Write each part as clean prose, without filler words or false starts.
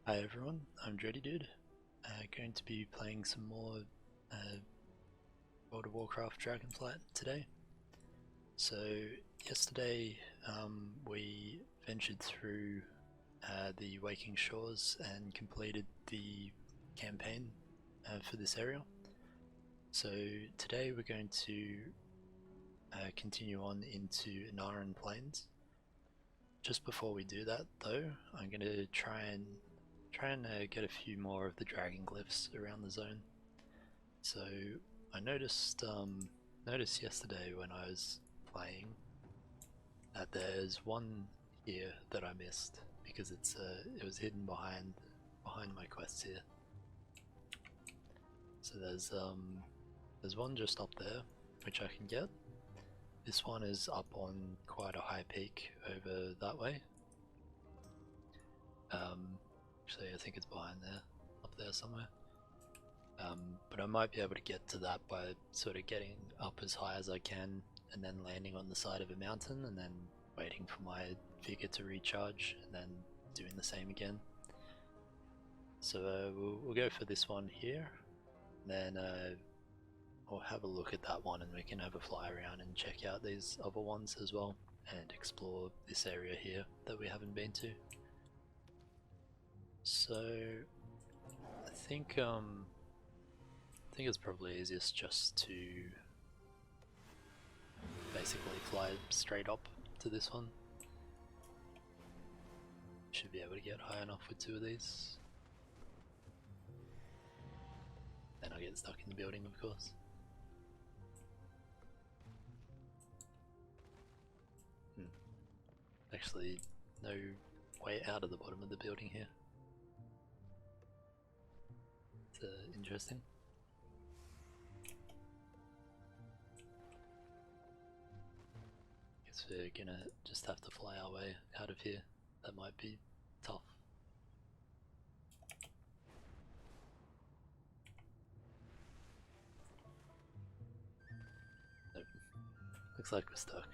Hi everyone, I'm Dready Dude. Going to be playing some more World of Warcraft Dragonflight today. So yesterday we ventured through the Waking Shores and completed the campaign for this area. So today we're going to continue on into Ohn'ahran Plains. Just before we do that though, I'm going to try and get a few more of the dragon glyphs around the zone. So I noticed yesterday when I was playing that there's one here that I missed because it was hidden behind my quests here. So there's one just up there which I can get. This one is up on quite a high peak over that way. Actually, I think it's behind there, up there somewhere. But I might be able to get to that by sort of getting up as high as I can and then landing on the side of a mountain and then waiting for my figure to recharge and then doing the same again. So we'll go for this one here, and then we'll have a look at that one and we can have a fly around and check out these other ones as well and explore this area here that we haven't been to. So I think it's probably easiest just to basically fly straight up to this one. Should be able to get high enough with two of these. Then I'll get stuck in the building, of course. Actually, no way out of the bottom of the building here. It's interesting. Guess we're gonna just have to fly our way out of here. That might be tough. Nope. Looks like we're stuck.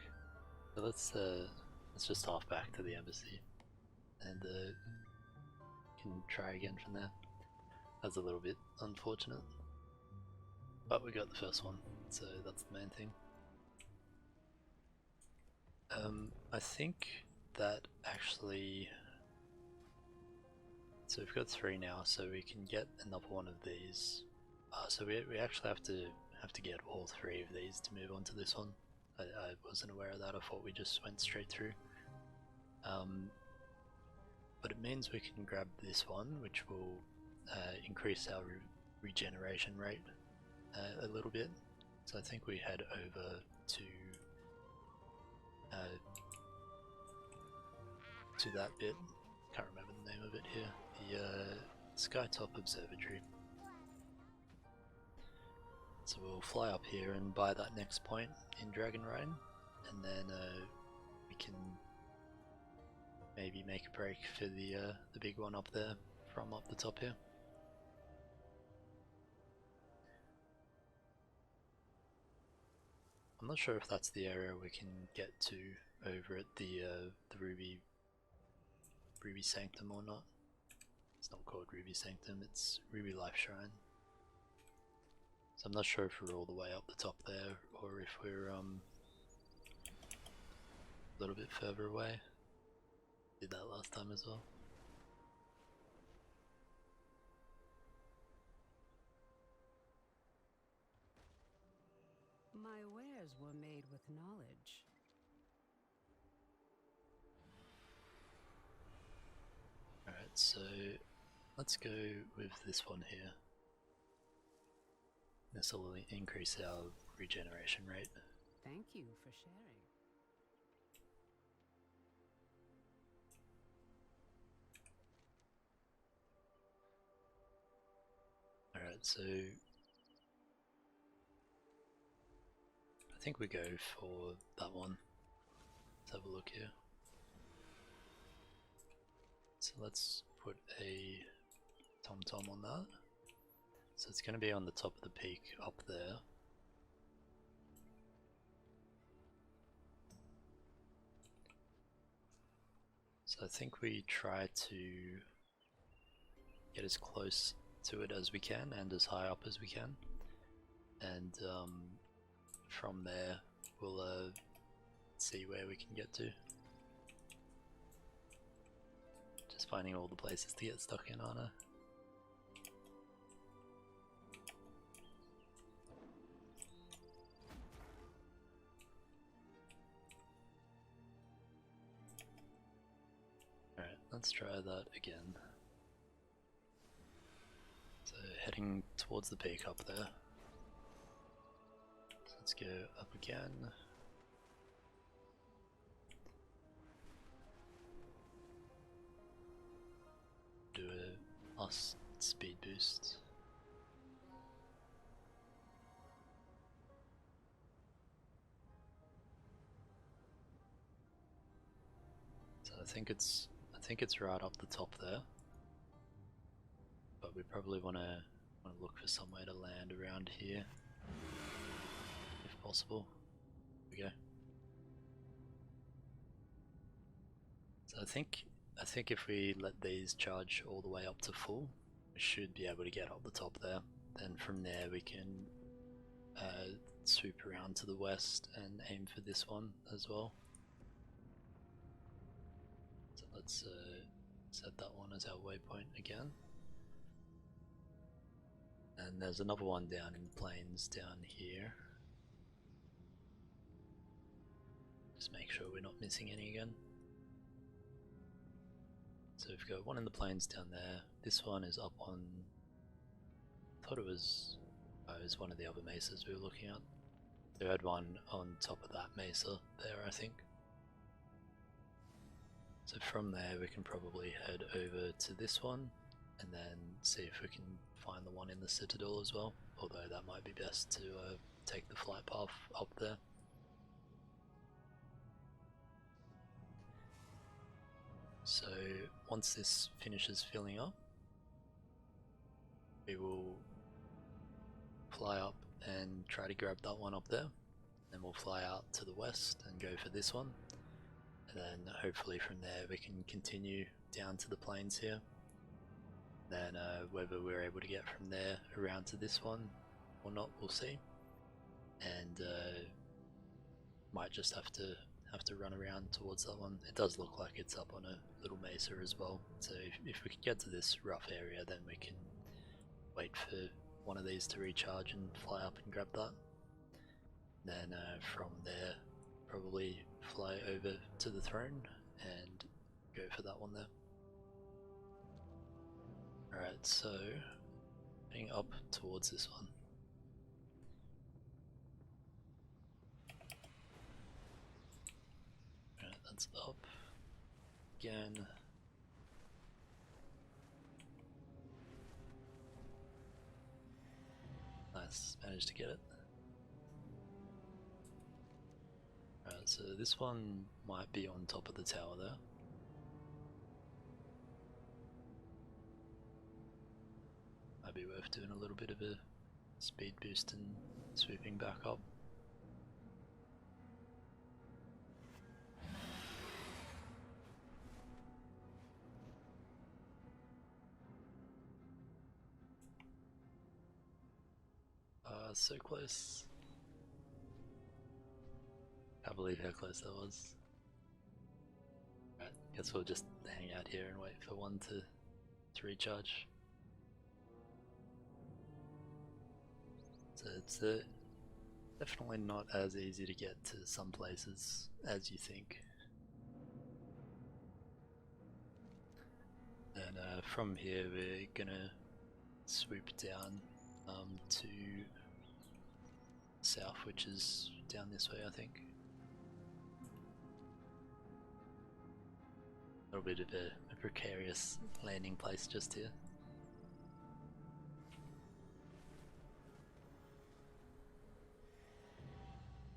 So let's just half back to the embassy and can try again from there. That's a little bit unfortunate, but we got the first one, so that's the main thing. I think that actually, so we've got 3 now, so we can get another one of these. So we actually have to get all 3 of these to move on to this one. I wasn't aware of that. I thought we just went straight through. But it means we can grab this one, which will increase our regeneration rate a little bit. So I think we head over to that bit. Can't remember the name of it here. The Skytop Observatory. So we'll fly up here and buy that next point in Dragon Ride, and then we can maybe make a break for the big one up there from up the top here. I'm not sure if that's the area we can get to over at the Ruby Sanctum or not. It's not called Ruby Sanctum, it's Ruby Life Shrine. So I'm not sure if we're all the way up the top there or if we're a little bit further away. Did that last time as well. My wares were made with knowledge. Alright, so let's go with this one here. This will increase our regeneration rate. Thank you for sharing. Alright, so I think we go for that one. Let's have a look here. So let's put a TomTom on that. So it's going to be on the top of the peak up there. So I think we try to get as close to it as we can and as high up as we can, and from there we'll see where we can get to. Just finding all the places to get stuck in, aren't I? Alright, let's try that again. So heading towards the peak up there. So let's go up again. Do a last speed boost. So I think it's right up the top there, but we probably want to look for somewhere to land around here, if possible. Here we go. So I think if we let these charge all the way up to full, we should be able to get up the top there. Then from there we can swoop around to the west and aim for this one as well. So let's set that one as our waypoint again. And there's another one down in the plains down here. Just make sure we're not missing any again. So we've got one in the plains down there. This one is up on, I thought it was one of the other mesas we were looking at. We had one on top of that mesa there, I think. So from there we can probably head over to this one and then see if we can find the one in the citadel as well, although that might be best to take the flight path up there. So once this finishes filling up, we will fly up and try to grab that one up there. Then we'll fly out to the west and go for this one. And then hopefully from there we can continue down to the plains here. Then whether we're able to get from there around to this one or not, we'll see. And might just have to run around towards that one. It does look like it's up on a little mesa as well, so if we can get to this rough area, then we can wait for one of these to recharge and fly up and grab that. Then from there probably fly over to the throne and go for that one there. Alright, so heading up towards this one. Alright, that's up again. Nice, managed to get it. Alright, so this one might be on top of the tower there. Might be worth doing a little bit of a speed boost and swooping back up. So close. Can't believe how close that was. Right, guess we'll just hang out here and wait for one to recharge. So it's definitely not as easy to get to some places as you think. And from here we're gonna swoop down to south, which is down this way, I think. A little bit of a precarious landing place just here.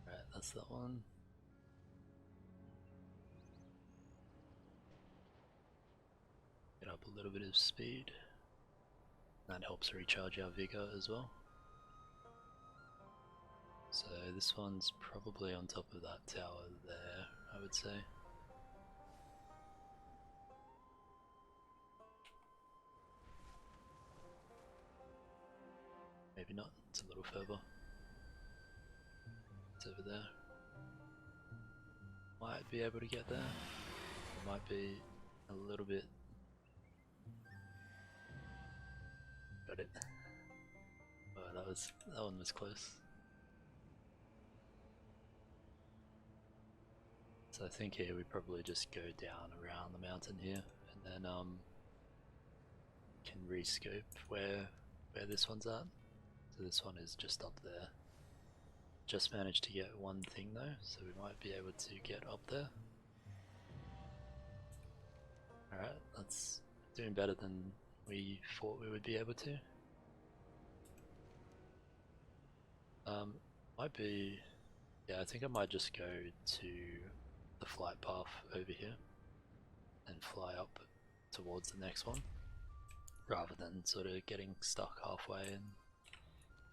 Right, that's that one. Get up a little bit of speed. That helps recharge our vigor as well. So this one's probably on top of that tower there, I would say. maybe not, it's a little further. It's over there. Might be able to get there. It might be a little bit. Got it. Oh, that one was close. So I think here we probably just go down around the mountain here, and then can rescope where this one's at. So this one is just up there. Just managed to get one thing though, so we might be able to get up there. Alright, that's doing better than we thought we would be able to. Might be, yeah, I think I might just go to the flight path over here and fly up towards the next one, rather than sort of getting stuck halfway and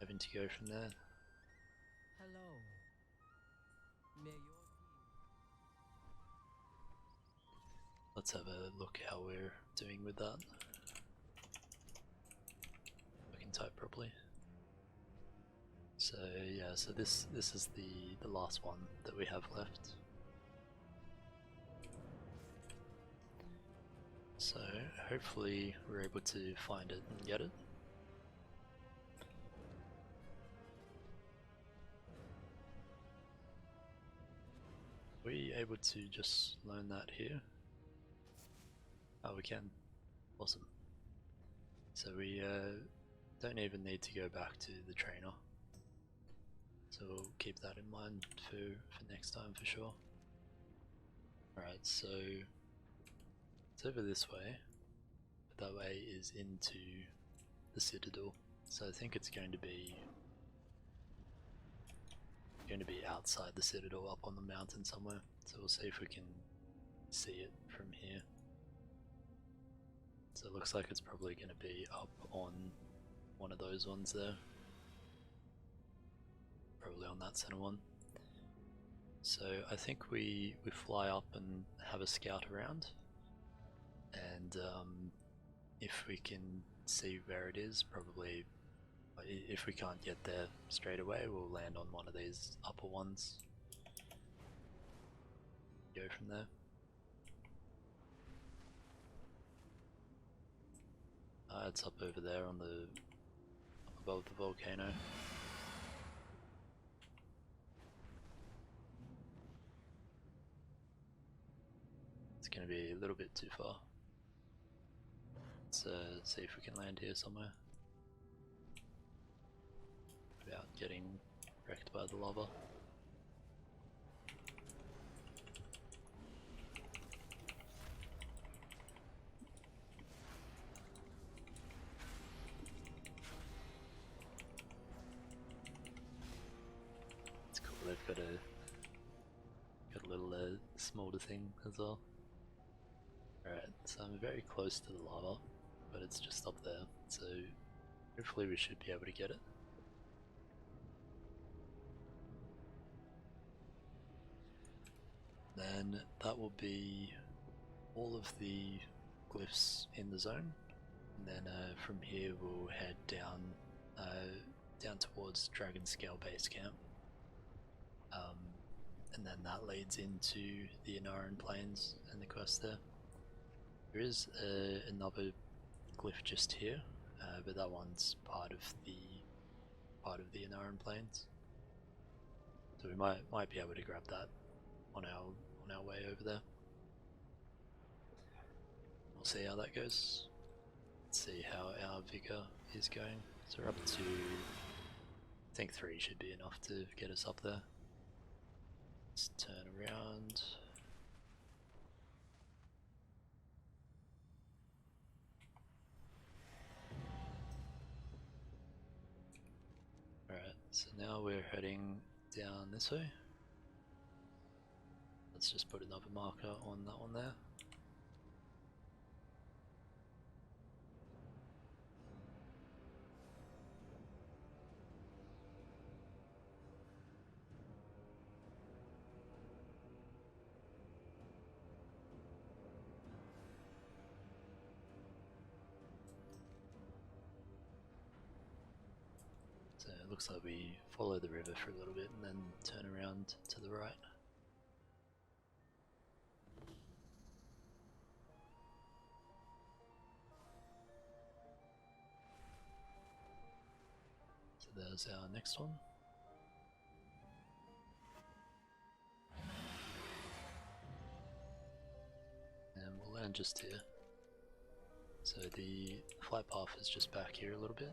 having to go from there. Hello. May your Let's have a look how we're doing with that. I can type properly. So yeah, so this is the last one that we have left. So hopefully we're able to find it and get it. Are we able to just learn that here? Oh, we can. Awesome. So we don't even need to go back to the trainer. So we'll keep that in mind for next time for sure. Alright, so it's over this way, but that way is into the citadel. So I think it's going to be outside the citadel, up on the mountain somewhere. So we'll see if we can see it from here. So it looks like it's probably going to be up on one of those ones there. Probably on that center one. So I think we fly up and have a scout around, and if we can see where it is, probably if we can't get there straight away, we'll land on one of these upper ones. Go from there. It's up over there on the above the volcano. It's going to be a little bit too far. Let's see if we can land here somewhere without getting wrecked by the lava. It's cool, they've got a little smolder thing as well. Alright, so I'm very close to the lava, but it's just up there, so hopefully we should be able to get it. Then that will be all of the glyphs in the zone, and then from here we'll head down towards Dragon Scale Base Camp, and then that leads into the Ohn'ahran Plains and the quest there. There is another glyph just here, but that one's part of the Ohn'ahran Plains, so we might be able to grab that on our way over there. We'll see how that goes. Let's see how our vigor is going. So we're up to, I think 3 should be enough to get us up there. Let's turn around. Alright, so now we're heading down this way. Let's just put another marker on that one there. looks like we follow the river for a little bit and then turn around to the right. So there's our next one. And we'll land just here. So the flight path is just back here a little bit.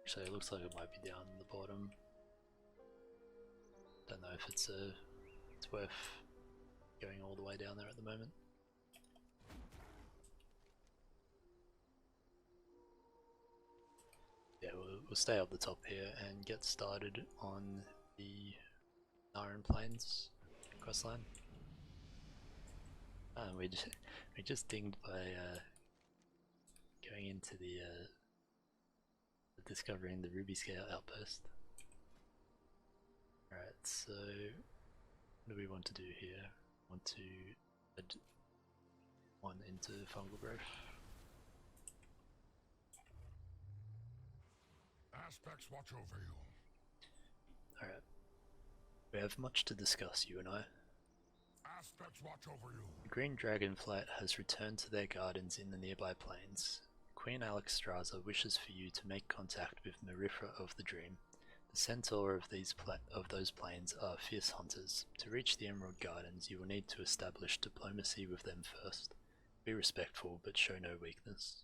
Actually, it looks like it might be down the bottom. Don't know if it's worth going all the way down there at the moment. Yeah, we'll stay up the top here and get started on the Ohn'ahran Plains questline. We just dinged by going into the discovering the Ruby Scale outpost. Alright, so what do we want to do here? Want to add one into fungal growth. Aspects watch over you. Alright. We have much to discuss, you and I. Aspects watch over you. The Green Dragonflight has returned to their gardens in the nearby plains. Queen Alexstrasza wishes for you to make contact with Maruukai of the Dream. The centaur of those plains are fierce hunters. To reach the Emerald Gardens, you will need to establish diplomacy with them first. Be respectful, but show no weakness.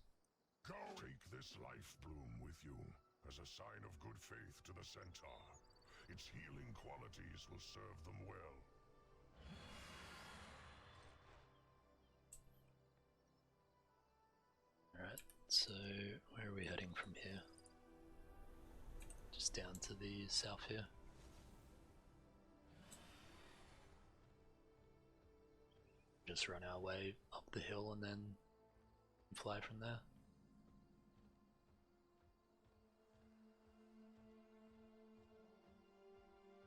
Go take this life bloom with you as a sign of good faith to the centaur. Its healing qualities will serve them well. Alright, so where are we heading from here? Just down to the south here. Just run our way up the hill and then fly from there.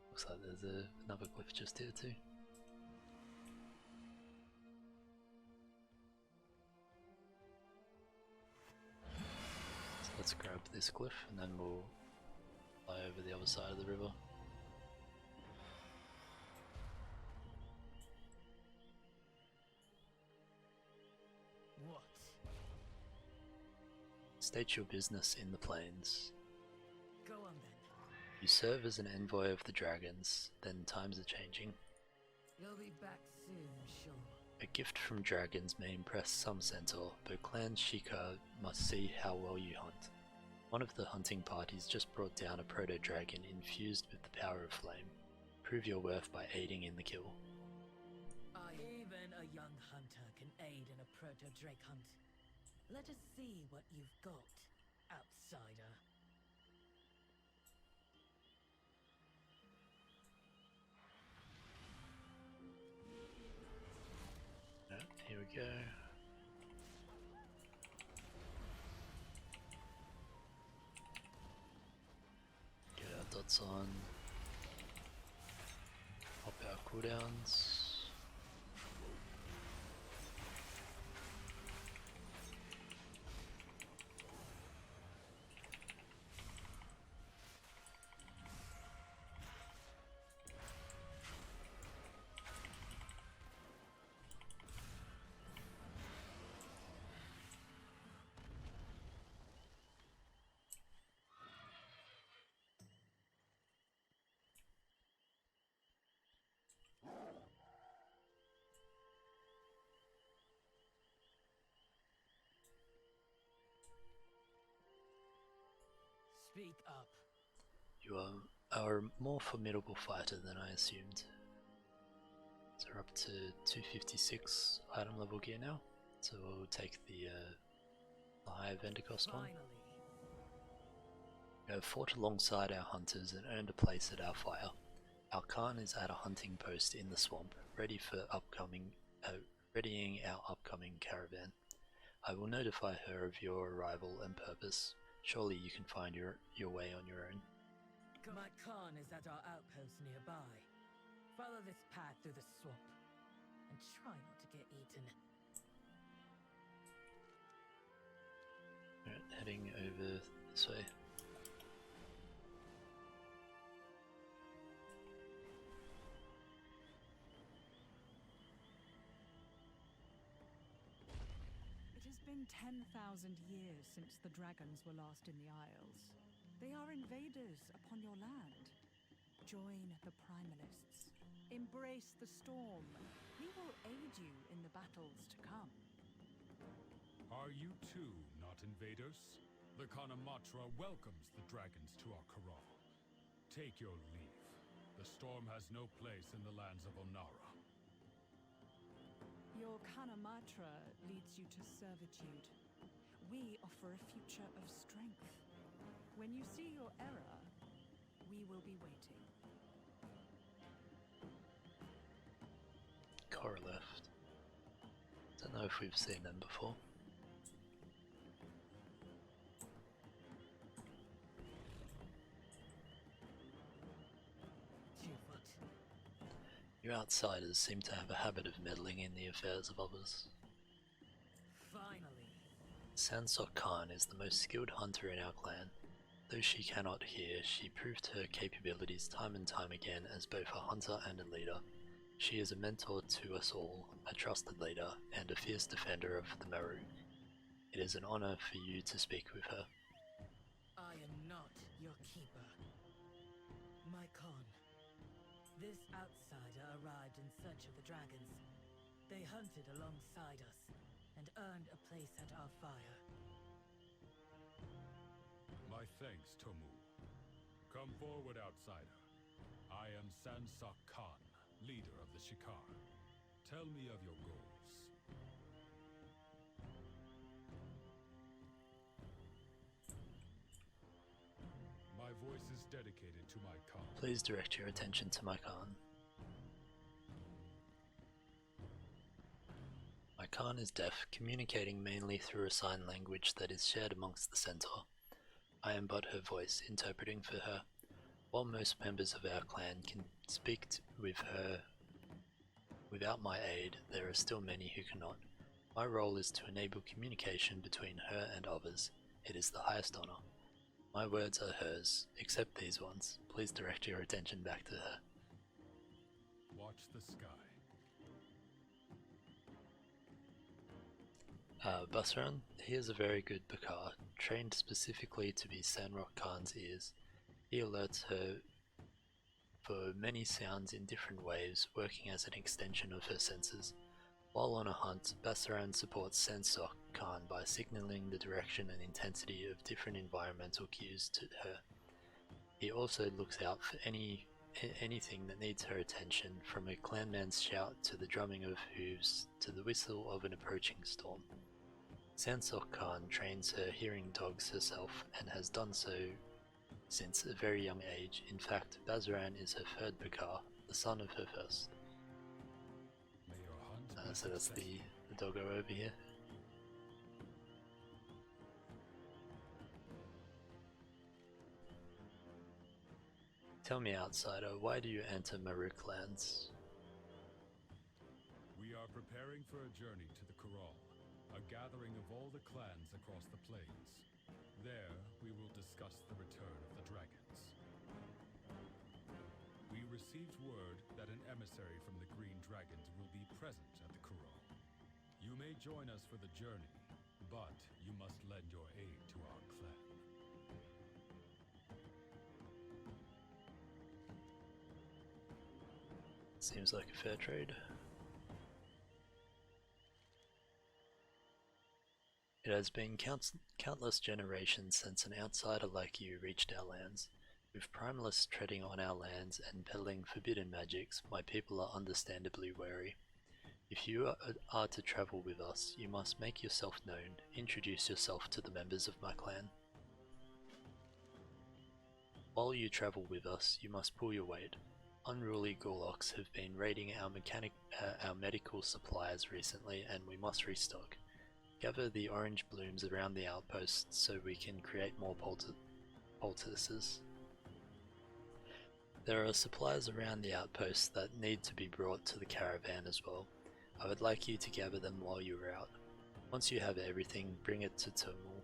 Looks like there's another glyph just here too. So let's grab this glyph and then we'll fly over the other side of the river. What? State your business in the plains. Go on then. You serve as an envoy of the dragons, then times are changing. You'll be back soon, sure. A gift from dragons may impress some centaur, but Clan Shika must see how well you hunt. One of the hunting parties just brought down a proto-dragon infused with the power of flame. Prove your worth by aiding in the kill. Even a young hunter can aid in a proto-drake hunt. Let us see what you've got, outsider. Here we go. Get our dots on. Pop our cooldowns. Speak up. You are a more formidable fighter than I assumed. So we're up to 256 item level gear now. So we'll take the higher vendor cost one. Finally. We have fought alongside our hunters and earned a place at our fire. Our Khan is at a hunting post in the swamp, ready for readying our upcoming caravan. I will notify her of your arrival and purpose. Surely you can find your way on your own. My Khan is at our outpost nearby. Follow this path through the swamp, and try not to get eaten. Right, heading over over this way. It has been 10,000 years since the dragons were last in the Isles. They are invaders upon your land. Join the Primalists. Embrace the storm. We will aid you in the battles to come. Are you too not invaders? The Ohn'ahra welcomes the dragons to our corral. Take your leave. The storm has no place in the lands of Ohn'ahra. Your Ohn'ahra leads you to servitude. We offer a future of strength. When you see your error, we will be waiting. Cora left. Don't know if we've seen them before. You outsiders seem to have a habit of meddling in the affairs of others. Finally. Sansok Khan is the most skilled hunter in our clan. Though she cannot hear, she proved her capabilities time and time again as both a hunter and a leader. She is a mentor to us all, a trusted leader, and a fierce defender of the Maru. It is an honor for you to speak with her. I am not your keeper. My Khan. This outsider arrived in search of the dragons. They hunted alongside us and earned a place at our fire. My thanks, Tomu. Come forward, outsider. I am Sansok Khan, leader of the Shikar. Tell me of your goals. My voice is dedicated to my Khan. Please direct your attention to my Khan. My Khan is deaf, communicating mainly through a sign language that is shared amongst the centaur. I am but her voice, interpreting for her. While most members of our clan can speak with her without my aid, there are still many who cannot. My role is to enable communication between her and others. It is the highest honor. My words are hers, except these ones. Please direct your attention back to her. Watch the sky. Basran, he is a very good Bakar, trained specifically to be Sanrok Khan's ears. He alerts her for many sounds in different waves, working as an extension of her senses. While on a hunt, Basran supports Sansok Khan by signaling the direction and intensity of different environmental cues to her. He also looks out for anything that needs her attention, from a clanman's shout to the drumming of hooves to the whistle of an approaching storm. Sansok Khan trains her hearing dogs herself and has done so since a very young age. In fact, Basran is her third Bakar, the son of her first. May your hunt So that's the doggo over here. Tell me, outsider, why do you enter Maruukai lands? We are preparing for a journey to the corral, a gathering of all the clans across the plains. There, we will discuss the return of the dragons. We received word that an emissary from the Green Dragons will be present at the corral. You may join us for the journey, but you must lend your aid to our clan. Seems like a fair trade. It has been countless generations since an outsider like you reached our lands. With primalists treading on our lands and peddling forbidden magics, my people are understandably wary. If you are to travel with us, you must make yourself known, introduce yourself to the members of my clan. While you travel with us, you must pull your weight. Unruly Gorloks have been raiding our medical supplies recently, and we must restock. Gather the orange blooms around the outposts so we can create more poultices. There are supplies around the outposts that need to be brought to the caravan as well. I would like you to gather them while you are out. Once you have everything, bring it to Tomu.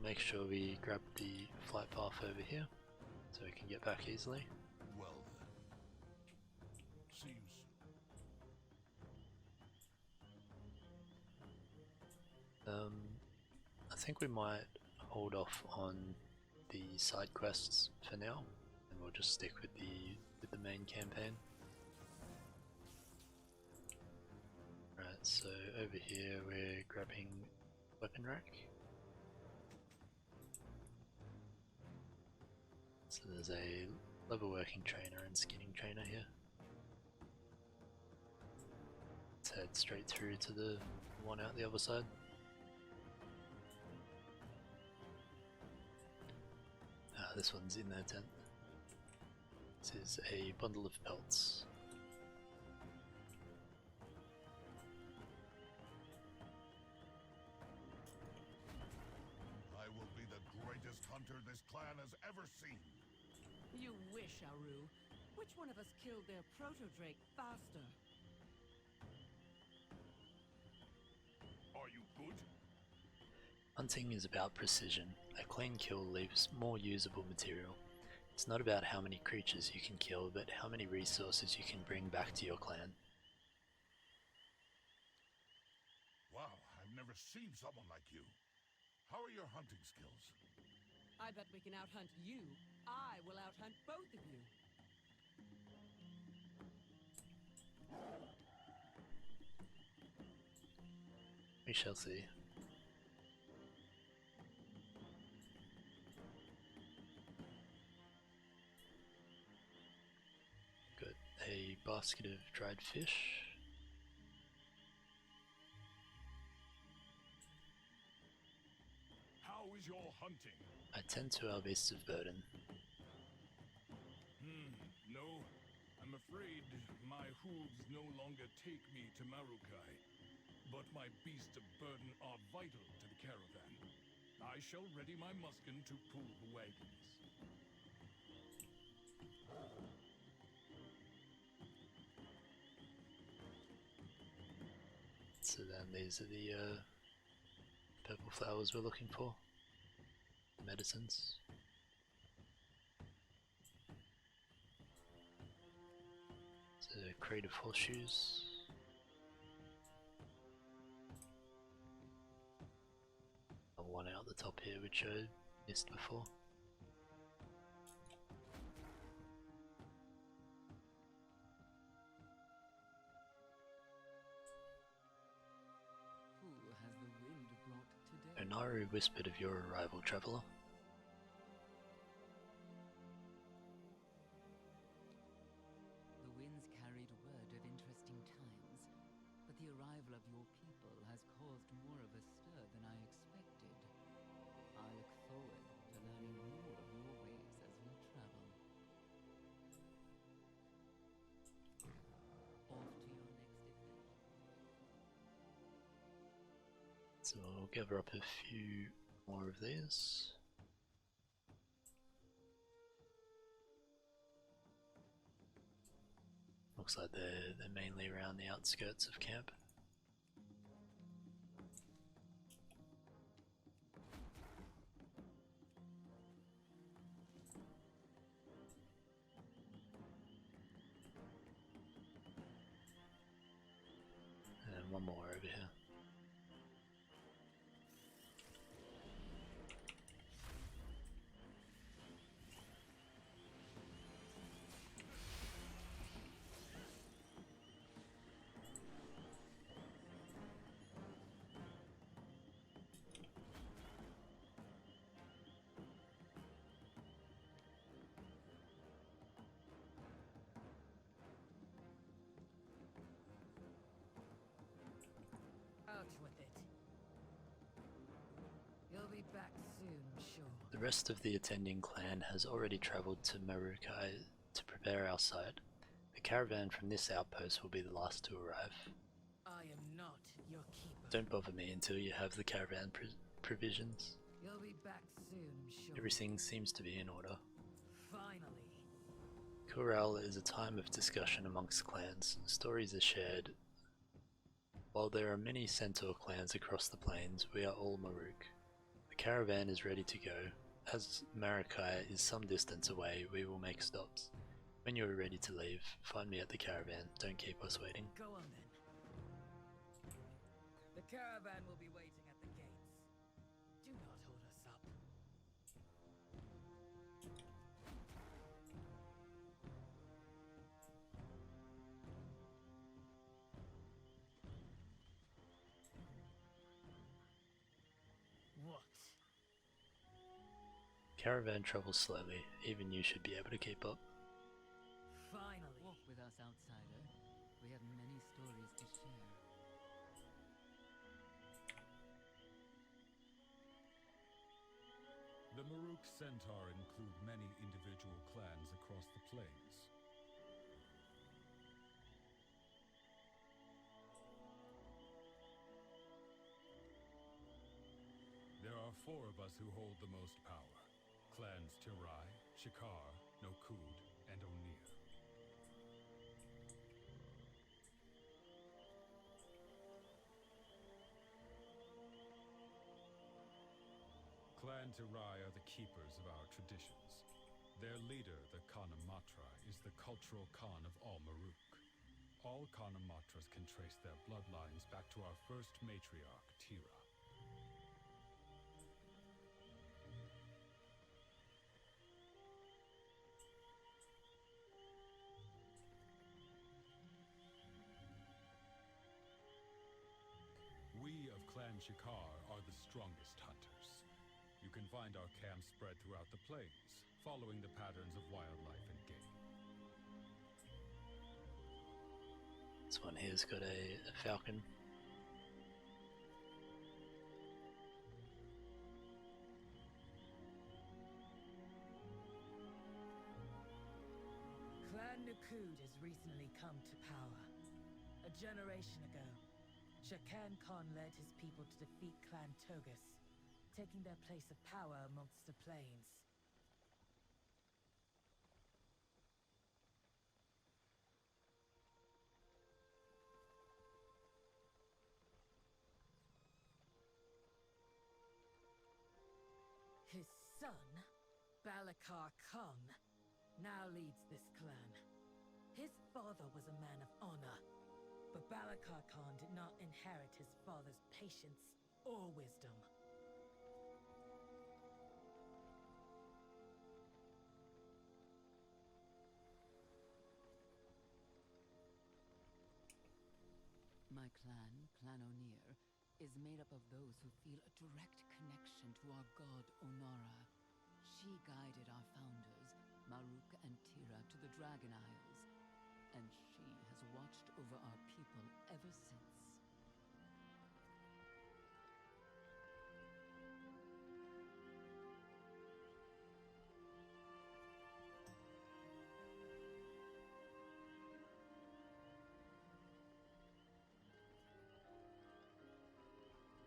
make sure we grab the flight path over here so we can get back easily. Well then. See you soon. I think we might hold off on the side quests for now, and we'll just stick with the main campaign. Right, so over here we're grabbing weapon rack. So there's a level working trainer and skinning trainer here. Let's head straight through to the one out the other side. This one's in their tent. This is a bundle of pelts. I will be the greatest hunter this clan has ever seen. You wish, Aru. Which one of us killed their proto-drake faster? Are you good? Hunting is about precision. A clean kill leaves more usable material. It's not about how many creatures you can kill, but how many resources you can bring back to your clan. Wow, I've never seen someone like you. How are your hunting skills? I bet we can outhunt you. I will outhunt both of you. We shall see. Got a basket of dried fish. How is your hunting? I tend to our beasts of burden. No, I'm afraid my hooves no longer take me to Maruukai. But my beasts of burden are vital to the caravan. I shall ready my muskin to pull the wagons. So then these are the purple flowers we're looking for. Medicines. It's a crate of horseshoes. One out the top here which I missed before. Who has the wind brought today? Ohn'ahra whispered of your arrival, traveller. The winds carried word of interesting times, but the arrival of your people has caused more of a stir than I expected. I look forward to learning more of your ways as we travel. Off to your next adventure. So we'll gather up a few more of these. Looks like they're mainly around the outskirts of camp. And one more over here. Out with it. You'll be back soon, sure. The rest of the attending clan has already travelled to Maruukai to prepare our site. The caravan from this outpost will be the last to arrive. I am not your keeper. Don't bother me until you have the caravan provisions. You'll be back soon, sure. Everything seems to be in order. Finally. Corral is a time of discussion amongst clans. Stories are shared. While there are many centaur clans across the plains, we are all Maruuk. The caravan is ready to go. As Maruukai is some distance away, we will make stops. When you are ready to leave, find me at the caravan. Don't keep us waiting. Go on then. The caravan will be waiting at the gates. Do not hold us up. What? Caravan travels slowly. Even you should be able to keep up. Finally. Walk with us, outsider. We have many stories to share. The Maruuk Centaur include many individual clans across the plains. There are 4 of us who hold the most power. Clans Tirai, Shikar, Nokhud, and Ohn'ahra. Clan Tirai are the keepers of our traditions. Their leader, the Ohn'ahra, is the cultural Khan of all Maruuk. All Ohn'ahras can trace their bloodlines back to our first matriarch, Tira. We of Clan Shikar are the strongest hunters. You can find our camp spread throughout the plains, following the patterns of wildlife and game. This one here's got a falcon. Clan Nokhud has recently come to power. A generation ago, Shakan Khan led his people to defeat Clan Togus, taking their place of power amongst the plains. His son, Balakar Khan, now leads this clan. His father was a man of honor, but Balakar Khan did not inherit his father's patience or wisdom. My clan, Clan Ohn'ahra, is made up of those who feel a direct connection to our god Ohn'ahra. She guided our founders, Maruuk and Tira, to the Dragon Isles, and she has watched over our people ever since.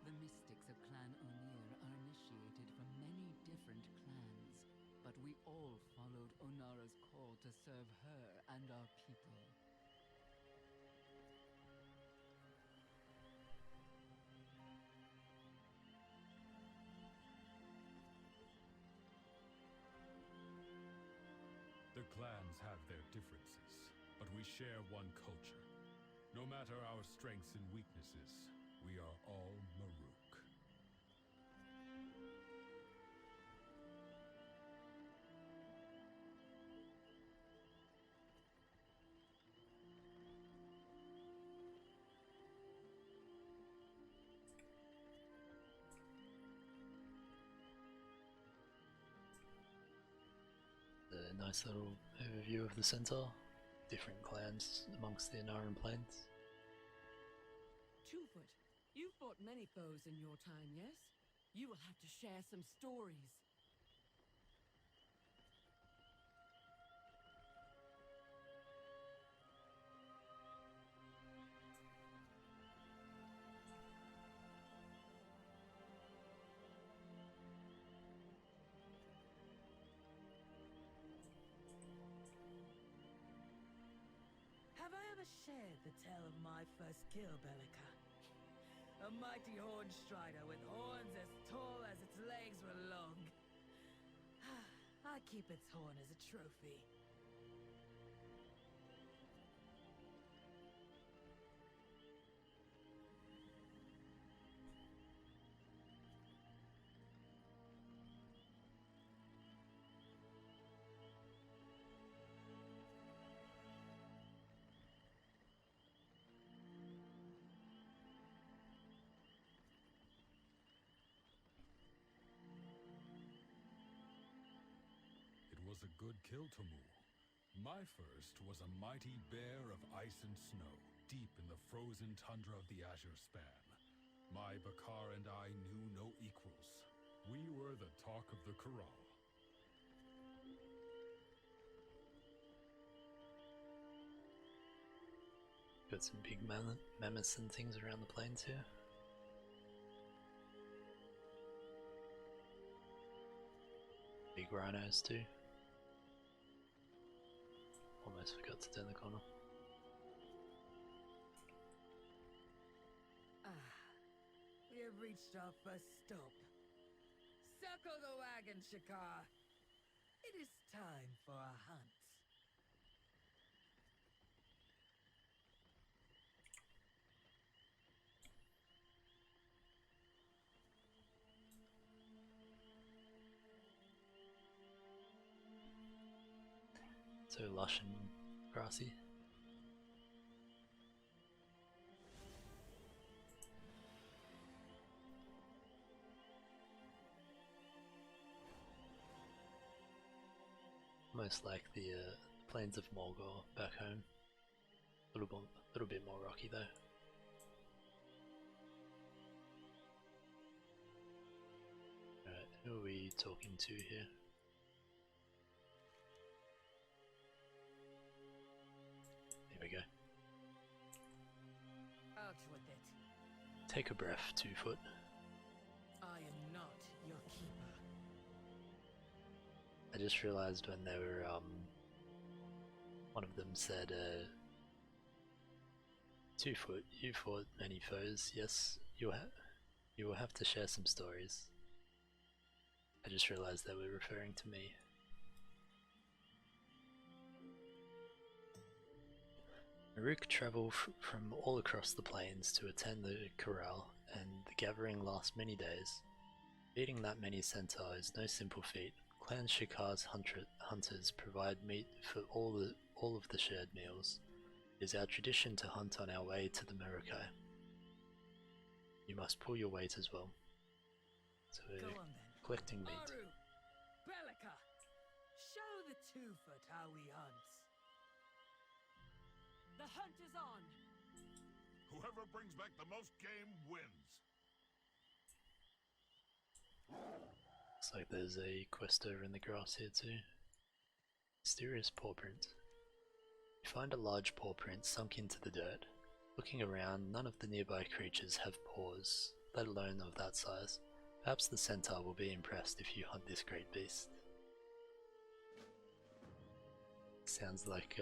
The mystics of Clan Ohn'ahra are initiated from many different clans, but we all followed Ohn'ahra's call to serve her and our people. The clans have their differences, but we share one culture. No matter our strengths and weaknesses, we are all Maruuk. A nice little overview of the Centaur. Different clans amongst the Ohn'ahran Plains. Twofoot, you've fought many foes in your time, yes? You will have to share some stories. Have I ever shared the tale of my first kill, Bellica? A mighty horn strider with horns as tall as its legs were long. I keep its horn as a trophy. Was a good kill, Tomu. My first was a mighty bear of ice and snow, deep in the frozen tundra of the Azure Span. My Bakar and I knew no equals. We were the talk of the Corral. Got some big mammoths and things around the plains here. Big rhinos too. Almost forgot to turn the corner. We have reached our first stop. Circle the wagon, Shikar. It is time for a hunt. So lush and grassy. Almost like the plains of Morgor back home. Little bit more rocky though. Alright, who are we talking to here? There we go. Out with it. Take a breath, 2 foot. I am not your keeper. I just realized when they were, one of them said, 2 foot, you fought many foes, yes, you will have to share some stories. I just realized they were referring to me. Maruukai travel from all across the plains to attend the corral, and the gathering lasts many days. Beating that many centaur is no simple feat. Clan Shikar's hunters provide meat for all of the shared meals. It is our tradition to hunt on our way to the Maruukai. You must pull your weight as well. So we're Go on then. collecting meat. Aru, Bellica, show the 2-foot how we hunt. The hunt is on! Whoever brings back the most game wins. Looks like there's a quest over in the grass here too. Mysterious paw print. You find a large paw print sunk into the dirt. Looking around, none of the nearby creatures have paws, let alone of that size. Perhaps the centaur will be impressed if you hunt this great beast. Sounds like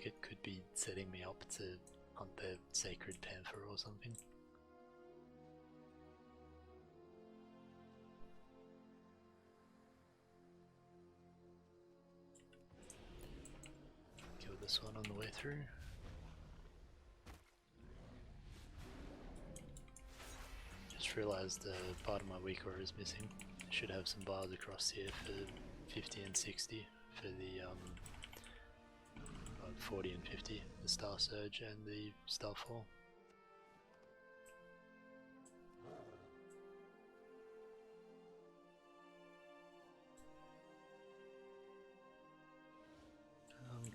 it could be setting me up to hunt the sacred panther or something. Kill this one on the way through. Just realised part of my weak aura is missing. I should have some bars across here for 50 and 60 for the 40 and 50, the Star Surge and the Starfall.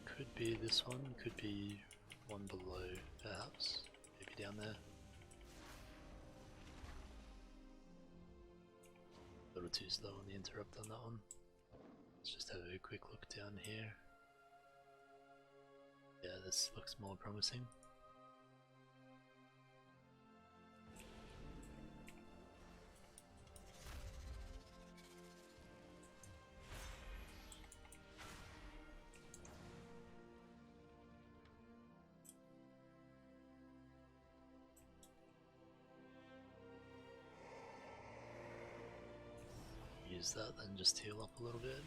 Could be this one, could be one below perhaps, maybe down there. A little too slow on the interrupt on that one. Let's just have a quick look down here. Yeah, this looks more promising. use that and just heal up a little bit.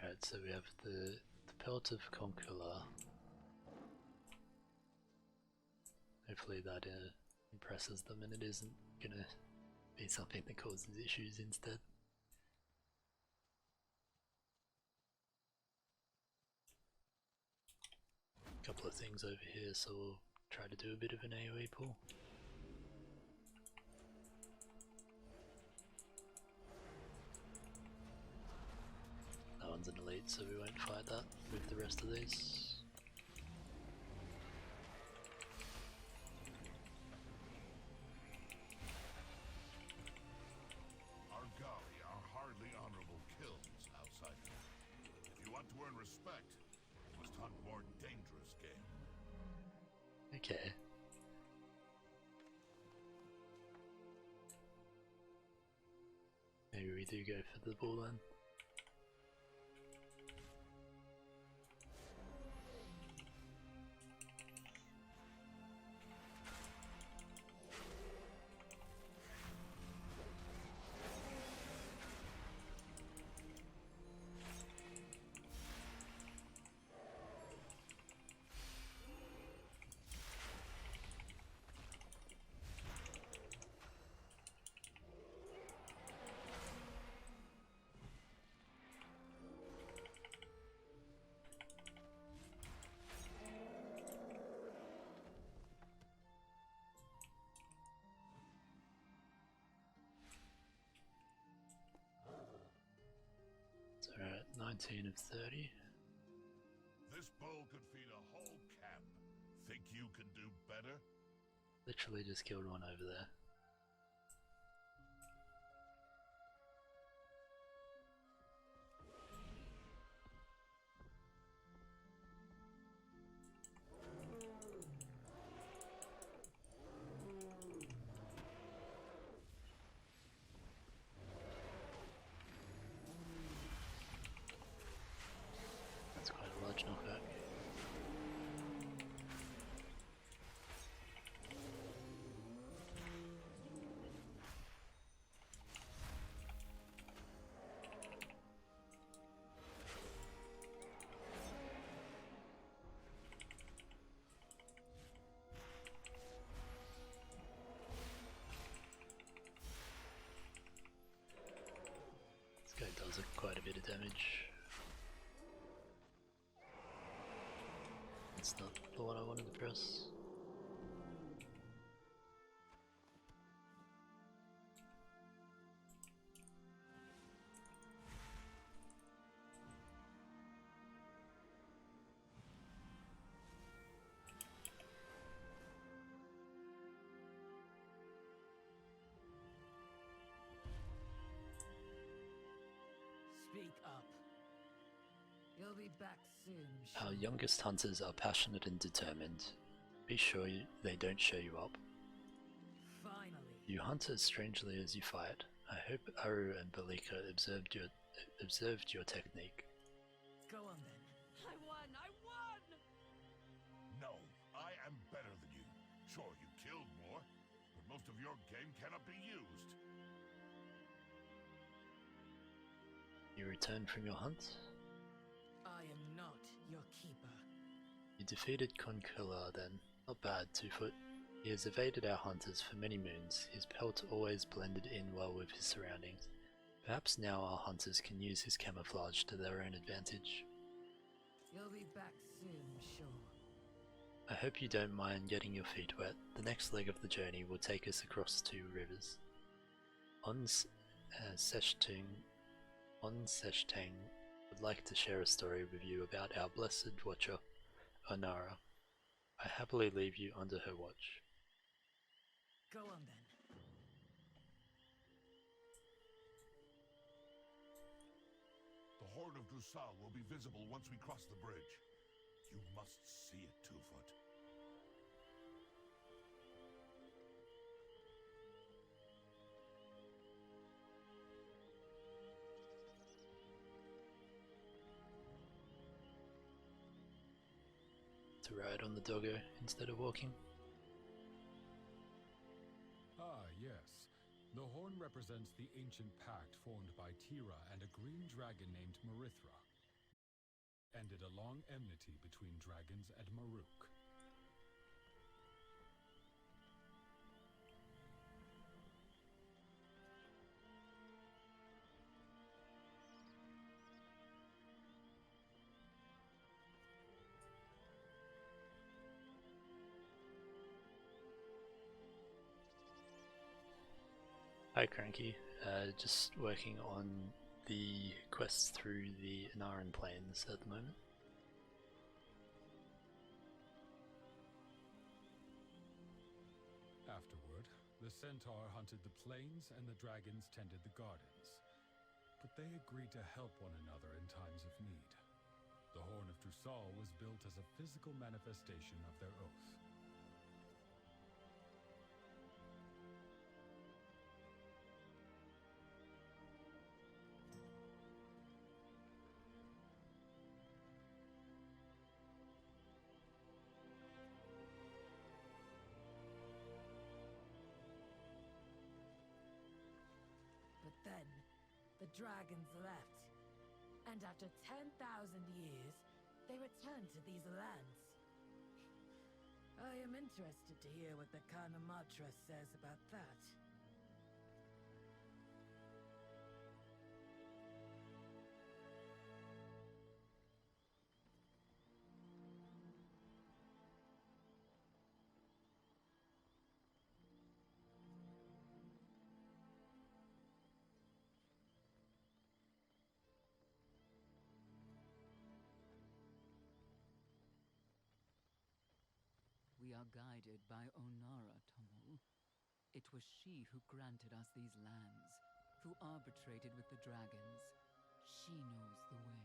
Alright, so we have the Pelt of Conqueror. Hopefully that impresses them and it isn't gonna be something that causes issues instead. A couple of things over here, so we'll try to do a bit of an AoE pull. That one's an elite, so we won't fight that with the rest of these. Argali are hardly honorable kills, outsider. If you want to earn respect, you must hunt more dangerous game. Okay. Maybe we do go for the bull then. Alright, 19 of 30. This bull could feed a whole camp. Think you can do better? Literally just killed one over there. That's quite a large knockback. This guy does quite a bit of damage. It's not the one I wanted to press. Speak up. You'll be back soon. Our youngest hunters are passionate and determined. Be sure they don't show you up. Finally. You hunt as strangely as you fight. I hope Aru and Balika observed your technique. Go on then. I won! I won! No, I am better than you. Sure, you killed more, but most of your game cannot be used. You return from your hunt? I am not your keeper. You defeated Conqueror then. Not bad, 2-foot. He has evaded our hunters for many moons. His pelt always blended in well with his surroundings. Perhaps now our hunters can use his camouflage to their own advantage. You'll be back soon, sure. I hope you don't mind getting your feet wet. The next leg of the journey will take us across 2 rivers. Seshtang would like to share a story with you about our blessed watcher, Ohn'ahra. I happily leave you under her watch. Go on then. The Horde of Drusal will be visible once we cross the bridge. You must see it, Two-Foot. To ride on the doggo instead of walking. Ah, yes. The horn represents the ancient pact formed by Tira and a green dragon named Marithra. Ended a long enmity between dragons and Maruukai. Hi Cranky, just working on the quests through the Ohn'ahran Plains at the moment. Afterward, the centaur hunted the plains and the dragons tended the gardens. But they agreed to help one another in times of need. The Horn of Trusal was built as a physical manifestation of their oath. But then, the dragons left. And after 10,000 years, they returned to these lands. I am interested to hear what the Ohn'ahra says about that. We are guided by Ohn'ahra, Tomul. It was she who granted us these lands, who arbitrated with the dragons. She knows the way.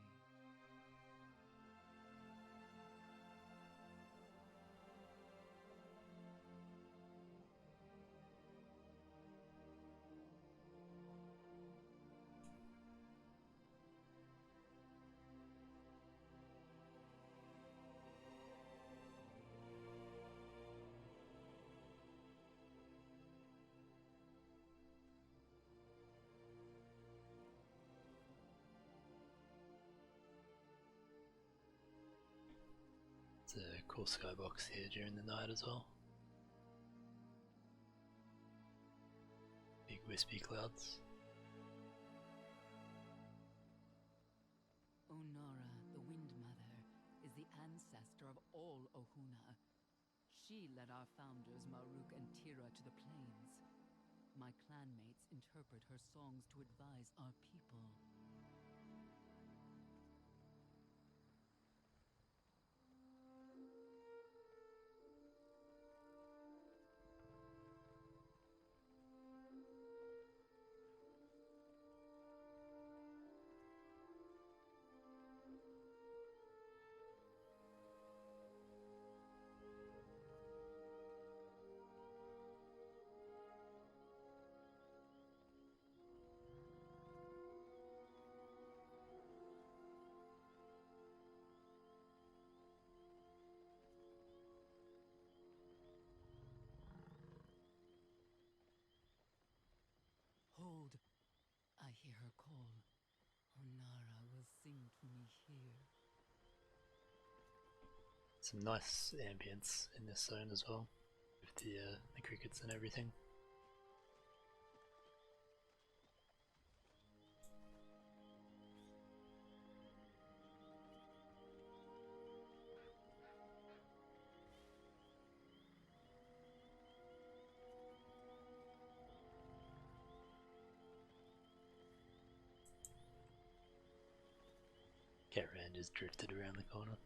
It's a cool skybox here during the night as well. Big wispy clouds. Ohn'ahra, the Wind Mother, is the ancestor of all Ohuna. She led our founders Maruukai and Tira to the plains. My clanmates interpret her songs to advise our people. Hold. I hear her call. Ohn'ahra will sing to me here. Some nice ambience in this zone as well, with the crickets and everything. Caravan just drifted around the corner.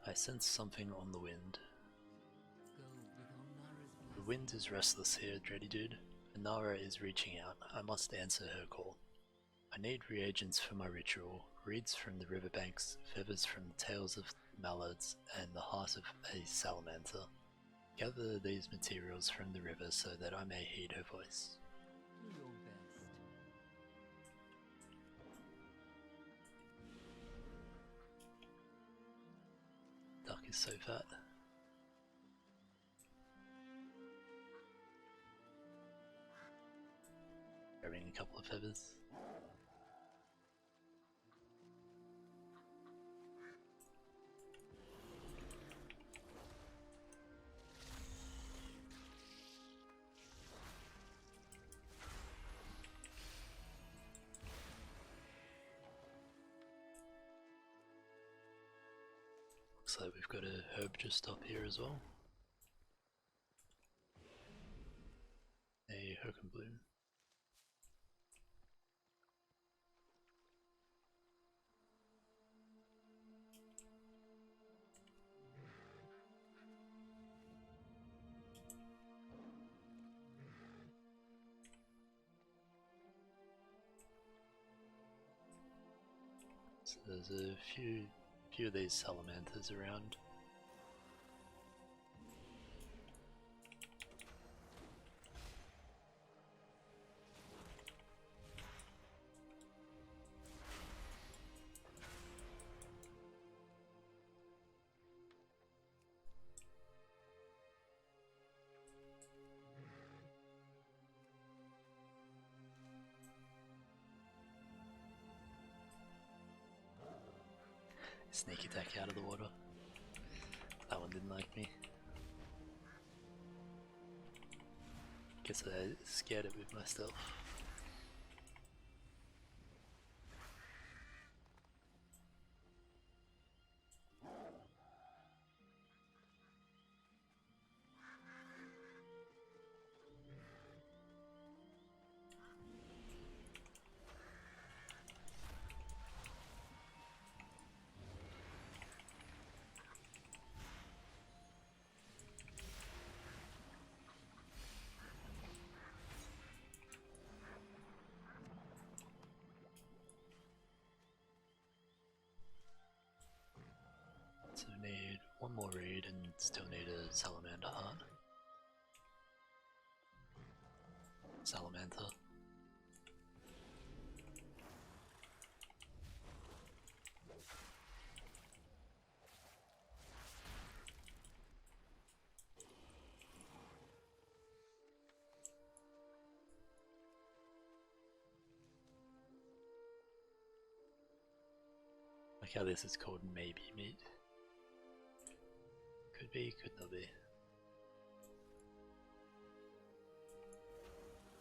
I sense something on the wind. Go with Ohn'ahra's The blessing. wind is restless here, Dreddy Dude. Ohn'ahra is reaching out. I must answer her call. I need reagents for my ritual, reeds from the riverbanks, feathers from the tails of mallards, and the heart of a salamander. Gather these materials from the river so that I may heed her voice. Do your best. Duck is so fat. Grabbing a couple of feathers. Looks like we've got a herb just up here as well. A Herkenbloom. So there's a few of these salamanders around. Sneak attack out of the water. That one didn't like me. Guess I scared it with my stealth. So we need one more reed and still need a salamander heart. Salamander. Like how this is called maybe meat. Could be, could not be.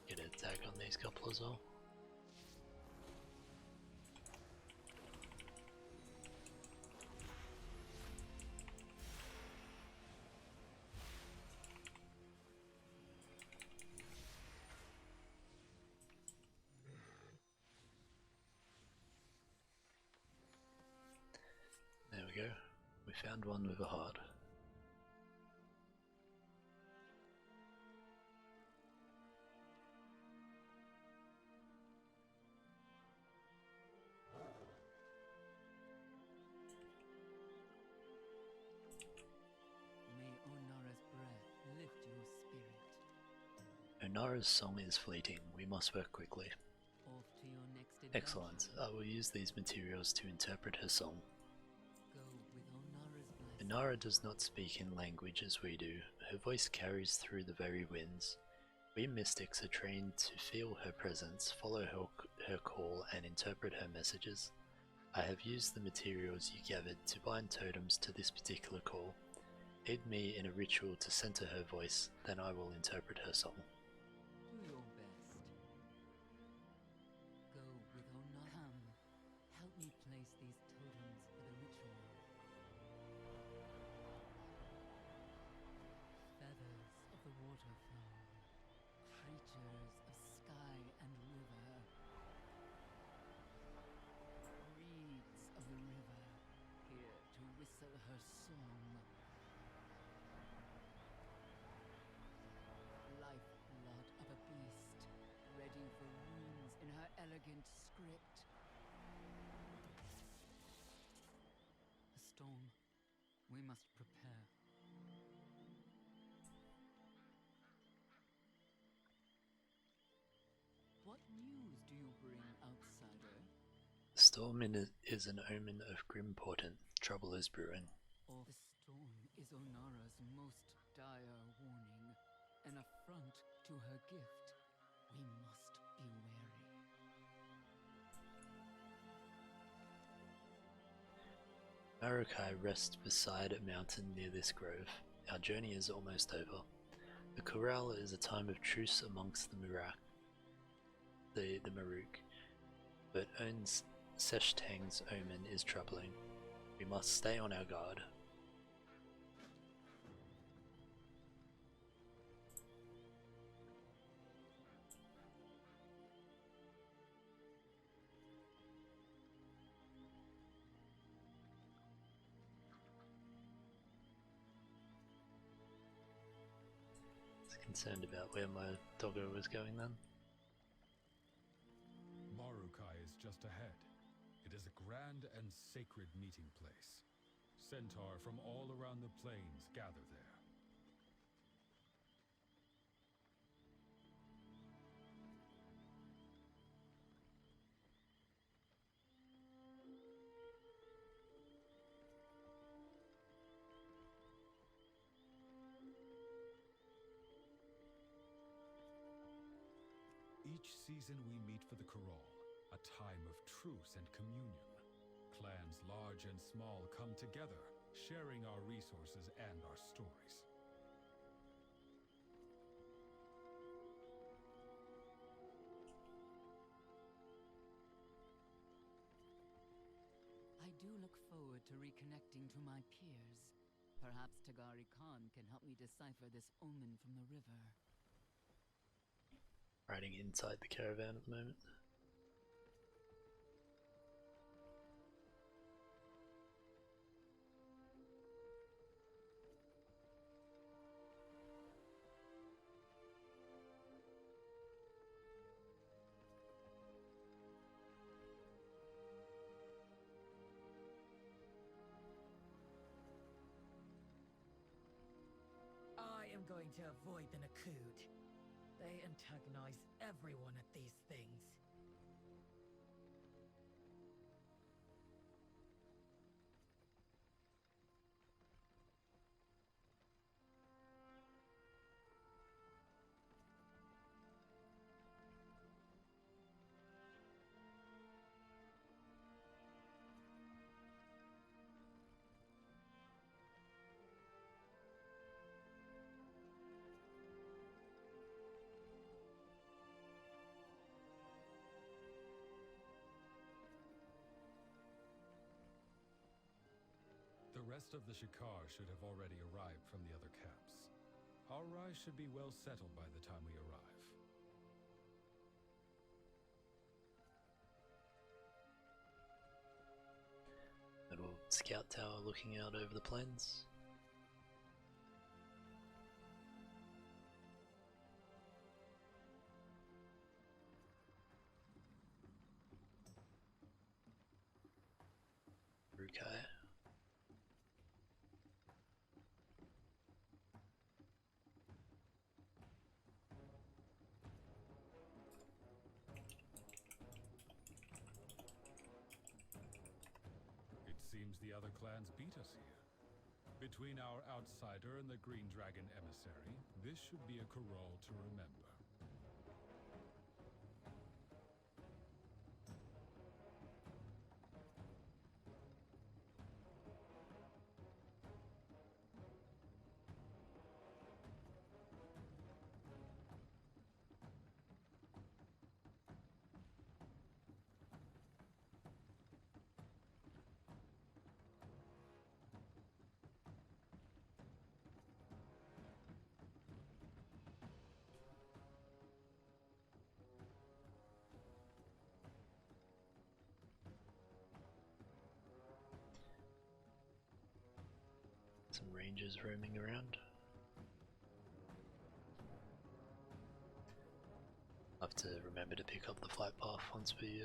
Get an attack on these couple as well. There we go. We found one with a heart. May Ohn'ahra's breath lift your spirit. Ohn'ahra's song is fleeting. We must work quickly. Off to your next adventure. Excellent. I will use these materials to interpret her song. Go with Ohn'ahra's blessing. Ohn'ahra does not speak in language as we do. Her voice carries through the very winds. We mystics are trained to feel her presence, follow her call, and interpret her messages. I have used the materials you gathered to bind totems to this particular call. Aid me in a ritual to center her voice, then I will interpret her song. Do your best. Go with Ohn'ahra. Help me place these totems for the ritual. Feathers of the waterflow, creatures of sky and river, reeds of the river, here to whistle her song. Lifeblood of a beast, ready for runes in her elegant script. A storm. We must prepare. What news do you bring, outsider? Storm is an omen of grim portent. Trouble is brewing. Or the storm is Ohn'ahra's most dire warning, an affront to her gift. We must be wary. Maruukai rests beside a mountain near this grove. Our journey is almost over. The corral is a time of truce amongst the Maruuk, but Seshtang's omen is troubling. We must stay on our guard. Concerned about where my doggo was going then. Maruukai is just ahead. It is a grand and sacred meeting place. Centaur from all around the plains gather there. Each season we meet for the Corral, a time of truce and communion. Clans large and small come together, sharing our resources and our stories. I do look forward to reconnecting to my peers. Perhaps Tagari Khan can help me decipher this omen from the river. Riding inside the caravan at the moment. I am going to avoid the Nokhud. They antagonize everyone at these things. The rest of the Shikar should have already arrived from the other camps. Our rise should be well settled by the time we arrive. Little scout tower looking out over the plains. Maruukai. It seems the other clans beat us here. Between our outsider and the Green Dragon emissary, this should be a corral to remember. Some rangers roaming around. I'll have to remember to pick up the flight path once we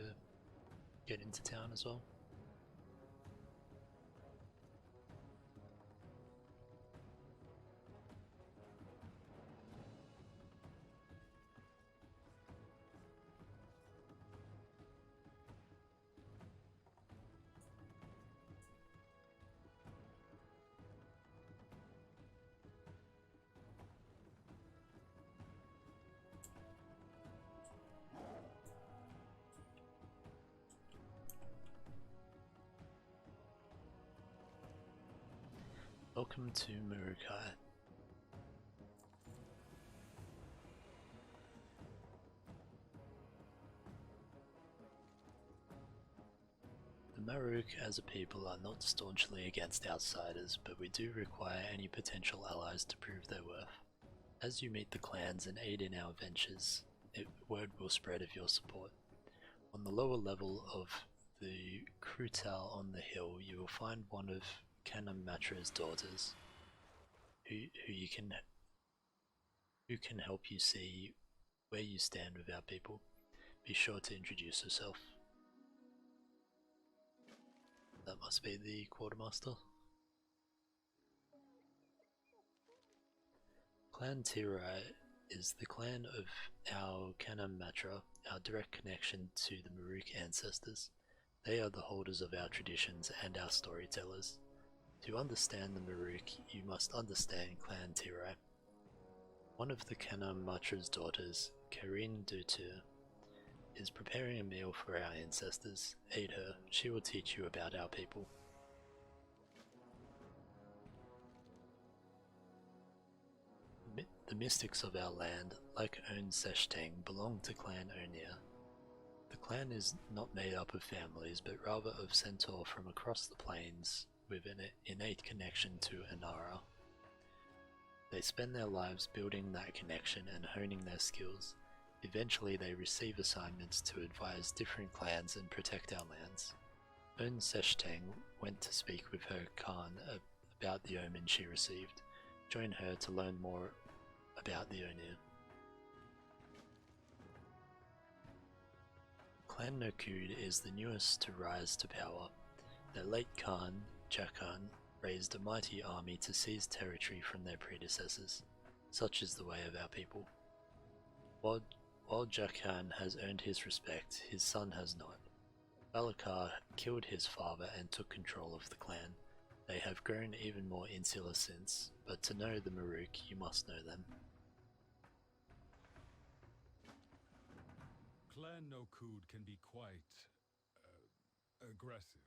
get into town as well. Welcome to Maruukai. The Maruuk as a people are not staunchly against outsiders, but we do require any potential allies to prove their worth. As you meet the clans and aid in our ventures, word will spread of your support. On the lower level of the Krutal on the hill, you will find one of Kanamatra's daughters, who can help you see where you stand with our people. Be sure to introduce yourself. That must be the quartermaster. Clan Tirai is the clan of our Kanamatra, our direct connection to the Maruuk ancestors. They are the holders of our traditions and our storytellers. To understand the Maruuk, you must understand Clan Tirai. One of the Kanamatra's daughters, Karine Dutur, is preparing a meal for our ancestors. Aid her, she will teach you about our people. The mystics of our land, like Ohn'ahran, belong to Clan Ohn'ahra. The clan is not made up of families, but rather of centaur from across the plains, with an innate connection to Ohn'ahra. They spend their lives building that connection and honing their skills. Eventually they receive assignments to advise different clans and protect our lands. Ohn'ahran went to speak with her Khan about the omen she received. Join her to learn more about the Ohn'ahra. Clan Nokhud is the newest to rise to power. Their late Khan, Jakan, raised a mighty army to seize territory from their predecessors. Such is the way of our people. While Jakan has earned his respect, his son has not. Balakar killed his father and took control of the clan. They have grown even more insular since, but to know the Maruuk, you must know them. Clan Nokhud can be quite aggressive.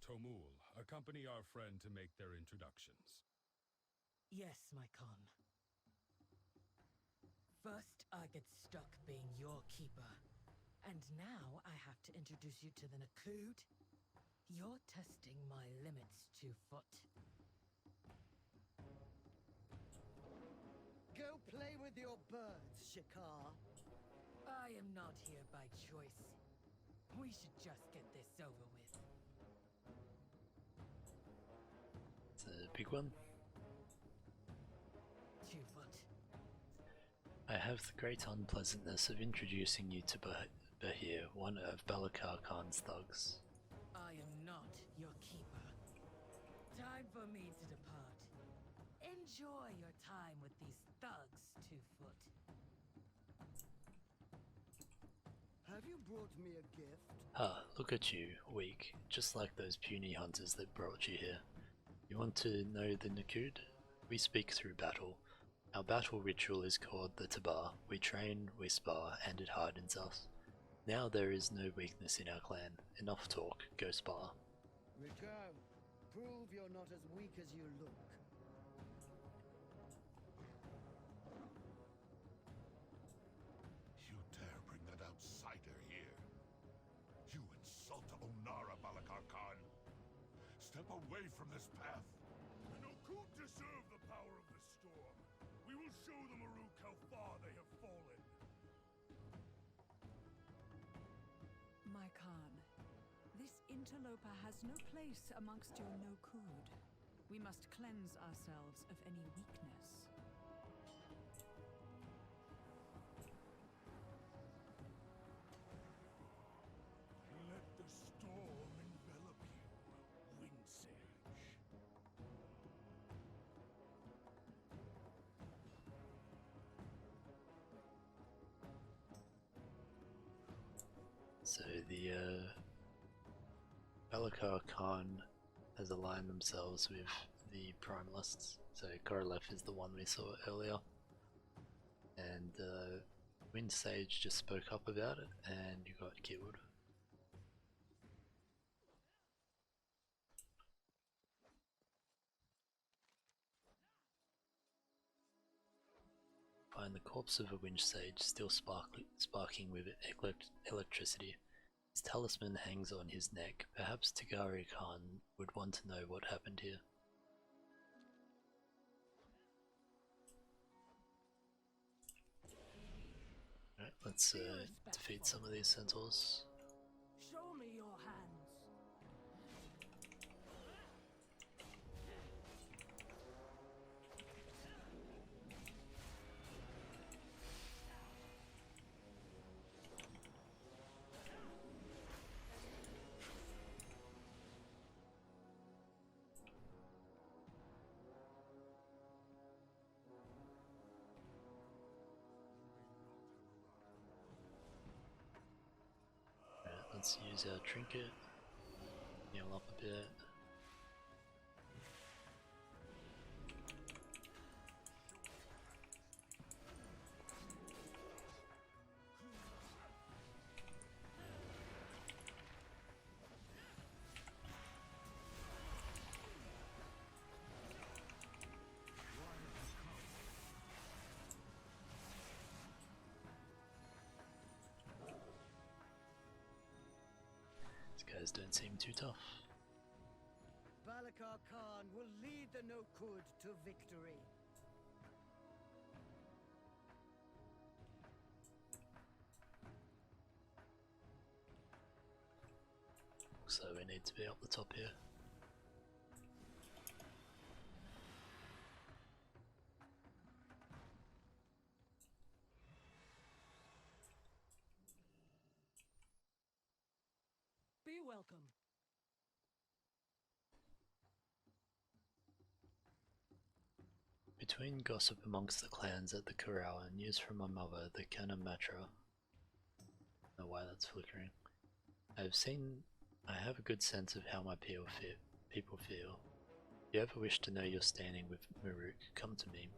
Tomul, accompany our friend to make their introductions. Yes, my Khan. First, I get stuck being your keeper. And now I have to introduce you to the Nokhud? You're testing my limits, 2-foot. Go play with your birds, Shikar. I am not here by choice. We should just get this over with. It's a big one. 2-foot. I have the great unpleasantness of introducing you to Bahir, one of Balakar Khan's thugs. I am not your keeper. Time for me to depart. Enjoy your time with these thugs, 2-foot. Have you brought me a gift? Ah, look at you, weak, just like those puny hunters that brought you here. You want to know the Nokhud? We speak through battle. Our battle ritual is called the Tabar. We train, we spar, and it hardens us. Now there is no weakness in our clan. Enough talk, go spar. Return. Prove you're not as weak as you look. You dare bring that outsider here? You insult Ohn'ahra, Balakar Khan. Step away from this path. The Nokhud deserve the power of the storm. We will show the Maruuk how far they have fallen. My Khan, this interloper has no place amongst your Nokhud. We must cleanse ourselves of any weakness. Let the storm envelop you, Wind Sage. So the Ohn'ahra Khan has aligned themselves with the Primalists. So Gorolef is the one we saw earlier, and Wind Sage just spoke up about it, and you got killed. Find the corpse of a Wind Sage still sparking with electricity. His talisman hangs on his neck. Perhaps Tigari Khan would want to know what happened here. Alright, let's defeat some of these centaurs. Show me your hands. Let's use our trinket, heal up a bit. These guys don't seem too tough. Balakar Khan will lead the Nokhud to victory. So we need to be up the top here. Be welcome. Between gossip amongst the clans at the corral and news from my mother, the Kanamatra. I don't know why that's flickering. I have a good sense of how my people feel. If you ever wish to know your standing with Maruukai, come to me.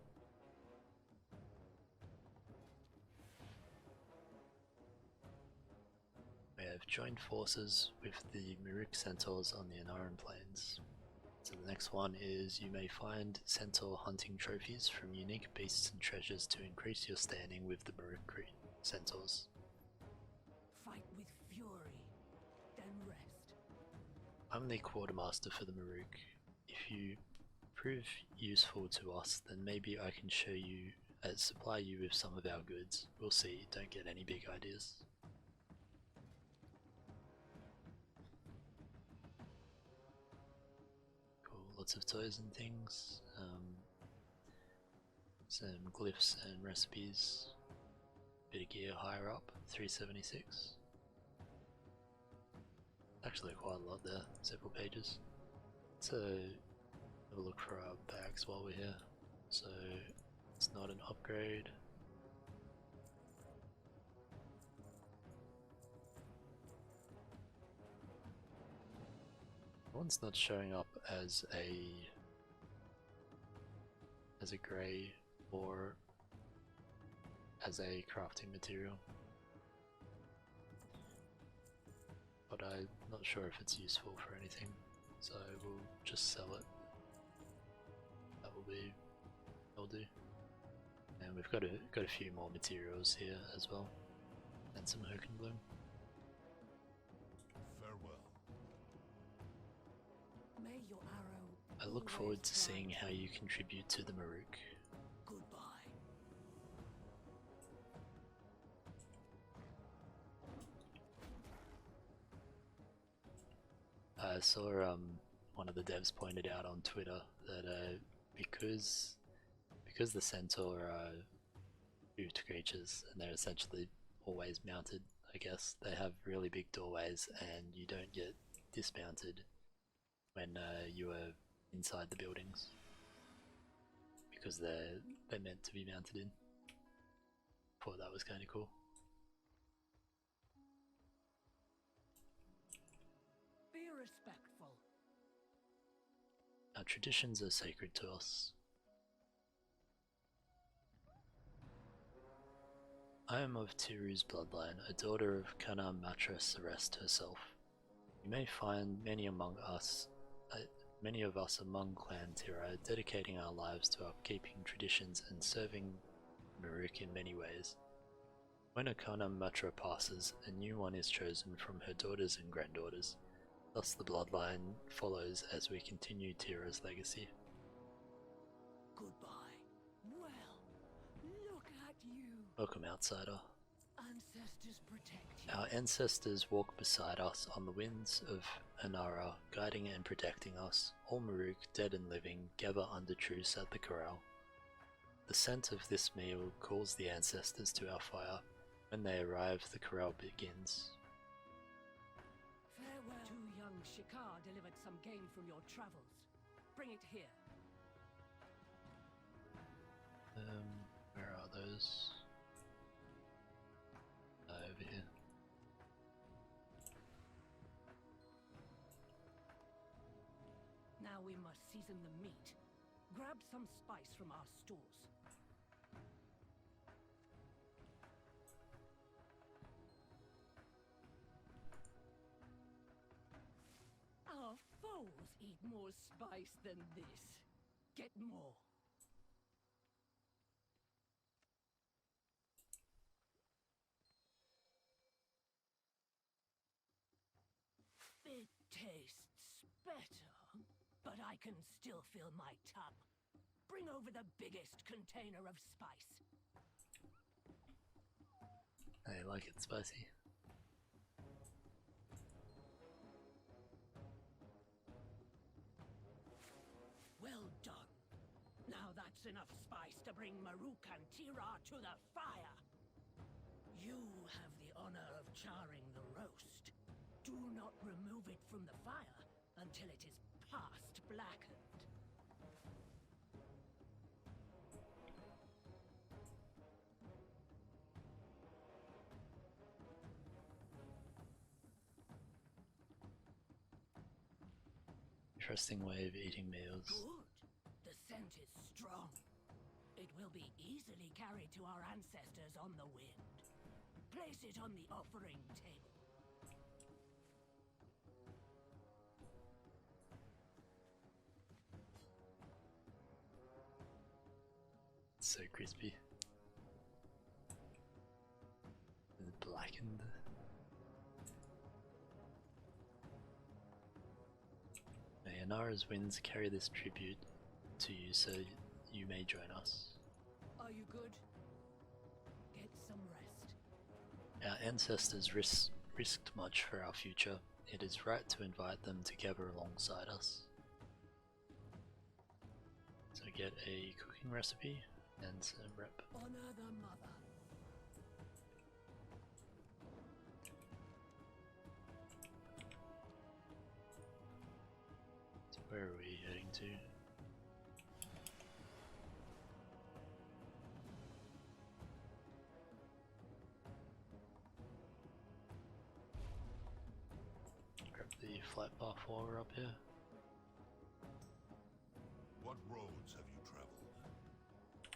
We have joined forces with the Maruukai centaurs on the Ohn'ahran Plains. So the next one is you may find centaur hunting trophies from unique beasts and treasures to increase your standing with the Maruukai centaurs. Fight with fury, then rest. I'm the quartermaster for the Maruukai. If you prove useful to us, then maybe I can supply you with some of our goods. We'll see, don't get any big ideas. Cool, lots of toys and things. Some glyphs and recipes. Bit of gear higher up, 376. Actually quite a lot there, several pages. Let's have a look for our bags while we're here. So it's not an upgrade. One's not showing up as a grey or as a crafting material, but I'm not sure if it's useful for anything, so we'll just sell it. That'll do. And we've got a few more materials here as well, and some hook and bloom. Farewell. May your arrow I look forward to always seeing fly how you contribute to the Maruukai. Goodbye. I saw one of the devs pointed out on Twitter that because the centaur are hoofed creatures and they're essentially always mounted, I guess, they have really big doorways and you don't get dismounted when you are inside the buildings because they're meant to be mounted in. Thought that was kind of cool. Be respectful. Our traditions are sacred to us. I am of Tiru's bloodline, a daughter of Ohn'ahra Celeste herself. You may find many of us among Clan Tira dedicating our lives to upkeeping traditions and serving Maruukai in many ways. When a Ohn'ahra passes, a new one is chosen from her daughters and granddaughters. Thus the bloodline follows as we continue Tira's legacy. Goodbye. Well, look at you. Welcome, outsider. Ancestors protect you. Our ancestors walk beside us on the winds of Ohn'ahra, guiding and protecting us. All Maruukai, dead and living, gather under truce at the corral. The scent of this meal calls the ancestors to our fire. When they arrive, the corral begins. Farewell. Two young Shikar delivered some gain from your travels. Bring it here. Where are those? Over here. Now we must season the meat. Grab some spice from our stores. Our foes eat more spice than this. Get more. It tastes better, but I can still feel my tongue. Bring over the biggest container of spice. I like it spicy. Well done. Now that's enough spice to bring Maruukai and Tira to the fire. You have the honor of charring the roast. Do not remove it from the fire until it is past blackened. Interesting way of eating meals. Good. The scent is strong. It will be easily carried to our ancestors on the wind. Place it on the offering table. It's so crispy. And blackened. Ohn'ahra's winds carry this tribute to you, so you may join us. Are you good? Get some rest. Our ancestors risked much for our future. It is right to invite them to gather alongside us. So get a cooking recipe and some rep. Honor the mother. So where are we heading to? Grab the flight path while we're up here. What roads have you traveled?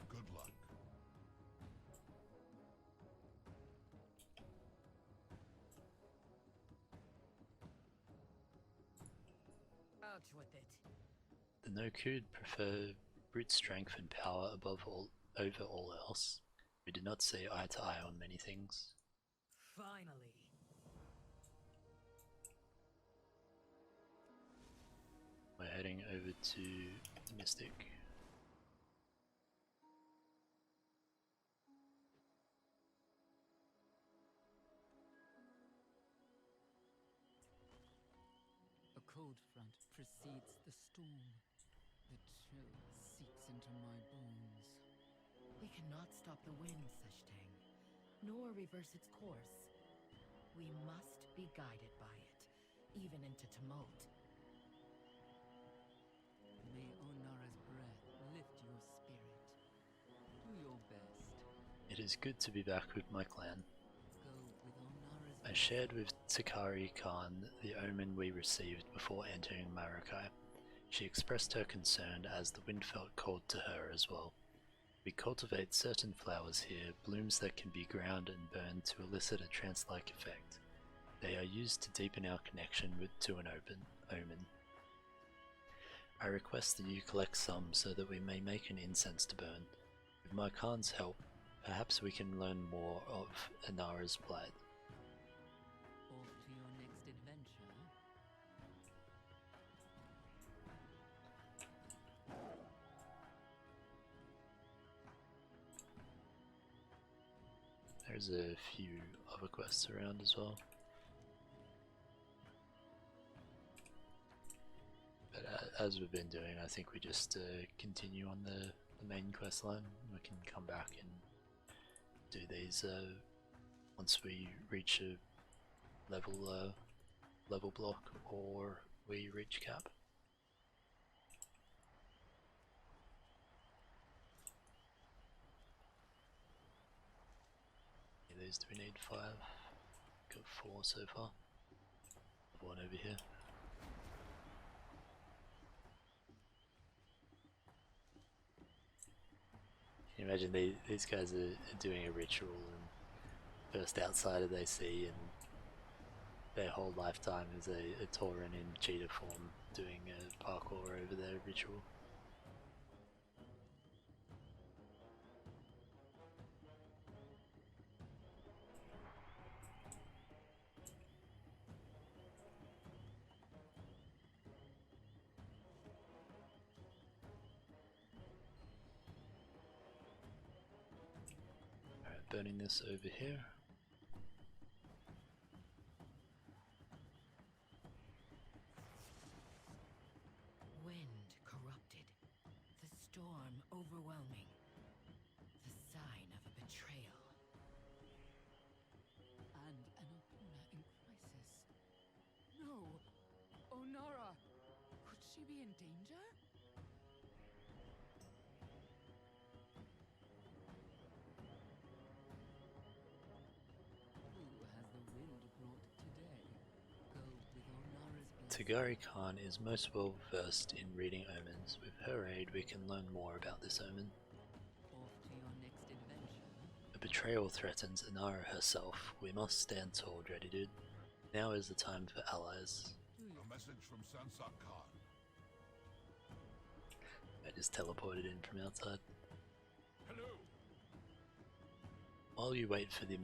Good luck. Out with it. The Nokhud prefer brute strength and power over all else. We do not see eye to eye on many things. Finally. We're heading over to Mystic. A cold front precedes the storm. The chill seeps into my bones. We cannot stop the wind, Seshtang, nor reverse its course. We must be guided by it, even into tumult. May Ohn'ahra's breath lift your spirit. Do your best. It is good to be back with my clan. Go with Ohn'ahra's I shared with Takari Khan the omen we received before entering Maruukai. She expressed her concern as the wind felt cold to her as well. We cultivate certain flowers here, blooms that can be ground and burned to elicit a trance-like effect. They are used to deepen our connection to an omen. I request that you collect some so that we may make an incense to burn. With my Khan's help, perhaps we can learn more of Ohn'ahra's plight. Off to your next adventure. There's a few other quests around as well. But as we've been doing, I think we just continue on the main quest line. We can come back and do these once we reach a level block or we reach cap. These do we need 5? Got 4 so far. One over here. Can you imagine these guys are doing a ritual and first outsider they see, and their whole lifetime is a Tauren in cheetah form doing a parkour over their ritual. Burning this over here. Wind corrupted. The storm overwhelming. The sign of a betrayal. And an Ohn'ahra in crisis. No! Ohn'ahra! Could she be in danger? Takari Khan is most well versed in reading omens. With her aid we can learn more about this omen. Off to your next adventure. A betrayal threatens Ohn'ahra herself. We must stand tall, Dready Dude. Now is the time for allies. A message from Sansak Khan. I just teleported in from outside. Hello. While you wait for the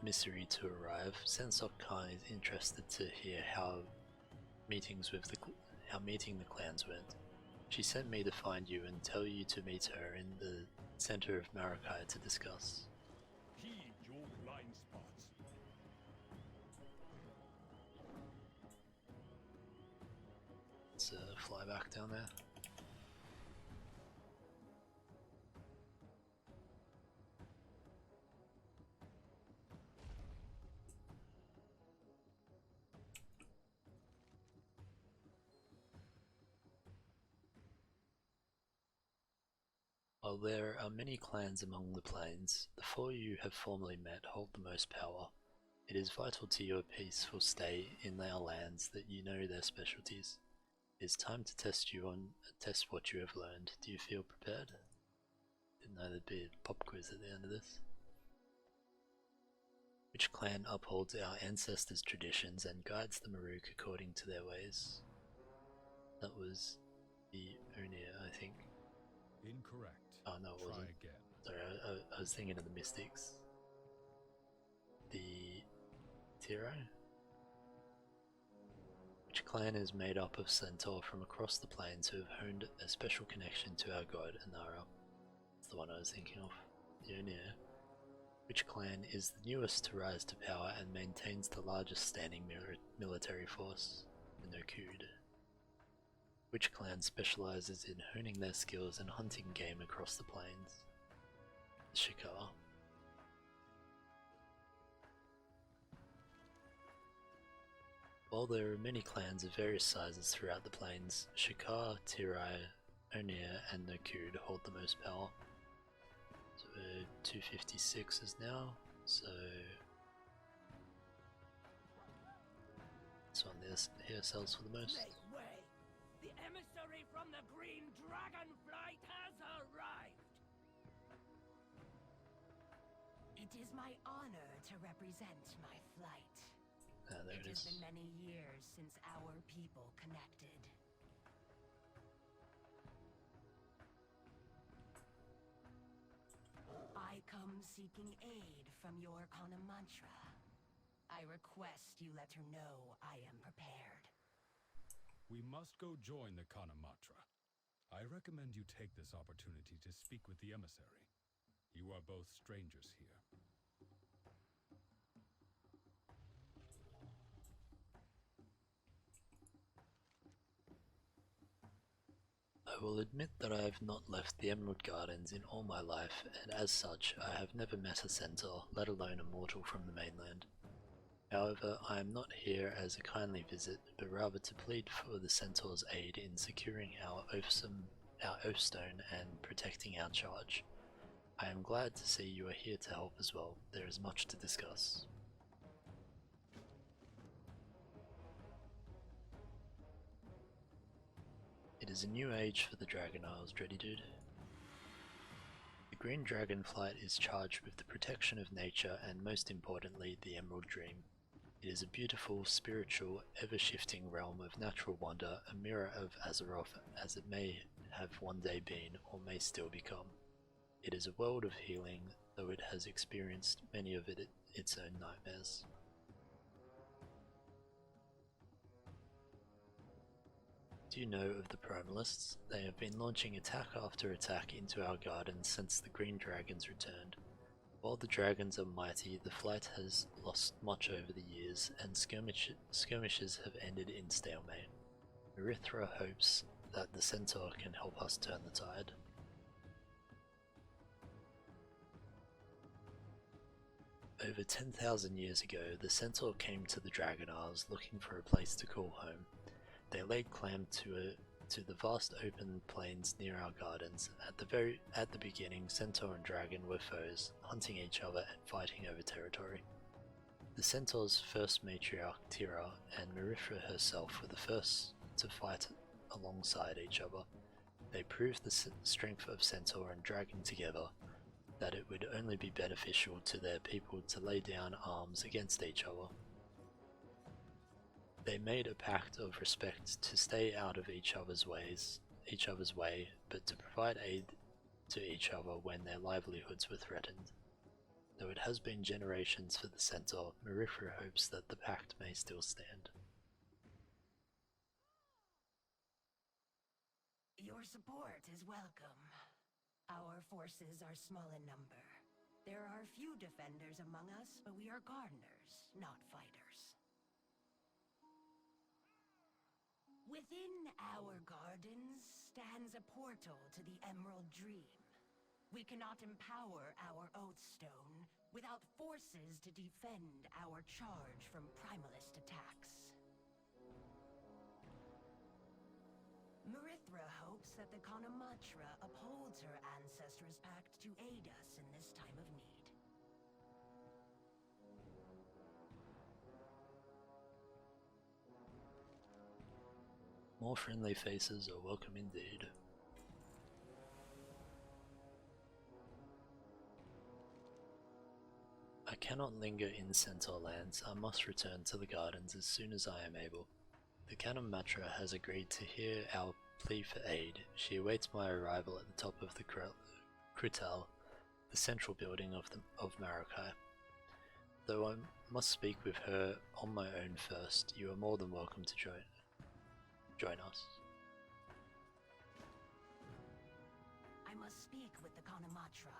emissary to arrive, Sansak Khan is interested to hear how meeting the clans went. She sent me to find you and tell you to meet her in the center of Maruukai to discuss. Heed your blind spots. Let's fly back down there. While there are many clans among the plains, the 4 you have formerly met hold the most power. It is vital to your peaceful stay in our lands that you know their specialties. It is time to test what you have learned. Do you feel prepared? Didn't know there'd be a pop quiz at the end of this. Which clan upholds our ancestors' traditions and guides the Maruukai according to their ways? That was the Ohn'ahra, I think. Incorrect. Oh no, it wasn't. Try again. Sorry, I was thinking of the Mystics. The Tiro? Which clan is made up of Centaur from across the plains who have honed a special connection to our god Ohn'ahra? That's the one I was thinking of. The Ohn'ahra. Which clan is the newest to rise to power and maintains the largest standing military force? The Nokhud. Which clan specializes in honing their skills and hunting game across the plains? Shikar. While there are many clans of various sizes throughout the plains, Shikar, Tirai, Ohn'ahra and Nokhud hold the most power. So 256 is now, so this one here sells for the most. Make way! The emissary from the green Dragonflight has arrived! It is my honor to represent my flight. There it has is. been many years since our people connected. I come seeking aid from your Ohn'ahra. I request you let her know I am prepared. We must go join the Ohn'ahra. I recommend you take this opportunity to speak with the emissary. You are both strangers here. I will admit that I have not left the Emerald Gardens in all my life, and as such, I have never met a centaur, let alone a mortal from the mainland. However, I am not here as a kindly visit, but rather to plead for the centaur's aid in securing our oathstone and protecting our charge. I am glad to see you are here to help as well. There is much to discuss. It is a new age for the Dragon Isles, Dready Dude. The Green Dragonflight is charged with the protection of nature and, most importantly, the Emerald Dream. It is a beautiful, spiritual, ever-shifting realm of natural wonder, a mirror of Azeroth as it may have one day been or may still become. It is a world of healing, though it has experienced many of its own nightmares. Do you know of the Primalists? They have been launching attack after attack into our gardens since the Green Dragons returned. While the dragons are mighty, the flight has lost much over the years, and skirmishes have ended in stalemate. Maruukai hopes that the centaur can help us turn the tide. Over 10,000 years ago, the centaur came to the Dragon Isles looking for a place to call home. They laid claim to the vast open plains near our gardens. At the beginning, centaur and dragon were foes, hunting each other and fighting over territory. The centaur's first matriarch, Tira, and Maruukai herself were the first to fight alongside each other. They proved the strength of centaur and dragon together, that it would only be beneficial to their people to lay down arms against each other. They made a pact of respect to stay out of each other's way, but to provide aid to each other when their livelihoods were threatened. Though it has been generations for the centaur, Maruukai hopes that the pact may still stand. Your support is welcome. Our forces are small in number. There are few defenders among us, but we are gardeners, not fighters. Within our gardens stands a portal to the Emerald Dream. We cannot empower our Oathstone without forces to defend our charge from Primalist attacks. Maruukai hopes that the Ohn'ahra upholds her ancestors' pact to aid us in this time of need. More friendly faces are welcome indeed. I cannot linger in Centaur lands. I must return to the gardens as soon as I am able. The Ohn'ahra has agreed to hear our plea for aid. She awaits my arrival at the top of the Krital, the central building of Maruukai. Though I must speak with her on my own first, you are more than welcome to join us. I must speak with the Ohn'ahra.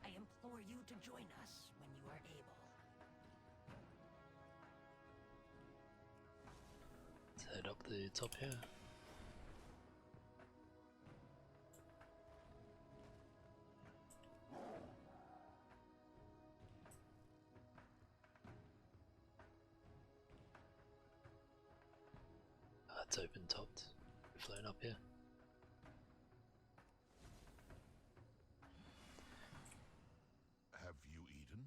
I implore you to join us when you are able. Let's head up the top here. it's open topped. Flown up here. Have you eaten?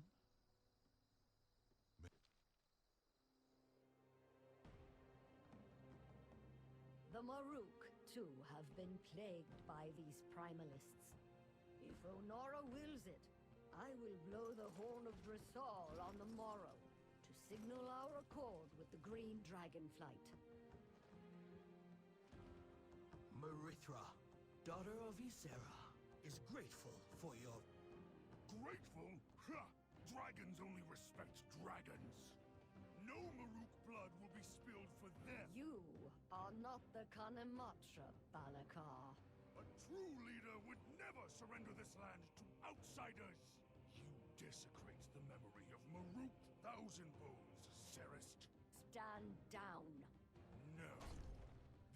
The Maruuk, too, have been plagued by these primalists. If Ohn'ahra wills it, I will blow the horn of Dressal on the morrow to signal our accord with the green Dragonflight. Marithra, daughter of Ysera, is grateful for your... Grateful? Ha! Dragons only respect dragons. No Maruuk blood will be spilled for them. You are not the Kanamatra, Balakar. A true leader would never surrender this land to outsiders. You desecrate the memory of Maruuk Thousandbones, Serist. Stand down. No.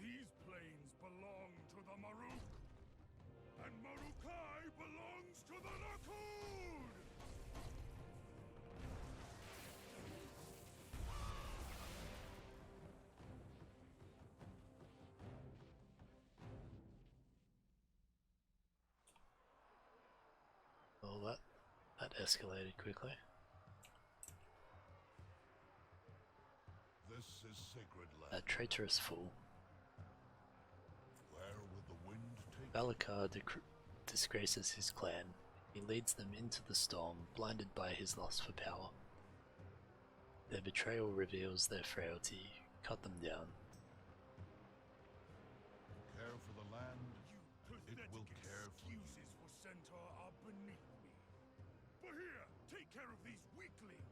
These plains belong to the Maruuk. And Maruukai belongs to the Nokhud! Well, that escalated quickly. This is sacred land. That traitorous fool. Where will the wind take Balakar disgraces his clan. He leads them into the storm, blinded by his lust for power. Their betrayal reveals their frailty. Cut them down. care for the land? You It will care for you. excuses for Centaur are beneath me. But here, take care of these weaklings.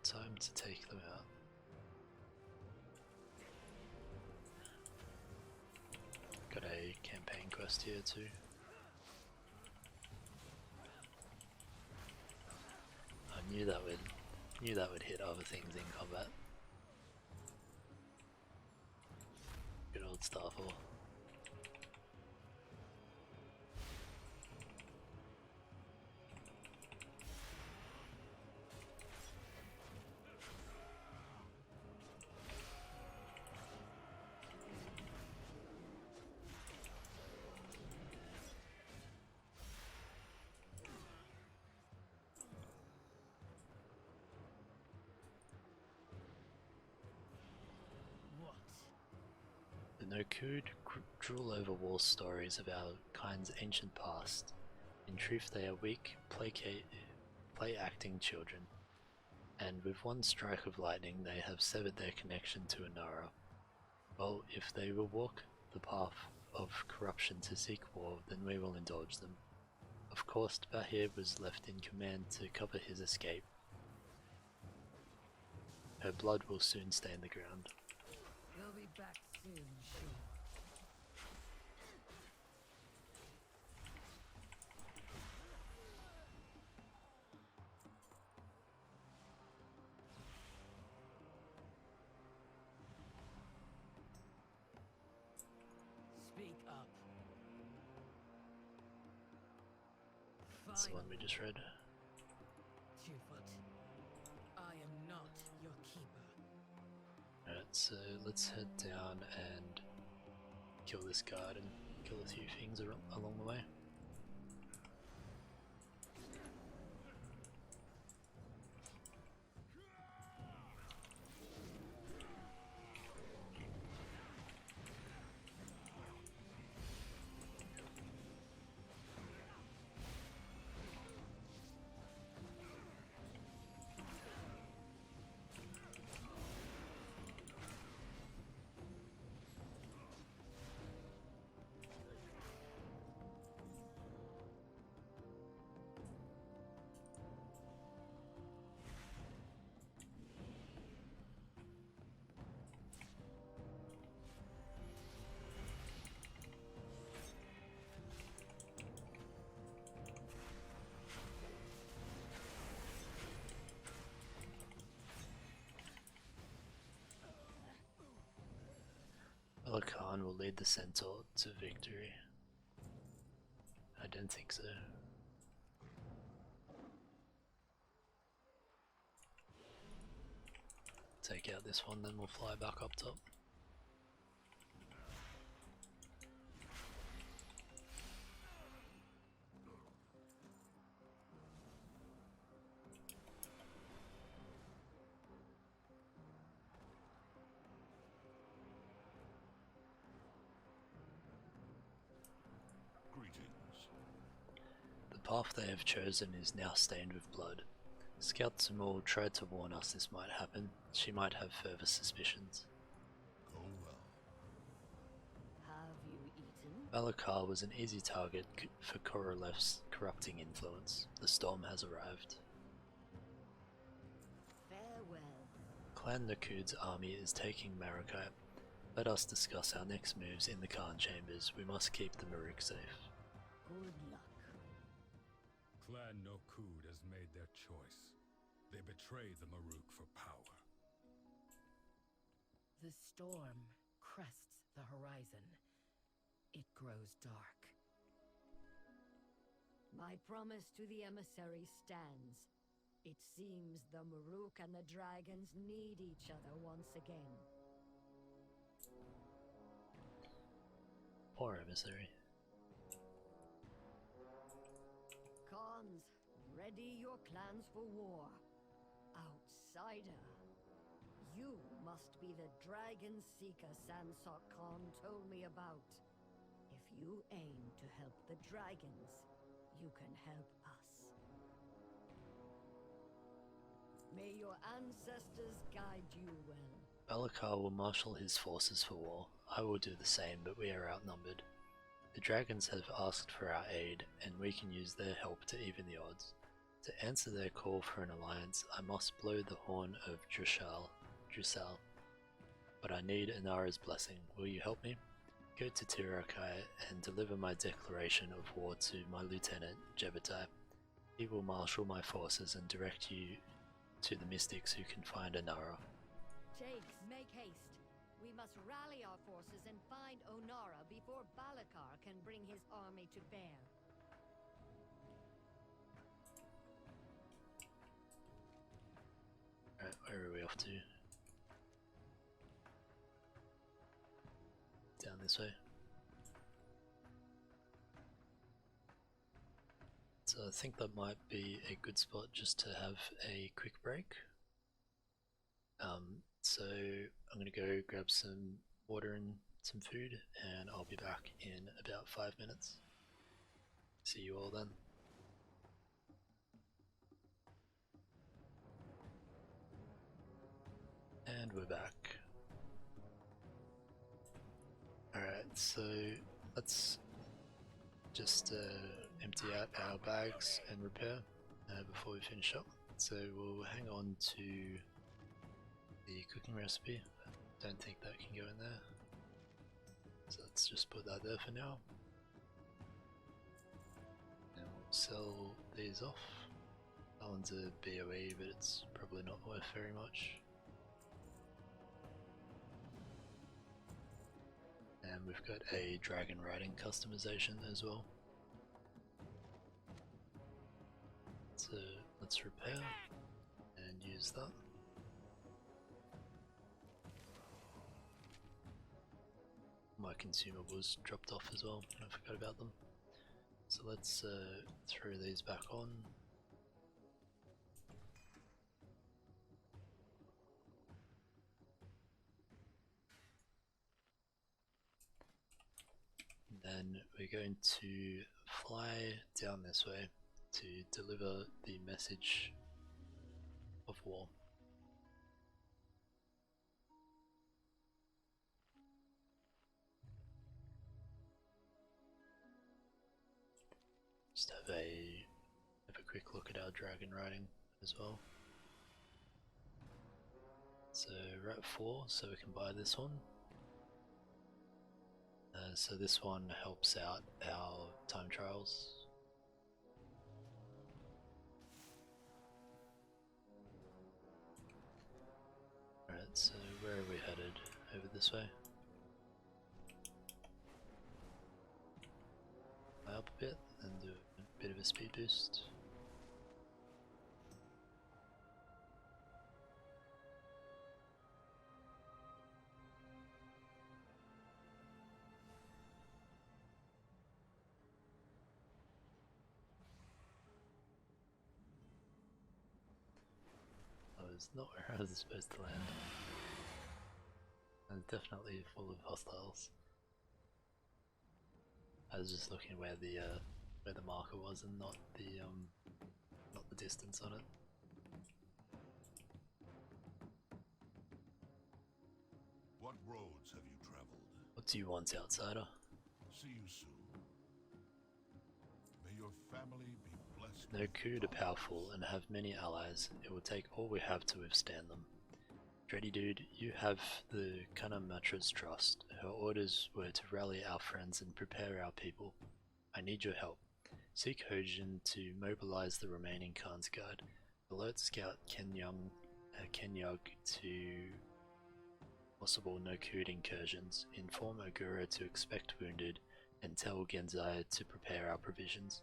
Time to take them out. Got a campaign quest here too. I knew that would hit other things in combat. Good old Starfall. The Nokhud drool over war stories of our kind's ancient past. In truth, they are weak, play-acting children, and with one strike of lightning they have severed their connection to Ohn'ahra. Well, if they will walk the path of corruption to seek war, then we will indulge them. Of course, Bahir was left in command to cover his escape. Her blood will soon stain the ground. We'll be back soon, sure. Speak up. That's the one we just read. Tewfoot, I am not your keeper. Alright, so let's head down and kill this guard and kill a few things along the way. Khan will lead the Centaur to victory. I don't think so. take out this one, then we'll fly back up top. The path they have chosen is now stained with blood. Scout Tamul tried to warn us this might happen. She might have further suspicions. Go well. Have you eaten? Balakar was an easy target for Korolev's corrupting influence. The storm has arrived. Farewell. Clan Nokhud's army is taking Maruukai. Let us discuss our next moves in the Khan chambers. We must keep the Maruuk safe. Good luck. Clan Nokhud has made their choice. They betray the Maruuk for power. The storm crests the horizon. It grows dark. My promise to the emissary stands. It seems the Maruuk and the dragons need each other once again. Poor emissary. Khans, ready your clans for war. Outsider. You must be the dragon seeker Sansok Khan told me about. If you aim to help the dragons, you can help us. May your ancestors guide you well. Balakar will marshal his forces for war. I will do the same, but we are outnumbered. The dragons have asked for our aid, and we can use their help to even the odds. To answer their call for an alliance, I must blow the horn of Drusal. But I need Ohn'ahra's blessing. Will you help me? Go to Tirakai and deliver my declaration of war to my lieutenant, Jebatai. He will marshal my forces and direct you to the mystics who can find Ohn'ahra. Jakes, make haste. We must rally our forces and find Ohn'ahra before Balakar can bring his army to bear. Alright, where are we off to? Down this way. So I think that might be a good spot just to have a quick break. So I'm gonna go grab some water and some food, and I'll be back in about 5 minutes. See you all then. And we're back. Alright, so let's just empty out our bags and repair before we finish up. So we'll hang on to the cooking recipe. Don't think that can go in there. So let's just put that there for now. And we'll sell these off. That one's a BOE, but it's probably not worth very much. And we've got a dragon riding customization as well. So let's repair and use that. My consumables dropped off as well, I forgot about them. So let's throw these back on. Then we're going to fly down this way to deliver the message of war. Just have a quick look at our dragon riding as well. So we're at 4, so we can buy this one. So this one helps out our time trials. Alright, so where are we headed? Over this way? Up a bit and do a bit of a speed boost. was not where I was supposed to land. And definitely full of hostiles. I was just looking where the marker was and not the distance on it. What roads have you traveled? What do you want, outsider? See you soon. May your family be blessed. Nokhud are powerful and have many allies. It will take all we have to withstand them. Dreddy dude, you have the Kanamatra's trust. Her orders were to rally our friends and prepare our people. I need your help. Seek Hojin to mobilize the remaining Khan's Guard. Alert Scout Kenyug to possible Nokhud incursions. Inform Ogura to expect wounded, and tell Genzai to prepare our provisions.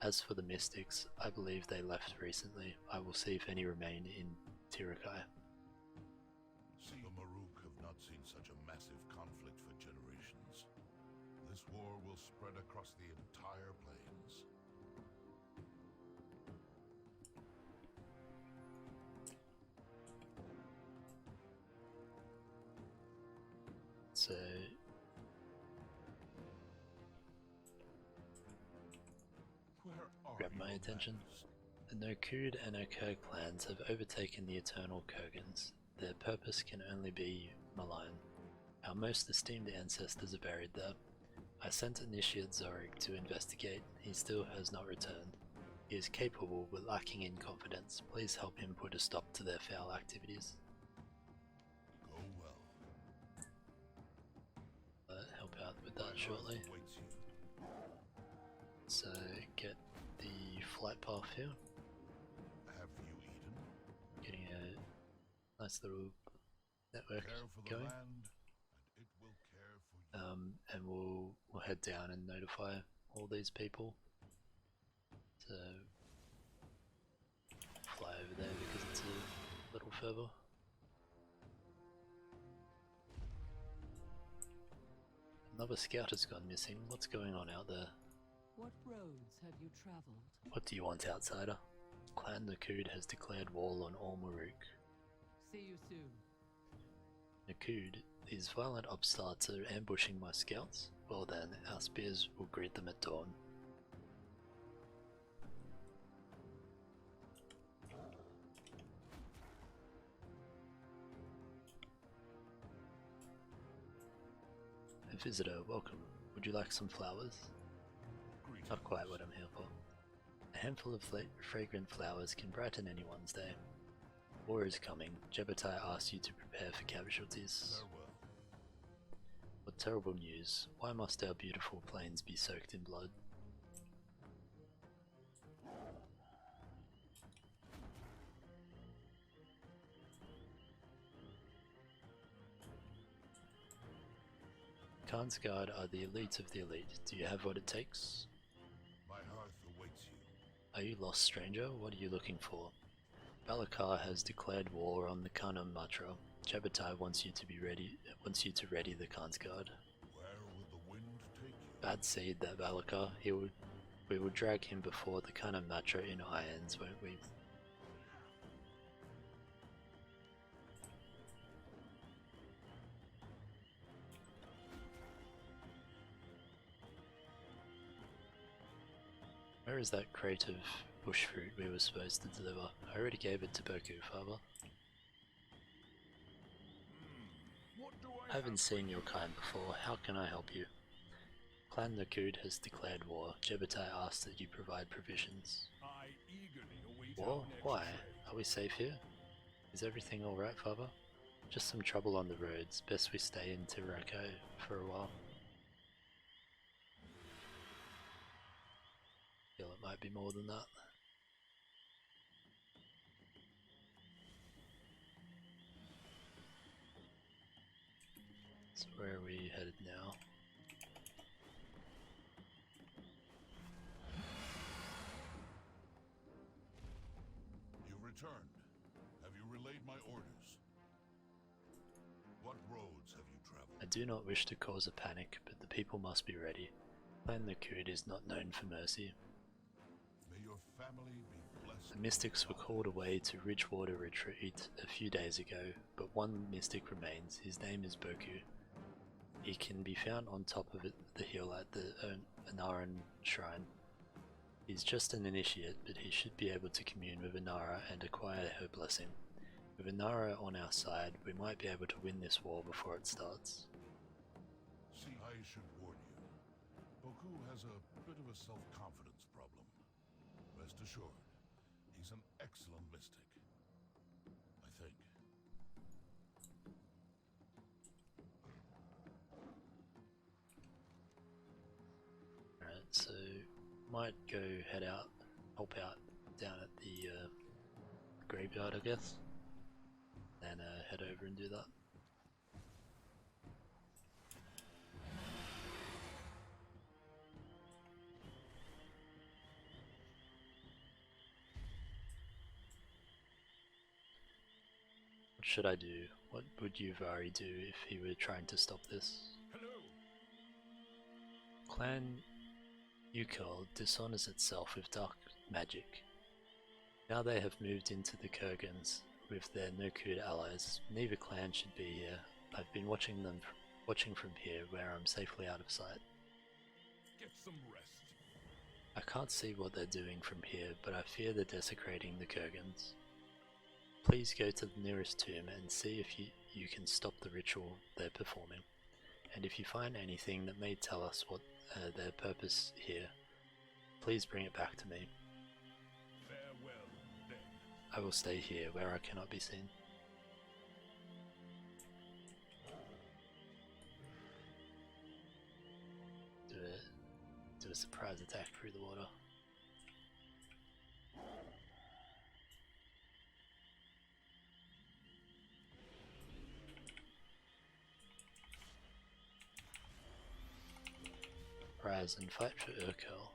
As for the mystics, I believe they left recently. I will see if any remain in Tirakai. The Maruuk have not seen such a massive conflict for generations. This war will spread across the entire plains. So grab my attention. The Nokhud and Okhur clans have overtaken the Eternal Kurgans. Their purpose can only be malign. Our most esteemed ancestors are buried there. I sent Initiate Zorik to investigate. He still has not returned. He is capable but lacking in confidence. Please help him put a stop to their foul activities. Go well. Help out with that shortly. So get the flight path here. Have you eaten? Getting a nice little network Care for the going. land, and it will care for you. And we'll head down and notify all these people to fly over there because it's a little further. Another scout has gone missing. What's going on out there? What roads have you traveled? What do you want, outsider? Clan Nokhud has declared war on all Maruuk. See you soon. Nokhud, these violent upstarts are ambushing my scouts? Well then, our spears will greet them at dawn. A visitor, welcome. Would you like some flowers? Not quite what I'm here for. A handful of fragrant flowers can brighten anyone's day. War is coming. Jebatai asks you to prepare for casualties. Farewell. What terrible news. Why must our beautiful plains be soaked in blood? Khan's Guard are the elite of the elite. Do you have what it takes? My hearth awaits you. Are you lost, stranger? What are you looking for? Balakar has declared war on the Kanamatra. Jebatai wants you to ready the Khan's Guard. Where will the wind take you? Bad seed, that Balakar. We will drag him before the Kanamatra in irons, won't we? Where is that crate of bush fruit we were supposed to deliver? I already gave it to Boku, father. I haven't seen your kind before. How can I help you? Clan Nokhud has declared war. Jebatai asks that you provide provisions. I eagerly await War? our next Why? trade. Are we safe here? Is everything alright, father? Just some trouble on the roads. Best we stay in Tirakai for a while. Feel it might be more than that. So where are we headed now? You've returned. Have you relayed my orders? What roads have you traveled? I do not wish to cause a panic, but the people must be ready. Clan Nokhud is not known for mercy. May your family be blessed The mystics were called away to Ridgewater Retreat a few days ago, but one mystic remains. His name is Boku. He can be found on top of the hill at the Ohn'ahran shrine. He's just an initiate, but he should be able to commune with Ohn'ahra and acquire her blessing. With Ohn'ahra on our side, we might be able to win this war before it starts. See, I should warn you. Boku has a bit of a self-confidence problem. Rest assured, he's an excellent mystic. I think. Alright, so might go head out, help out down at the graveyard, I guess. And head over and do that. What should I do? What would Yuvari do if he were trying to stop this? Hello. Clan Ukel dishonors itself with dark magic. Now they have moved into the Kurgans with their Nokhud allies. Neither clan should be here. I've been watching from here where I'm safely out of sight. Get some rest. I can't see what they're doing from here, but I fear they're desecrating the Kurgans. Please go to the nearest tomb and see if you can stop the ritual they're performing. And if you find anything that may tell us what their purpose here, please bring it back to me. Farewell, then. I will stay here where I cannot be seen. Do a surprise attack through the water. Rise and fight for Urkel.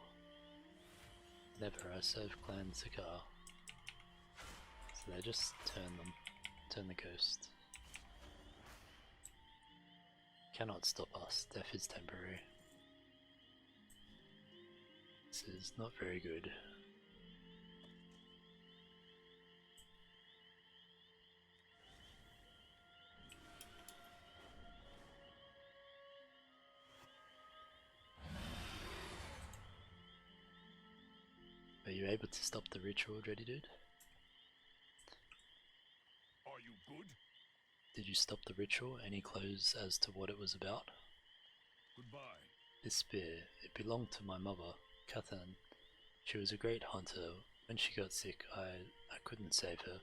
Never I serve Clan Zakar. So they just turn the ghost. Cannot stop us, death is temporary. This is not very good. Are you able to stop the ritual already, dude? Are you good? Did you stop the ritual? Any clues as to what it was about? Goodbye. This spear, it belonged to my mother, Kathan. She was a great hunter. When she got sick, I couldn't save her.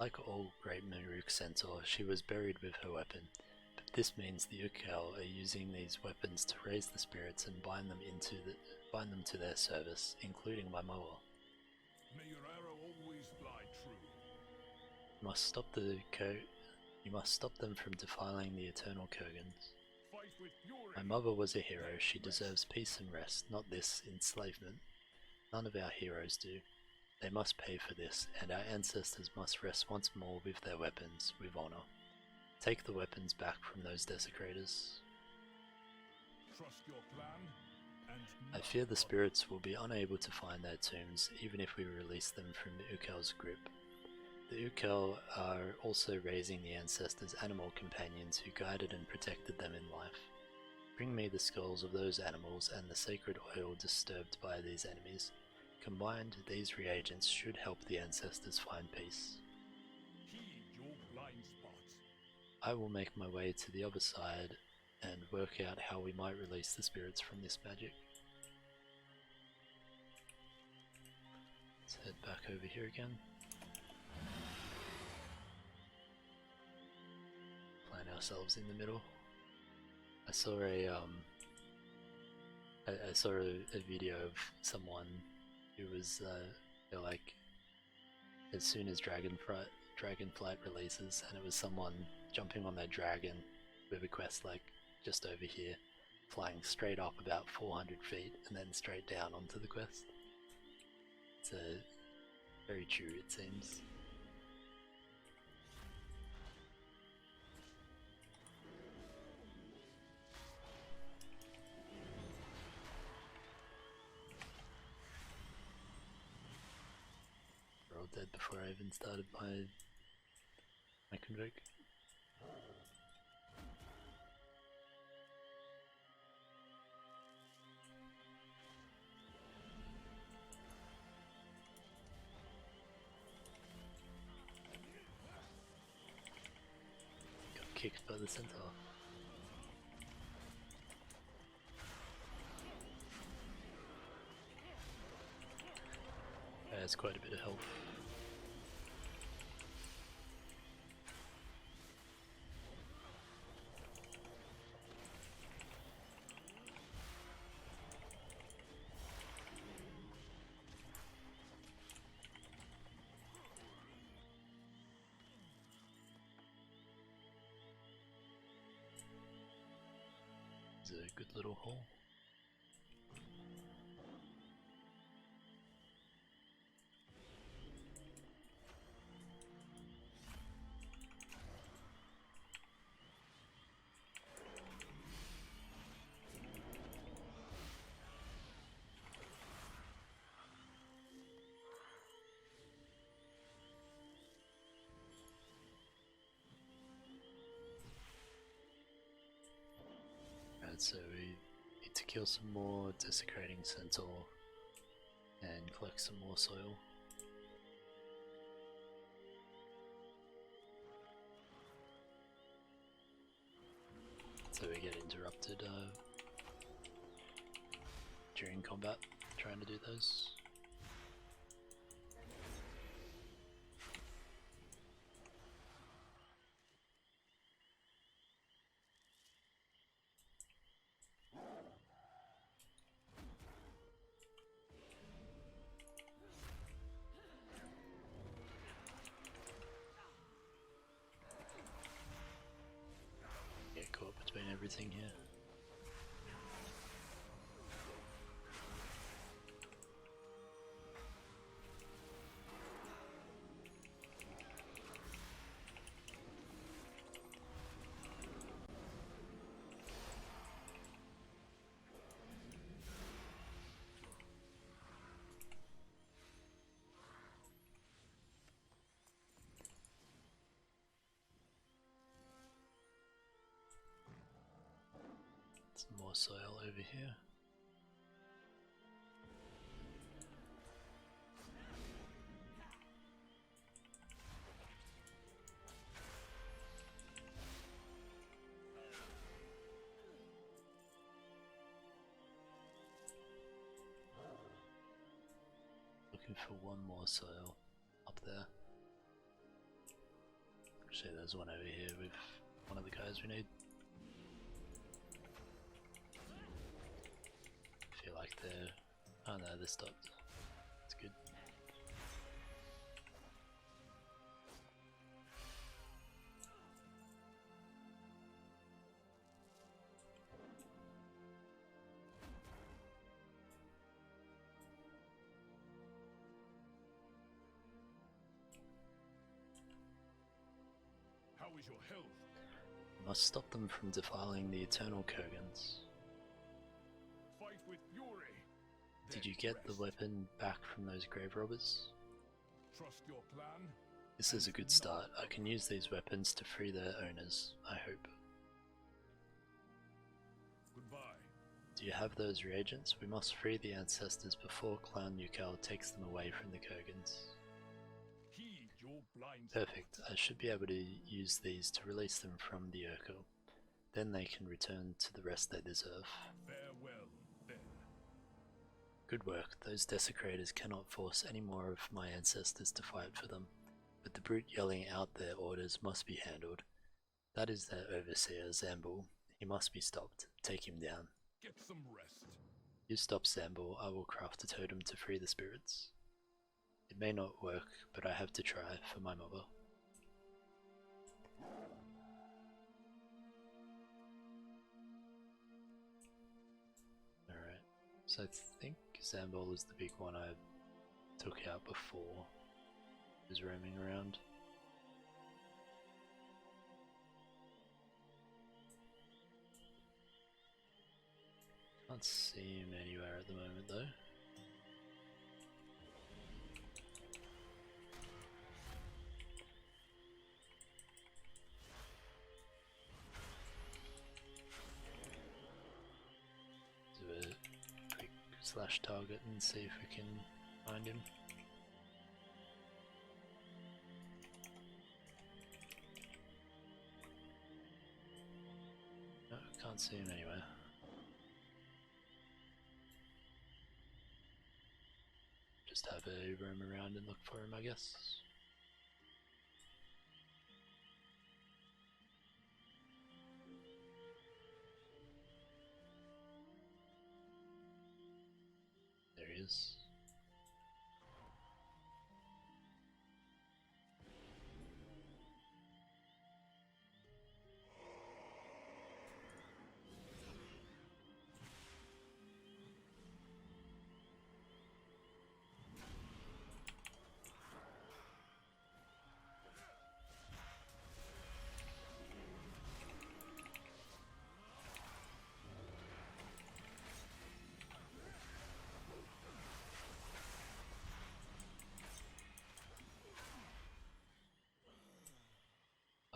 Like all great Maruukai centaur, she was buried with her weapon. But this means the Ukel are using these weapons to raise the spirits and bind them to their service, including my mother. May your arrow always fly true. You must stop them from defiling the eternal Kurgans. Fight with fury. My mother was a hero. She deserves peace and rest, not this enslavement. None of our heroes do. They must pay for this, and our ancestors must rest once more with their weapons, with honor. Take the weapons back from those desecrators. Trust your clan, and I fear the spirits will be unable to find their tombs, even if we release them from the Ukel's grip. The Ukel are also raising the ancestors' animal companions who guided and protected them in life. Bring me the skulls of those animals and the sacred oil disturbed by these enemies. Combined, these reagents should help the ancestors find peace. heed your blind spots. I will make my way to the other side and work out how we might release the spirits from this magic. Let's head back over here again. Plant ourselves in the middle. I saw a video of someone who was they're like, as soon as Dragonflight releases, and it was someone jumping on their dragon with a quest like just over here, flying straight up about 400 feet and then straight down onto the quest. It's very true, it seems. before I even started my convoke. Got kicked by the centaur. Has quite a bit of health. It's a good little hole. So we need to kill some more desecrating centaur and collect some more soil. So we get interrupted during combat trying to do those. Between everything here. Some more soil over here. Looking for one more soil up there. Actually, there's one over here with one of the guys we need. Feel like they're... oh no, they're stopped. That's good. How is your health? Must stop them from defiling the eternal Kurgans. Fight with fury. Did you get the weapon back from those grave robbers? Trust your plan. This is a good start. I can use these weapons to free their owners, I hope. Goodbye. Do you have those reagents? We must free the ancestors before Clan Yukal takes them away from the Kurgans. Heed your blind Perfect. I should be able to use these to release them from the Urkel. Then they can return to the rest they deserve. Farewell, then. Good work. Those desecrators cannot force any more of my ancestors to fight for them, but the brute yelling out their orders must be handled. That is their overseer, Zambul. He must be stopped. Take him down. Get some rest. You stop Zambul. I will craft a totem to free the spirits. It may not work, but I have to try for my mother. Alright, so I think Zambul is the big one I took out before. He was roaming around. Can't see him anywhere at the moment though. slash target and see if we can find him. No, can't see him anywhere. Just have a roam around and look for him, I guess. There he is.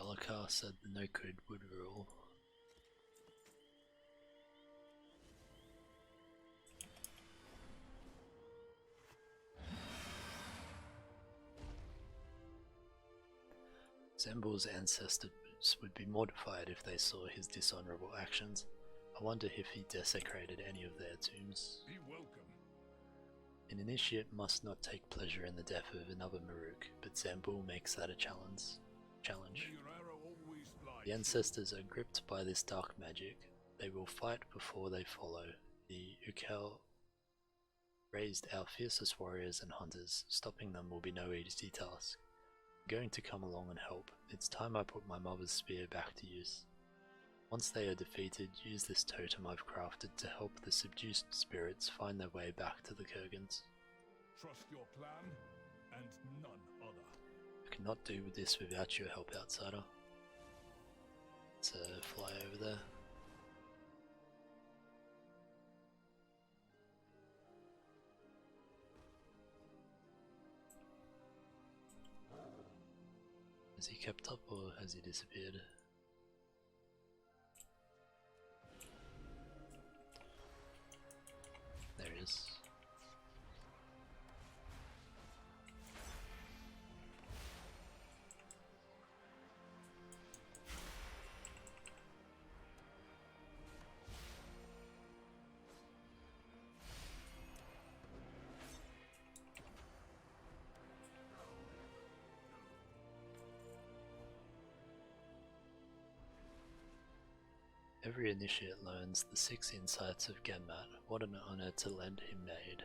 Ohn'ahra said the Nokhud would rule. Zembul's ancestors would be mortified if they saw his dishonorable actions. I wonder if he desecrated any of their tombs. Be welcome. An initiate must not take pleasure in the death of another Maruuk, but Zembul makes that a challenge. The ancestors are gripped by this dark magic. They will fight before they follow. The Ukal raised our fiercest warriors and hunters. Stopping them will be no easy task. I'm going to come along and help. It's time I put my mother's spear back to use. Once they are defeated, use this totem I've crafted to help the subdued spirits find their way back to the Kurgans. Trust your plan, and none other. I cannot do this without your help, outsider. Let's fly over there. Has he kept up or has he disappeared? There he is. Every initiate learns the 6 insights of Genmat. What an honor to lend him aid.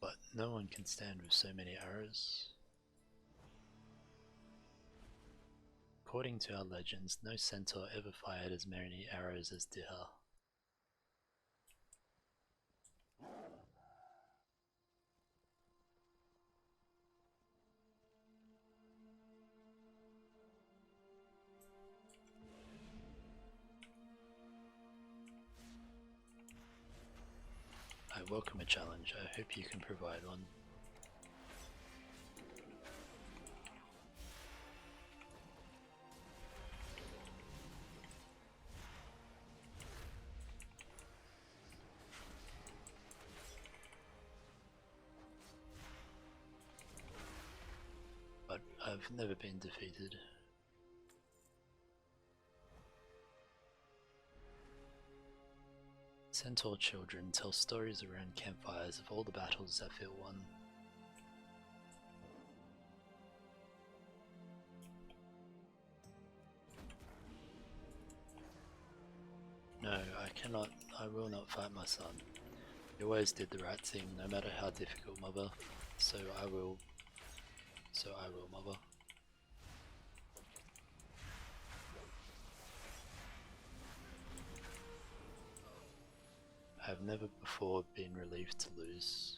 But no one can stand with so many arrows. According to our legends, no centaur ever fired as many arrows as Diha. I welcome a challenge. I hope you can provide one. But I've never been defeated. Centaur children tell stories around campfires of all the battles that feel won. No, I will not fight my son. He always did the right thing, no matter how difficult, mother. So I will, mother. I have never before been relieved to lose.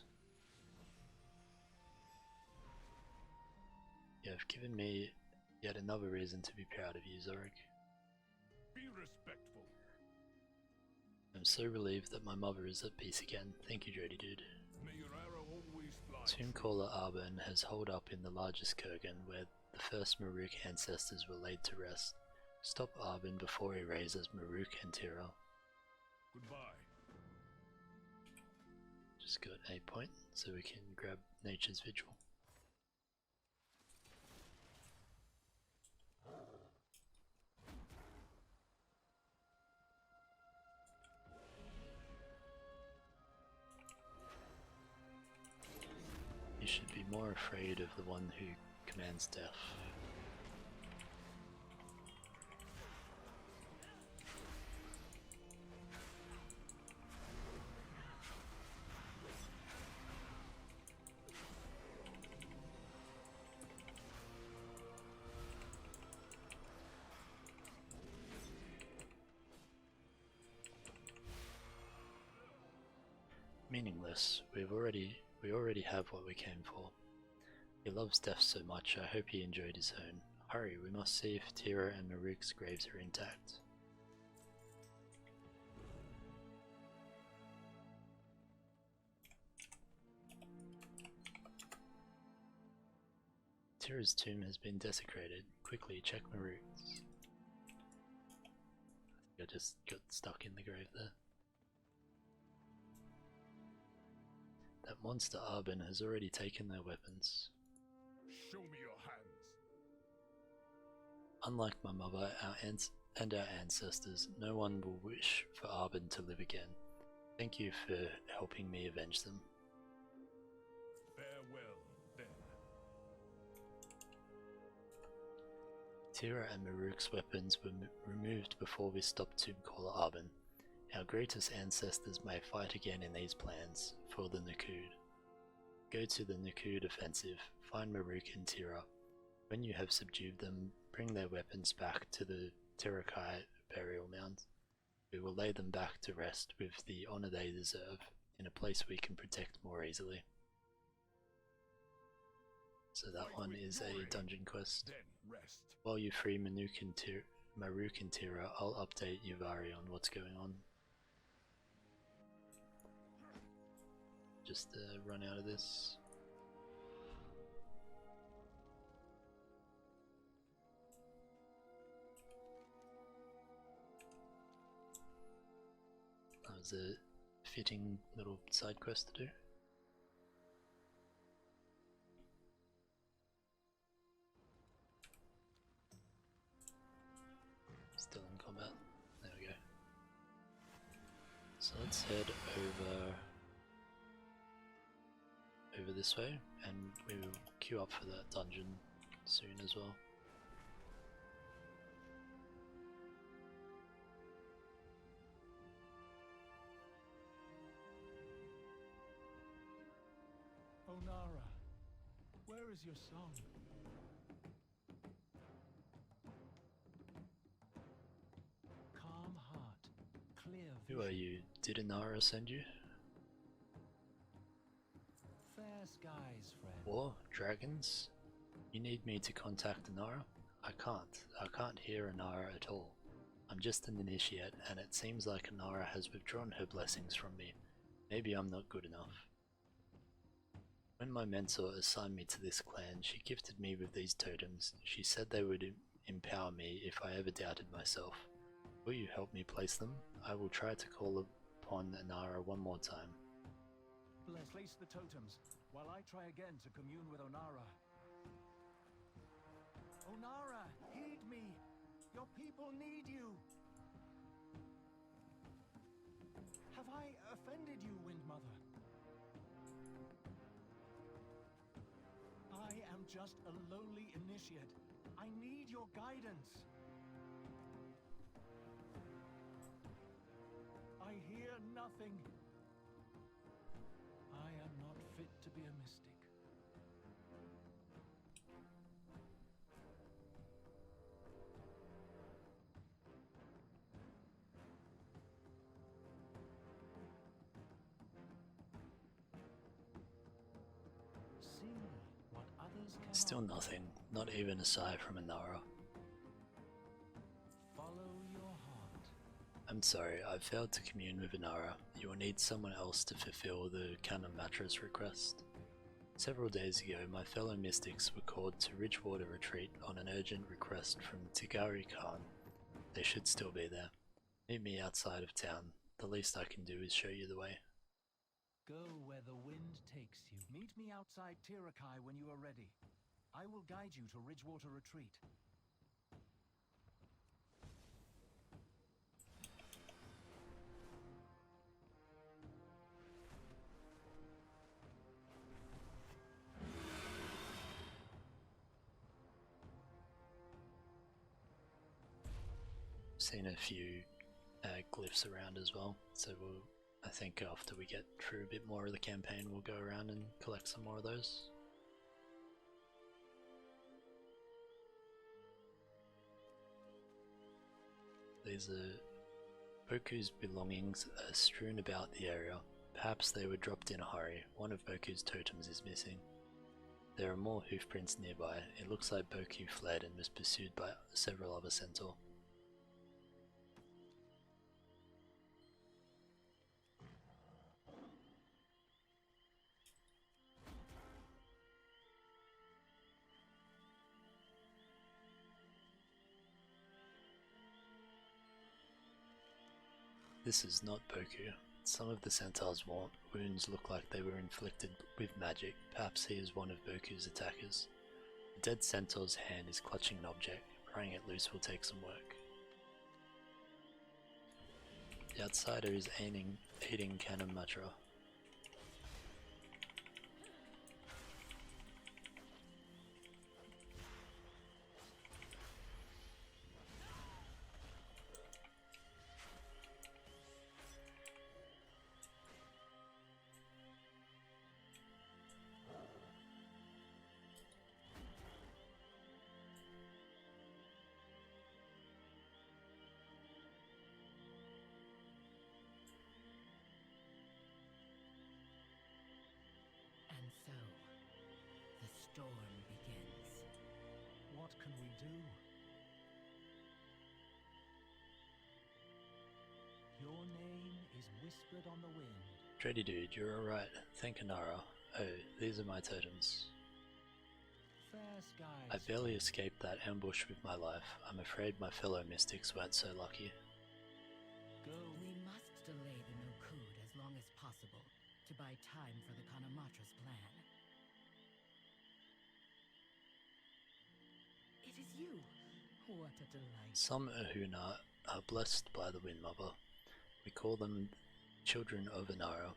You have given me yet another reason to be proud of you, Zorik. Be respectful. I'm so relieved that my mother is at peace again. Thank you, Jody Dude. May your arrow always fly. Tombcaller Arben has holed up in the largest kurgan where the first Maruuk ancestors were laid to rest. Stop Arben before he raises Maruuk and Tira. Goodbye. Just got a point, so we can grab Nature's Vigil. You should be more afraid of the one who commands death. Meaningless. We already have what we came for. He loves death so much, I hope he enjoyed his own. Hurry, we must see if Tira and Maruuk's graves are intact. Tira's tomb has been desecrated. Quickly, check Maruuk's. I think I just got stuck in the grave there. That monster Arben has already taken their weapons. Show me your hands. Unlike my mother and our ancestors, no one will wish for Arben to live again. Thank you for helping me avenge them. Farewell, then. Tira and Maruuk's weapons were removed before we stopped Tombcaller Arben. Our greatest ancestors may fight again in these plans, for the Nokhud. Go to the Nokhud Offensive, find Maruuk and Tira. When you have subdued them, bring their weapons back to the Tirakai burial mound. We will lay them back to rest with the honor they deserve, in a place we can protect more easily. So that one is a dungeon quest. Then rest. While you free Maruuk and Tira, I'll update Yuvari on what's going on. Just run out of this. That was a fitting little side quest to do. Still in combat. There we go. So let's head over this way, and we will queue up for that dungeon soon as well. Ohn'ahra, where is your song? Calm heart, clear vision. Who are you? Did Ohn'ahra send you? Fair skies, friend. War? Dragons? You need me to contact Ohn'ahra? I can't hear Ohn'ahra at all. I'm just an initiate, and it seems like Ohn'ahra has withdrawn her blessings from me. Maybe I'm not good enough. When my mentor assigned me to this clan, she gifted me with these totems. She said they would empower me if I ever doubted myself. Will you help me place them? I will try to call upon Ohn'ahra one more time. Place the totems, while I try again to commune with Ohn'ahra. Ohn'ahra, heed me! Your people need you! Have I offended you, Windmother? I am just a lowly initiate. I need your guidance. I hear nothing. I am not fit to be a mystic. See what others Still nothing, not even a sigh from Ohn'ahra. Follow your heart. I'm sorry, I failed to commune with Ohn'ahra. You will need someone else to fulfill the Kanamatra's request. Several days ago, my fellow mystics were called to Ridgewater Retreat on an urgent request from Tigari Khan. They should still be there. Meet me outside of town. The least I can do is show you the way. Go where the wind takes you. Meet me outside Tirakai when you are ready. I will guide you to Ridgewater Retreat. Seen a few glyphs around as well, so I think after we get through a bit more of the campaign we'll go around and collect some more of those. These are Boku's belongings are strewn about the area. Perhaps they were dropped in a hurry. One of Boku's totems is missing. There are more hoofprints nearby. It looks like Boku fled and was pursued by several other centaur. This is not Boku. Some of the centaur's wounds look like they were inflicted with magic. Perhaps he is one of Boku's attackers. The dead centaur's hand is clutching an object. Prying it loose will take some work. The outsider is aiding Kanamatra. storm begins. What can we do? Your name is whispered on the wind. Dready dude, you're alright. Thank Ohn'ahra. Oh, these are my totems. Fair skies. I barely escaped that ambush with my life. I'm afraid my fellow mystics weren't so lucky. Go. We must delay the Nokhud as long as possible to buy time for the Kanamatra's plan. It is you. What a delight. Some Ohn'ahra are blessed by the Wind Mother. We call them children of Ohn'ahra.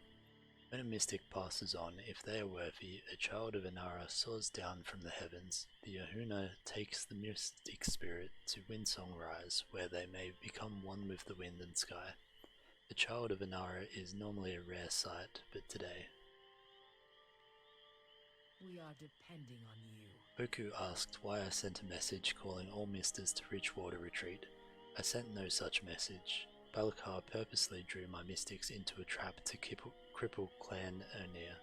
When a mystic passes on, if they are worthy, a child of Ohn'ahra soars down from the heavens. The Ohn'ahra takes the mystic spirit to Windsong Rise, where they may become one with the wind and sky. A child of Ohn'ahra is normally a rare sight, but today... We are depending on you. Boku asked why I sent a message calling all misters to Ridgewater Retreat. I sent no such message. Balakar purposely drew my mystics into a trap to cripple Clan Ohn'ahra.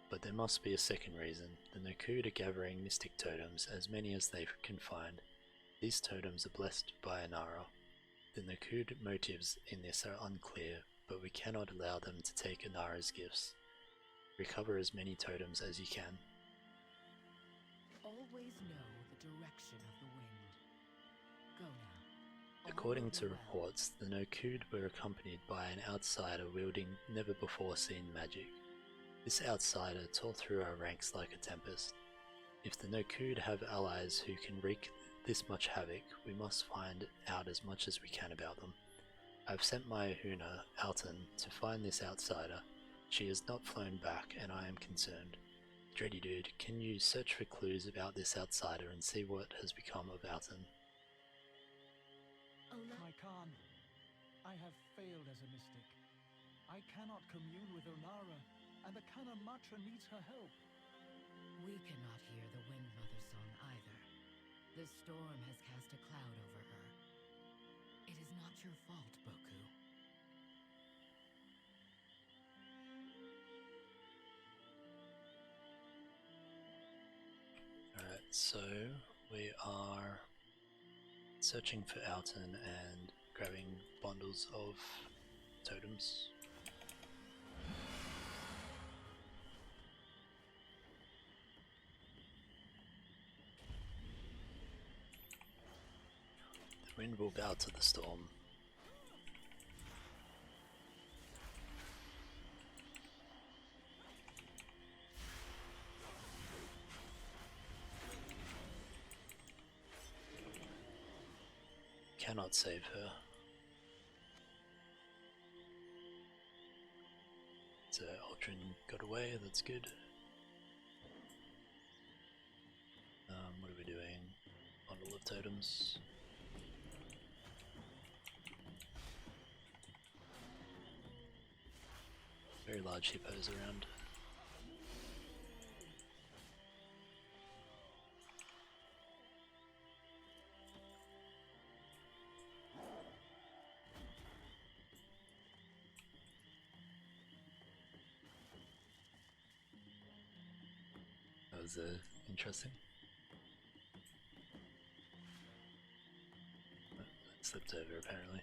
But there must be a second reason. The Nokhud are gathering mystic totems, as many as they can find. These totems are blessed by Ohn'ahra. The Nokhud motives in this are unclear, but we cannot allow them to take Ohn'ahra's gifts. Recover as many totems as you can. Always know the direction of the wind. Go now. According to reports, the Nokhud were accompanied by an outsider wielding never-before-seen magic. This outsider tore through our ranks like a tempest. If the Nokhud have allies who can wreak this much havoc, we must find out as much as we can about them. I've sent my Ahuna, Alton, to find this outsider. She has not flown back, and I am concerned. Dready dude, can you search for clues about this outsider and see what has become of Alton? My Khan, I have failed as a mystic. I cannot commune with Ohn'ahra, and the Kanamatra needs her help. We cannot hear the Wind Mother's song either. The storm has cast a cloud over her. It is not your fault, Boku. so we are searching for Alton and grabbing bundles of totems. The wind will bow to the storm. Cannot save her. So Aldrin got away, that's good. What are we doing? Bundle of totems. Very large hippos around. That was interesting. That slipped over apparently.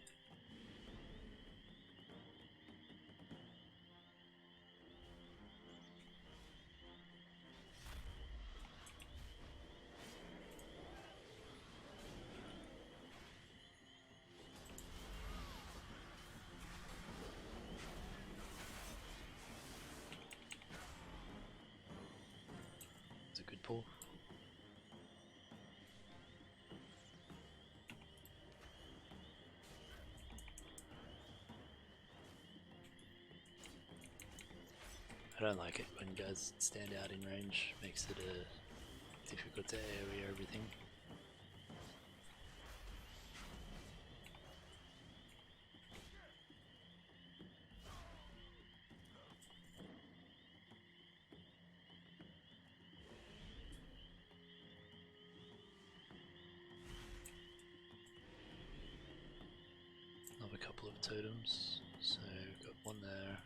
It's a good pull. I don't like it when guys stand out in range, makes it difficult to area everything. Another couple of totems, so we've got one there.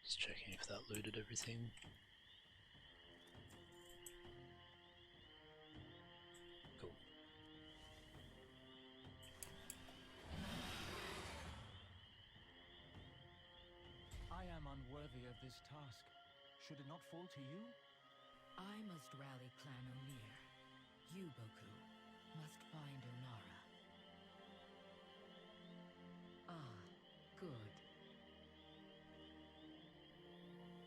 Just checking if that looted everything. Cool. I am unworthy of this task. Should it not fall to you? I must rally Clan O'Neill. You, Boku, must find Ohn'ahra. Ah, good.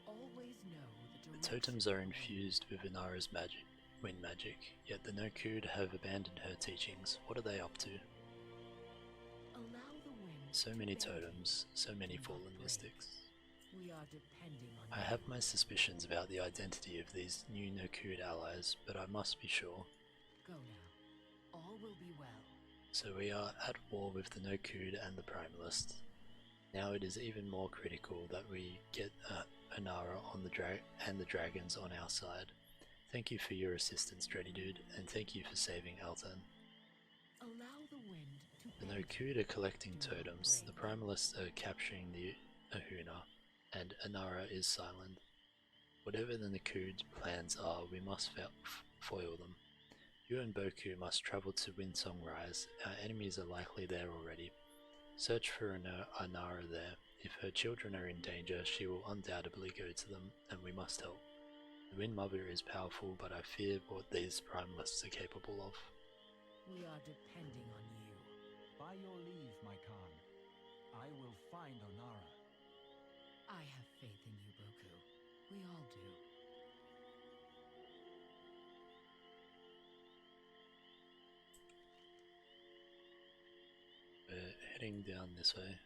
Always know the The totems are infused with Ohn'ahra's magic, wind magic, yet the Nokhud have abandoned her teachings. What are they up to? Allow the wind. So many totems, so many fallen mystics. We are depending on I have my suspicions about the identity of these new Nokhud allies, but I must be sure. Go now. All will be well. So we are at war with the Nokhud and the Primalists. Now it is even more critical that we get Ohn'ahra on and the dragons on our side. Thank you for your assistance, Dreddy Dude, and thank you for saving Alton. Allow the wind to The Nokhud are collecting totems, the Primalists are capturing the Ahuna, and Ohn'ahra is silent. Whatever the Nokhud's plans are, we must foil them. You and Boku must travel to Windsong Rise. Our enemies are likely there already. Search for Ohn'ahra there. If her children are in danger, she will undoubtedly go to them, and we must help. The Wind Mother is powerful, but I fear what these Primalists are capable of. We are depending on you. By your leave, my Khan. I will find Ohn'ahra. I have faith in you, Boku. We all do. We're heading down this way.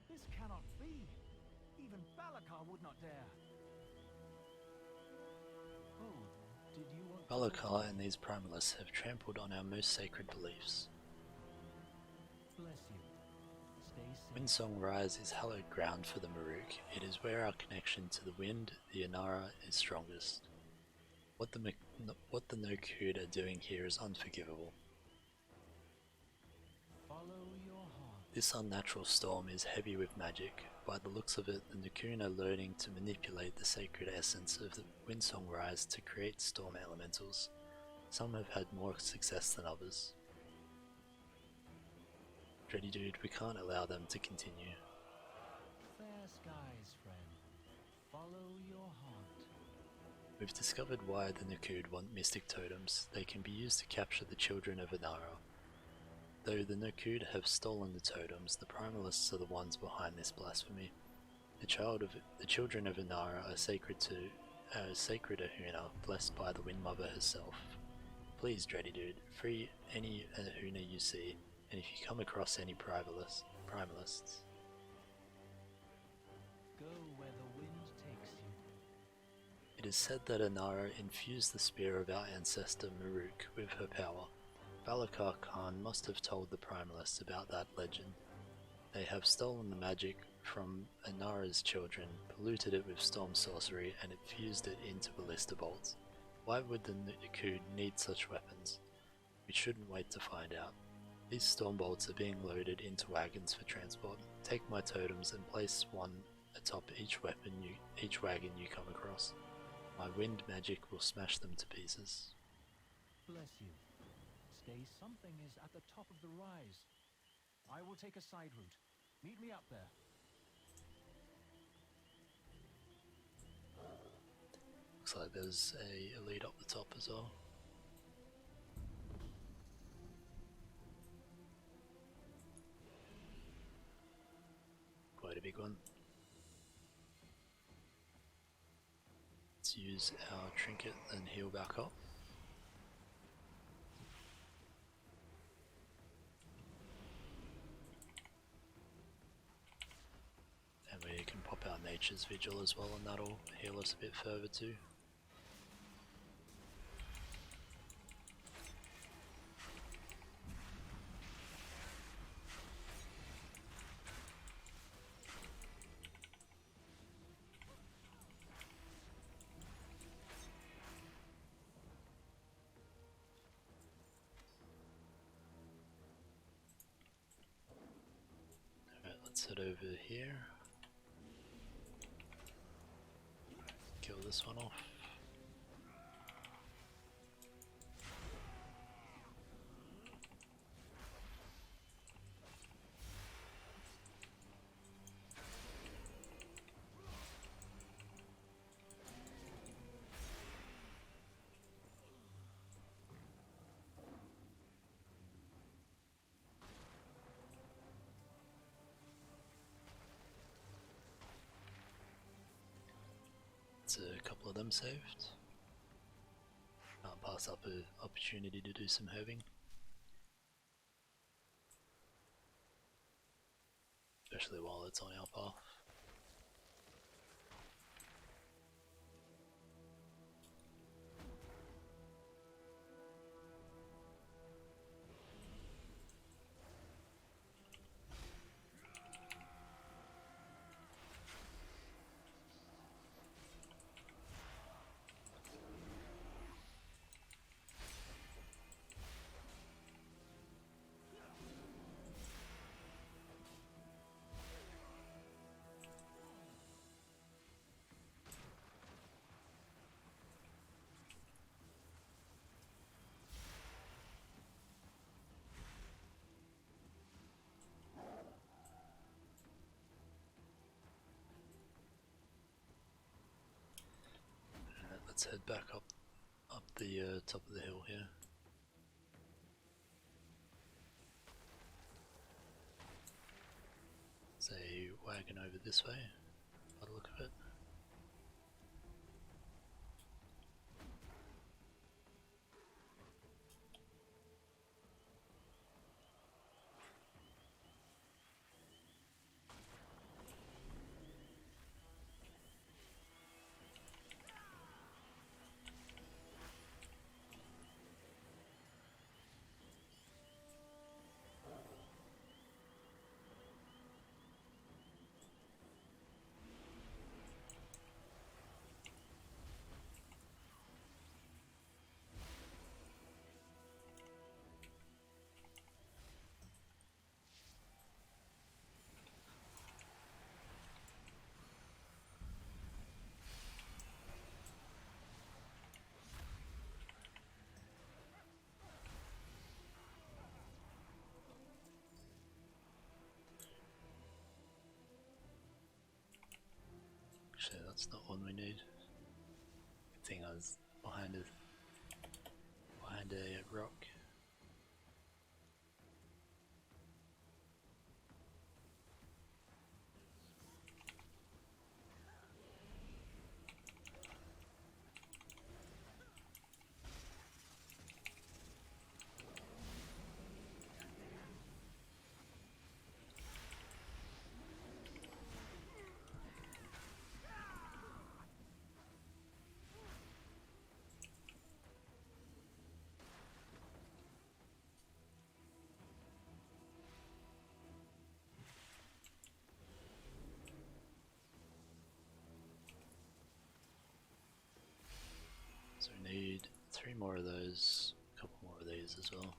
This cannot be. Even Balakar would not dare. Oh, did you want... Balakar and these primalists have trampled on our most sacred beliefs. Bless you. Stay safe. Windsong Rise is hallowed ground for the Maruukai. It is where our connection to the wind, the Ohn'ahra, is strongest. What the Nokhud are doing here is unforgivable. Follow your heart. This unnatural storm is heavy with magic. By the looks of it, the Nokhud are learning to manipulate the sacred essence of the Windsong Rise to create storm elementals. Some have had more success than others. Dready dude, we can't allow them to continue. Fair skies, friend. Follow your heart. We've discovered why the Nokhud want mystic totems. They can be used to capture the children of Ohn'ahra. Though the Nokhud have stolen the totems, the primalists are the ones behind this blasphemy. The children of Ohn'ahra are sacred to sacred Ohn'ahra, blessed by the Wind Mother herself. Please, Dready dude, free any Ohn'ahra you see, and if you come across any primalists, Go where the wind takes you. it is said that Ohn'ahra infused the spear of our ancestor Maruukai with her power. Balakar Khan must have told the primalists about that legend. They have stolen the magic from Ohn'ahra's children, polluted it with storm sorcery, and it fused it into ballista bolts. Why would the Nokhud need such weapons? We shouldn't wait to find out. These storm bolts are being loaded into wagons for transport. Take my totems and place one atop each wagon you come across. My wind magic will smash them to pieces. Bless you. Stay, something is at the top of the rise. I will take a side route. Meet me up there. Looks like there's a lead up the top as well. Quite a big one. Let's use our trinket and heal back up. And we can pop out Nature's Vigil as well, and that'll heal us a bit further too. Alright, let's head over here. Kill this one off. A couple of them saved. Can't pass up an opportunity to do some herbing. Especially while it's on our path. let's head back up the top of the hill here. There's a wagon over this way, by the look of it. Actually, that's not one we need. Good thing I was behind a rock. So we need 3 more of those, a couple more of these as well.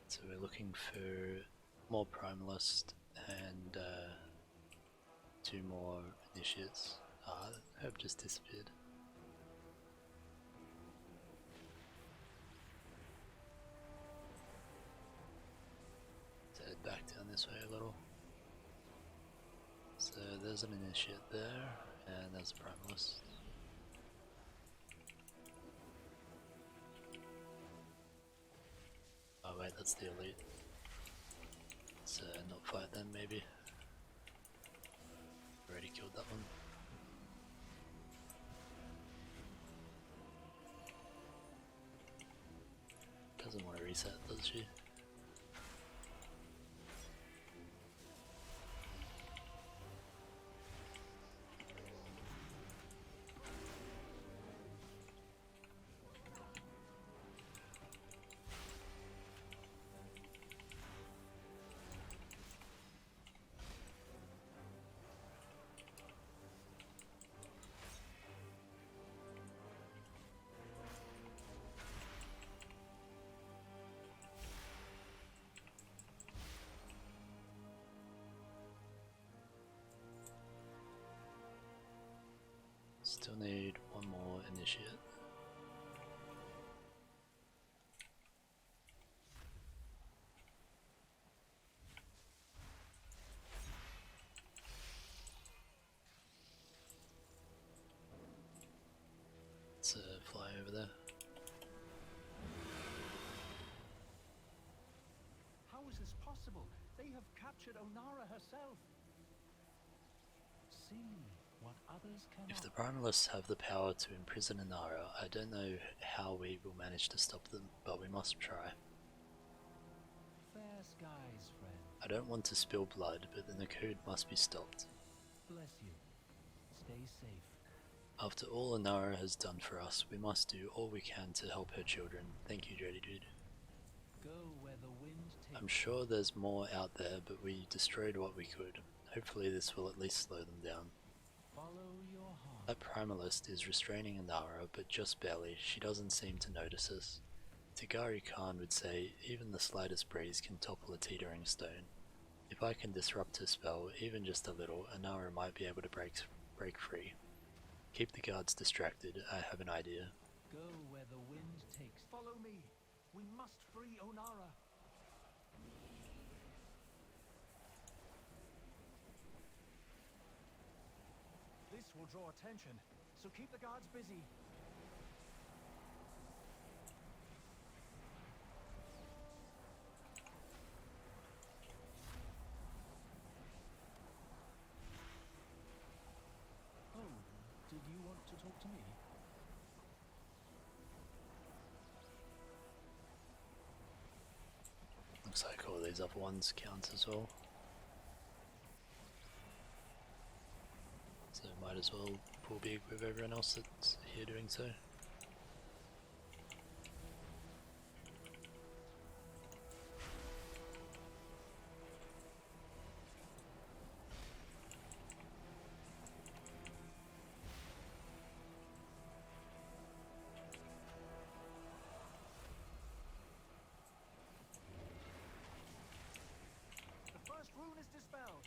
So we're looking for more Primalist and 2 more Initiates. Herb just disappeared. Let's head back down this way a little. So there's an Initiate there, and there's a Primalist. Oh wait, that's the elite. So not fight them maybe. Already killed that one. Doesn't want to reset, does she? Still need 1 more Initiate. Let's fly over there. How is this possible? They have captured Ohn'ahra herself. See what others cannot. If the Primalists have the power to imprison Ohn'ahra, I don't know how we will manage to stop them, but we must try. Fair skies, friend. I don't want to spill blood, but the Nokhud must be stopped. Bless you. Stay safe. After all Ohn'ahra has done for us, we must do all we can to help her children. Thank you, Jody Dude. Go where the wind takes. I'm sure there's more out there, but we destroyed what we could. Hopefully this will at least slow them down. Follow your heart. That Primalist is restraining Ohn'ahra, but just barely. She doesn't seem to notice us. Tigari Khan would say, even the slightest breeze can topple a teetering stone. If I can disrupt her spell, even just a little, Ohn'ahra might be able to break free. Keep the guards distracted, I have an idea. Go where the wind takes. Follow me. We must free Ohn'ahra. This will draw attention, so keep the guards busy. Oh, did you want to talk to me? Looks like all these other ones count as well. So might as well pull big with everyone else that's here doing so. The first rune is dispelled.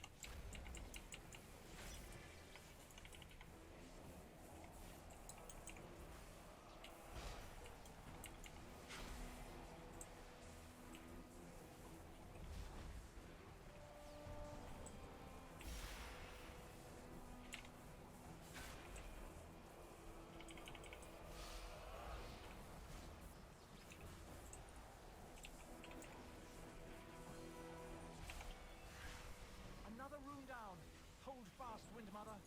Another rune down. Hold fast, Windmother.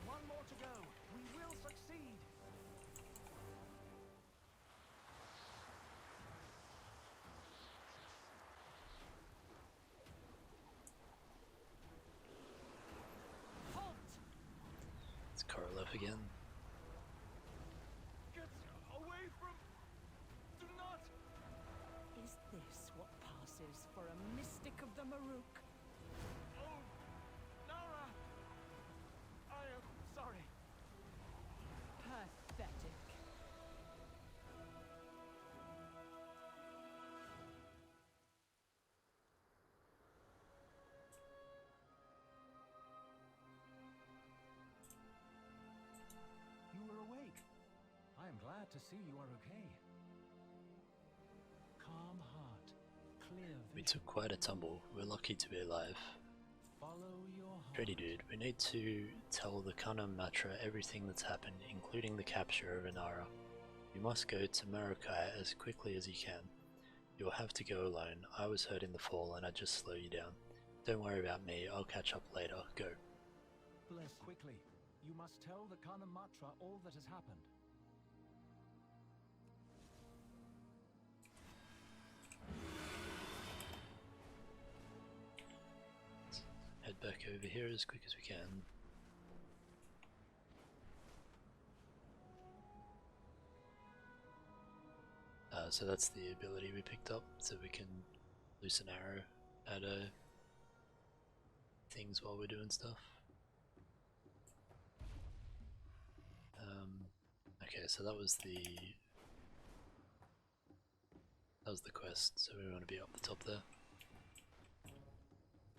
One more to go. We will succeed. Halt! It's Korolev again. Get away from... Do not... Is this what passes for a mystic of the Maruuk? Oh, Nara! I am sorry. Pathetic. You were awake. I am glad to see you are okay. Calm heart, clear We vision. took quite a tumble. We're lucky to be alive. Follow your heart. Ready, dude. We need to tell the Ohn'ahra everything that's happened, including the capture of Ohn'ahra. You must go to Maruukai as quickly as you can. You'll have to go alone. I was hurt in the fall and I'd just slow you down. Don't worry about me, I'll catch up later. Go. Bless quickly. You must tell the Ohn'ahra all that has happened. Head back over here as quick as we can. So that's the ability we picked up, so we can loose an arrow at things while we're doing stuff. Okay, so that was the quest, so we want to be up the top there.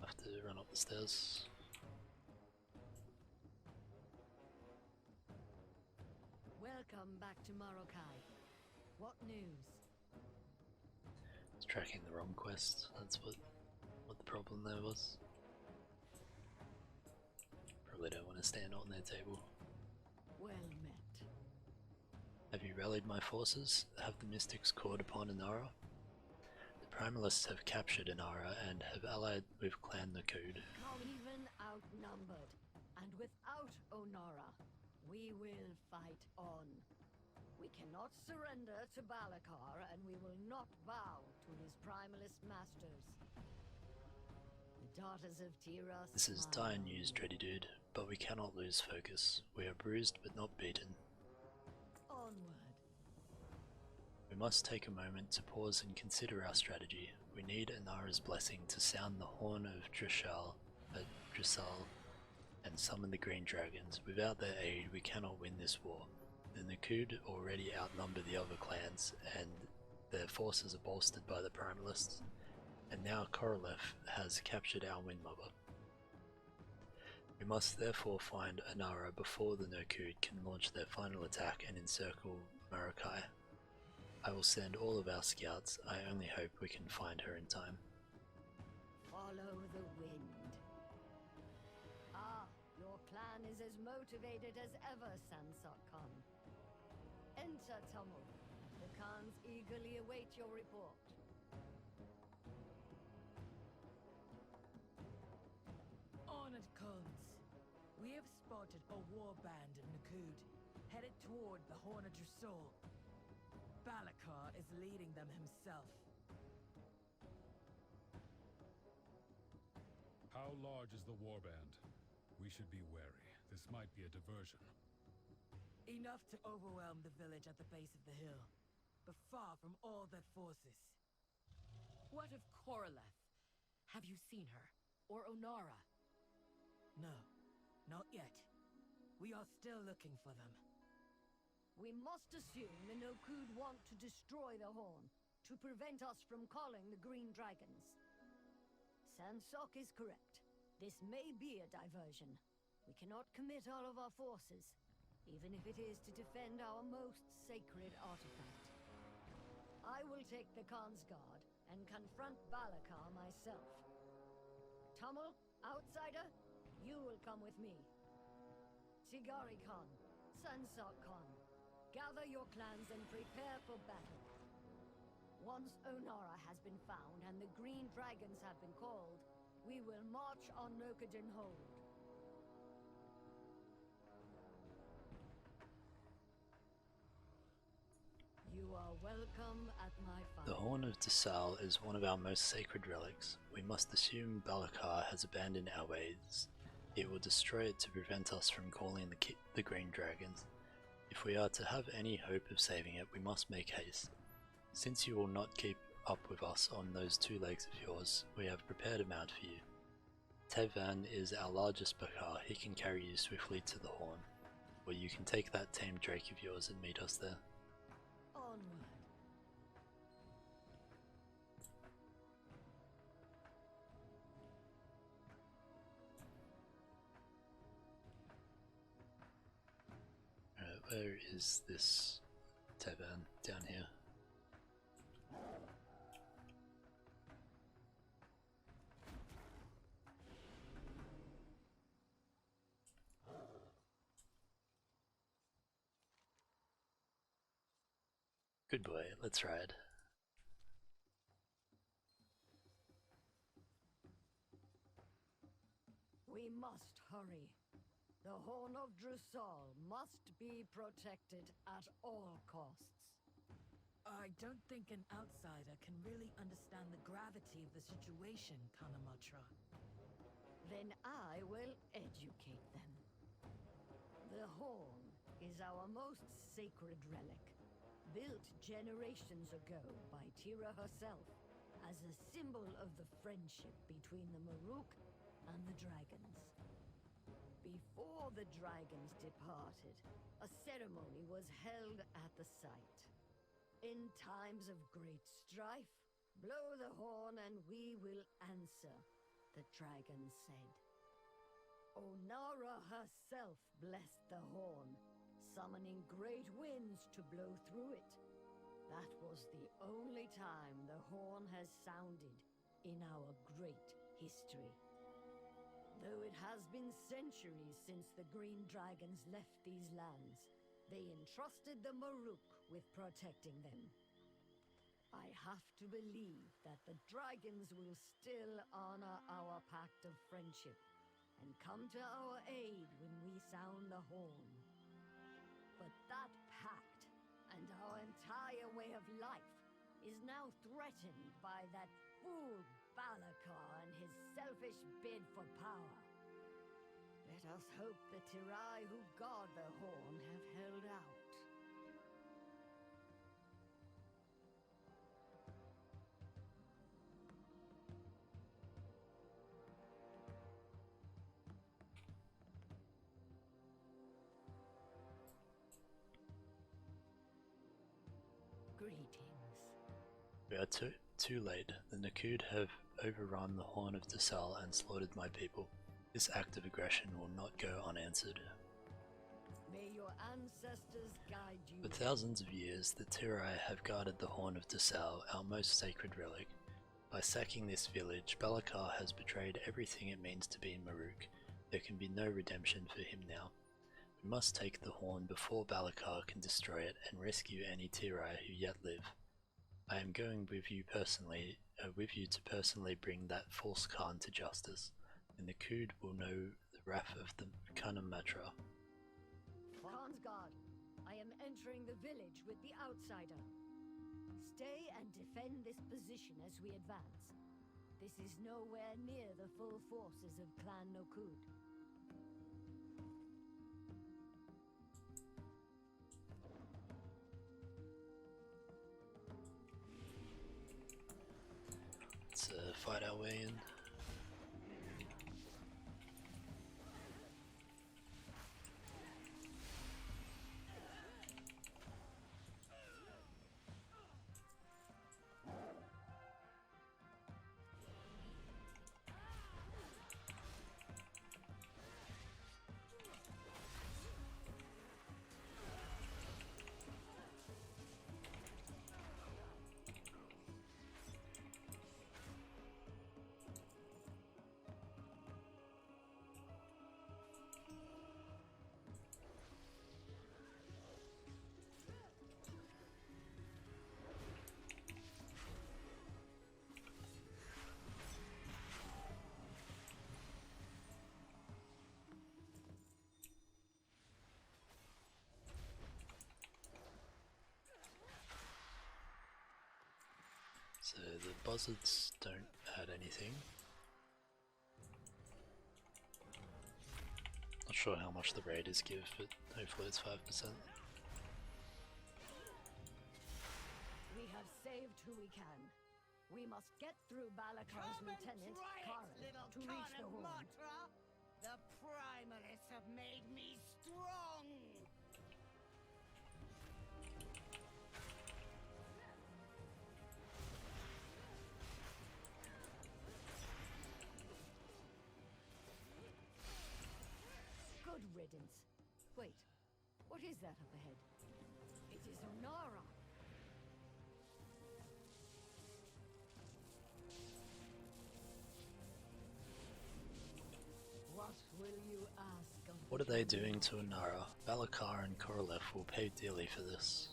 Have to run up the stairs. Welcome back to Maruukai. What news? It's tracking the wrong quest. That's what the problem there was. Probably don't want to stand on their table. Well met. Have you rallied my forces? Have the mystics caught upon Ohn'ahra? The primalists have captured Ohn'ahra and have allied with Clan Nokhud. Even outnumbered, and without Ohn'ahra, we will fight on. We cannot surrender to Balakar, and we will not bow to his primalist masters. The daughters of Tira. This is dire news, Dready Dude, but we cannot lose focus. We are bruised but not beaten. Onward. We must take a moment to pause and consider our strategy. We need Ohn'ahra's blessing to sound the horn of Drissal and summon the green dragons. Without their aid, we cannot win this war. The Nokhud already outnumber the other clans, and their forces are bolstered by the primalists. And now Korolef has captured our Windmother. We must therefore find Ohn'ahra before the Nokhud can launch their final attack and encircle Maruukai. I will send all of our scouts. I only hope we can find her in time. Follow the wind. Ah, your clan is as motivated as ever, Sansok Khan. Enter, Tumul. The Khans eagerly await your report. Honored Khans, we have spotted a war band of Nokhud, headed toward the Horn of Drissal. Balakar is leading them himself. How large is the warband? We should be wary. This might be a diversion. Enough to overwhelm the village at the base of the hill, but far from all their forces. What of Korolef? Have you seen her? Or Ohn'ahra? No, not yet. We are still looking for them. We must assume the Nokhud want to destroy the Horn, to prevent us from calling the Green Dragons. Sansok is correct. This may be a diversion. We cannot commit all of our forces, even if it is to defend our most sacred artifact. I will take the Khan's guard and confront Balakar myself. Tumul, outsider, you will come with me. Tigari Khan, Sansok Khan, gather your clans and prepare for battle. Once Ohn'ahra has been found and the Green Dragons have been called, we will march on Nokhudin Hold. You are welcome at my fire. The Horn of Drissal is one of our most sacred relics. We must assume Balakar has abandoned our ways. It will destroy it to prevent us from calling the Green Dragons. If we are to have any hope of saving it, we must make haste. Since you will not keep up with us on those two legs of yours, we have prepared a mount for you. Tevan is our largest Bakar. He can carry you swiftly to the Horn, or you can take that tame drake of yours and meet us there. Onward. Where is this tavern? Down here. Good boy, let's ride. We must hurry. The Horn of Drissal must be protected at all costs. I don't think an outsider can really understand the gravity of the situation, Kanamatra. Then I will educate them. The Horn is our most sacred relic, built generations ago by Tira herself as a symbol of the friendship between the Maruukai and the dragons. Before the dragons departed, a ceremony was held at the site. In times of great strife, blow the horn and we will answer, the dragon said. Ohn'ahra herself blessed the horn, summoning great winds to blow through it. That was the only time the horn has sounded in our great history. Though it has been centuries since the Green Dragons left these lands, they entrusted the Maruuk with protecting them. I have to believe that the dragons will still honor our pact of friendship and come to our aid when we sound the horn. But that pact and our entire way of life is now threatened by that fool Balakar and his selfish bid for power. Let us hope the Tirai who guard the horn have held out. Greetings. We are too late. The Nokhud have overrun the Horn of Dusal and slaughtered my people. This act of aggression will not go unanswered. May your ancestors guide you. For thousands of years, the Tirai have guarded the Horn of Dusal, our most sacred relic. By sacking this village, Balakar has betrayed everything it means to be Maruuk. There can be no redemption for him now. We must take the horn before Balakar can destroy it and rescue any Tirai who yet live. I am going with you to personally bring that false Khan to justice, and the Nokhud will know the wrath of the Kanamatra. Khan's guard, I am entering the village with the outsider. Stay and defend this position as we advance. This is nowhere near the full forces of Clan Nokhud. Let's fight our way in. So the buzzards don't add anything. Not sure how much the raiders give, but hopefully it's 5%. We have saved who we can. We must get through Balakar's lieutenant, Karen, to reach the horn. The Primalists have made me strong! Good riddance. Wait, what is that up ahead? It is Ohn'ahra. What will you ask of What are they doing to Ohn'ahra? Balakar and Korolev will pay dearly for this.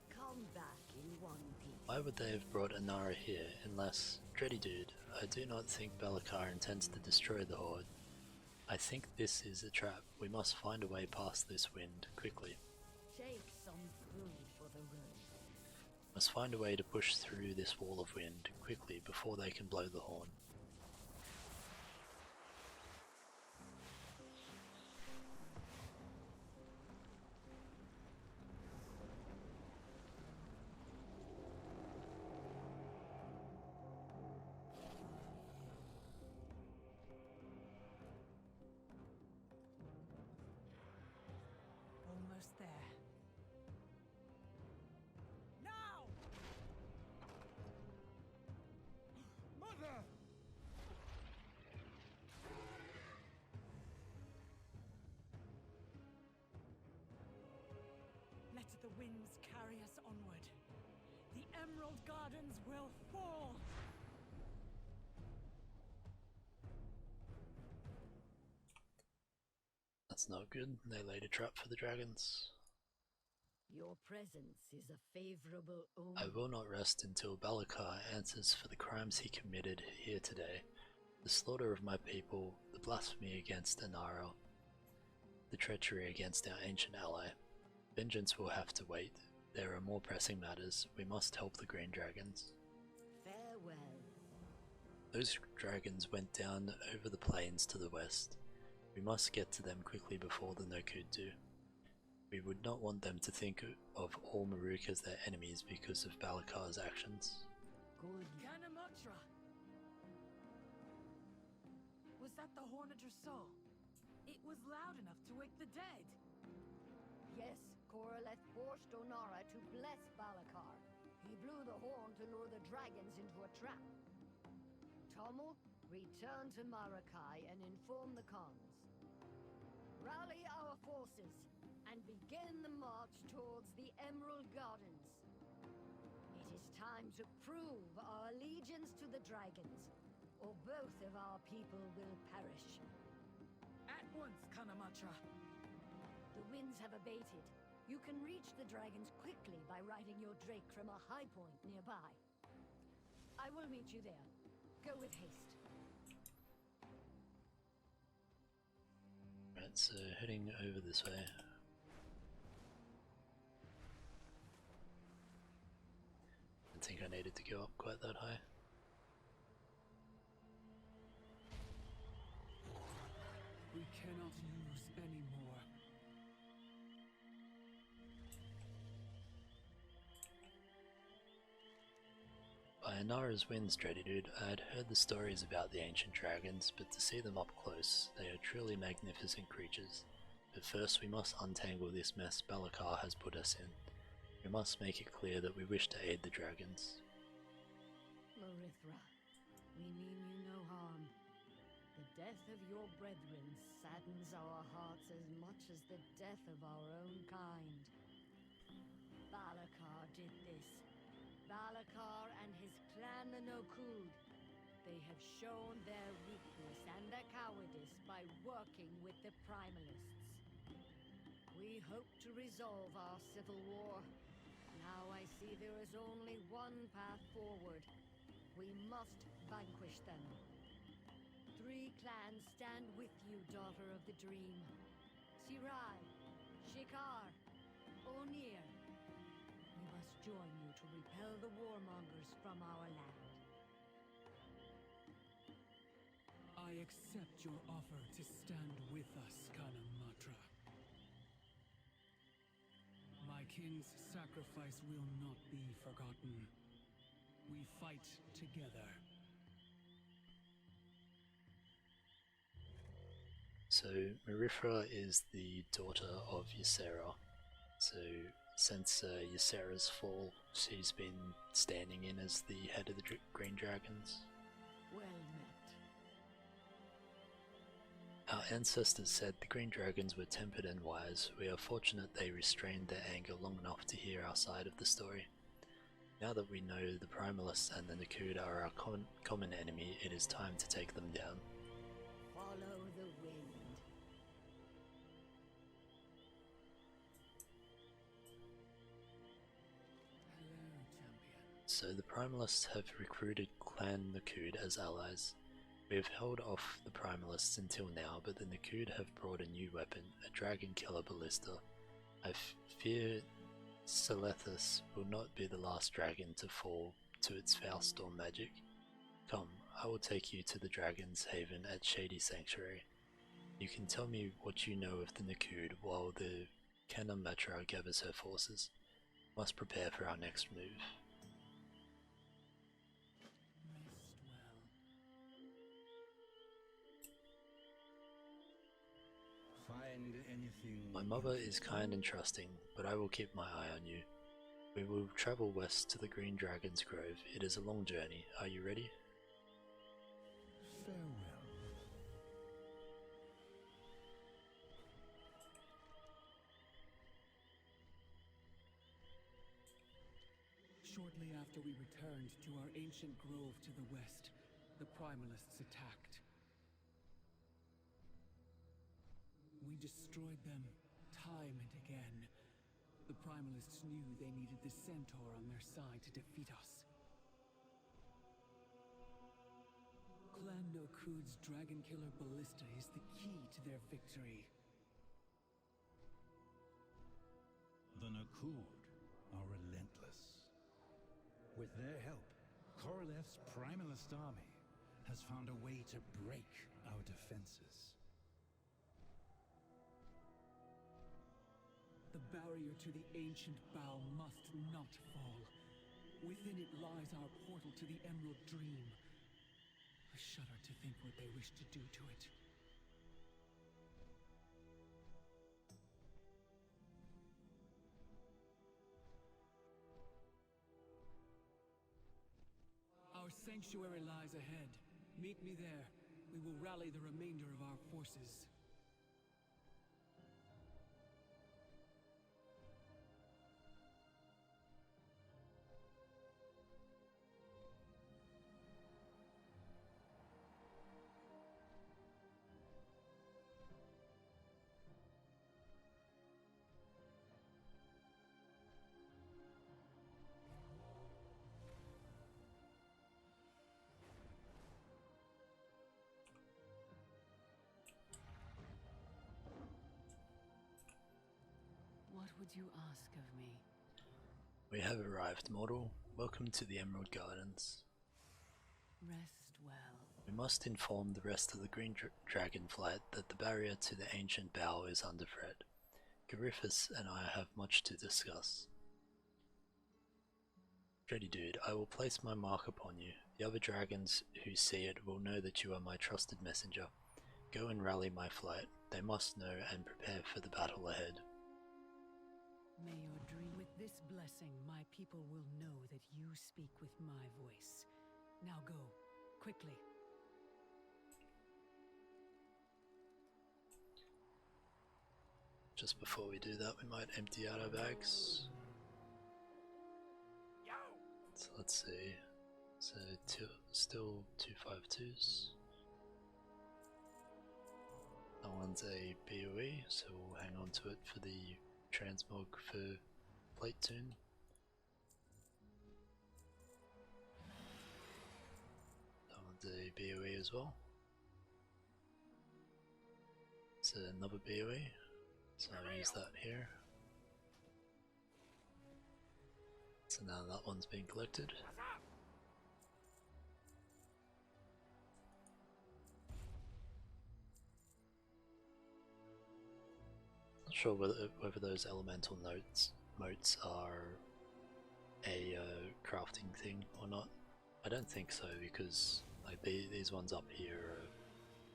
Come back in one piece. Why would they have brought Ohn'ahra here, unless... Dreddy dude, I do not think Balakar intends to destroy the Horde. I think this is a trap. We must find a way past this wind, quickly. Take some food for the road. Must find a way to push through this wall of wind, quickly, before they can blow the horn. Almost there. Now! Mother! Let the winds carry us onward. The Emerald Gardens will fall! That's not good. They laid a trap for the dragons. Your presence is a favorable omen. I will not rest until Balakar answers for the crimes he committed here today. The slaughter of my people, the blasphemy against Ohn'ahra, the treachery against our ancient ally. Vengeance will have to wait. There are more pressing matters. We must help the green dragons. Farewell. Those dragons went down over the plains to the west. We must get to them quickly before the Nokhud do. We would not want them to think of all Maruukai as their enemies because of Balakar's actions. Good. Kanamatra! Was that the horn of Drasol? It was loud enough to wake the dead. Yes, Koraleth forced Ohn'ahra to bless Balakar. He blew the horn to lure the dragons into a trap. Tommel, return to Maruukai and inform the Khans. Rally our forces and begin the march towards the Emerald Gardens. It is time to prove our allegiance to the dragons, or both of our people will perish. At once, Kanamatra. The winds have abated. You can reach the dragons quickly by riding your drake from a high point nearby. I will meet you there. Go with haste. Right, so heading over this way. I think I needed to go up quite that high. We cannot use any more. By Ohn'ahra's winds, Dready Dude, I had heard the stories about the ancient dragons, but to see them up close, they are truly magnificent creatures. But first we must untangle this mess Balakar has put us in. We must make it clear that we wish to aid the dragons. Marithra, we mean you no harm. The death of your brethren saddens our hearts as much as the death of our own kind. Balakar did this. Balakar and his clan the Nokhud. They have shown their weakness and their cowardice by working with the Primalists. We hope to resolve our civil war. Now I see there is only one path forward. We must vanquish them. 3 clans stand with you, Daughter of the Dream. Sirai, Shikar, Onir. We must join you to repel the warmongers from our land. I accept your offer to stand with us, Kanamatra. My king's sacrifice will not be forgotten. We fight together. So, Marifra is the daughter of Ysera. So, since Ysera's fall, she's been standing in as the head of the Green Dragons. Well met. Our ancestors said the Green Dragons were tempered and wise. We are fortunate they restrained their anger long enough to hear our side of the story. Now that we know the Primalists and the Nokhud are our common enemy, it is time to take them down. Follow the wind. Hello, champion. So the Primalists have recruited Clan Nokhud as allies. We have held off the Primalists until now, but the Nokhud have brought a new weapon, a dragon killer ballista. I fear Selethis will not be the last dragon to fall to its foul storm magic. Come, I will take you to the Dragon's Haven at Shady Sanctuary. You can tell me what you know of the Nokhud while the Kanamatra gathers her forces. Must prepare for our next move. Rest well. Find anything. My mother is kind and trusting, but I will keep my eye on you. We will travel west to the Green Dragon's Grove. It is a long journey. Are you ready? Farewell. Shortly after we returned to our ancient grove to the west, the Primalists attacked. We destroyed them time and again. The Primalists knew they needed the Centaur on their side to defeat us. Clan Nokhud's Dragon Killer Ballista is the key to their victory. The Nokhud are relentless. With their help, Korolev's Primalist army has found a way to break our defenses. The barrier to the ancient bow must not fall. Within it lies our portal to the Emerald Dream. I shudder to think what they wish to do to it. Our sanctuary lies ahead. Meet me there. We will rally the remainder of our forces. What would you ask of me? We have arrived, mortal. Welcome to the Emerald Gardens. Rest well. We must inform the rest of the Green Dragonflight that the barrier to the ancient bow is under threat. Glyphs and I have much to discuss. Ready, dude, I will place my mark upon you. The other dragons who see it will know that you are my trusted messenger. Go and rally my flight. They must know and prepare for the battle ahead. May your dream. With this blessing, my people will know that you speak with my voice. Now go, quickly. Just before we do that, we might empty out our bags. So let's see. So still 252s. That one's a BOE, so we'll hang on to it for the transmog for plate tune. That one's a BOE as well. It's another BOE, so I'll use that here. So now that one's been collected. Not sure whether those elemental motes are a crafting thing or not. I don't think so, because like these ones up here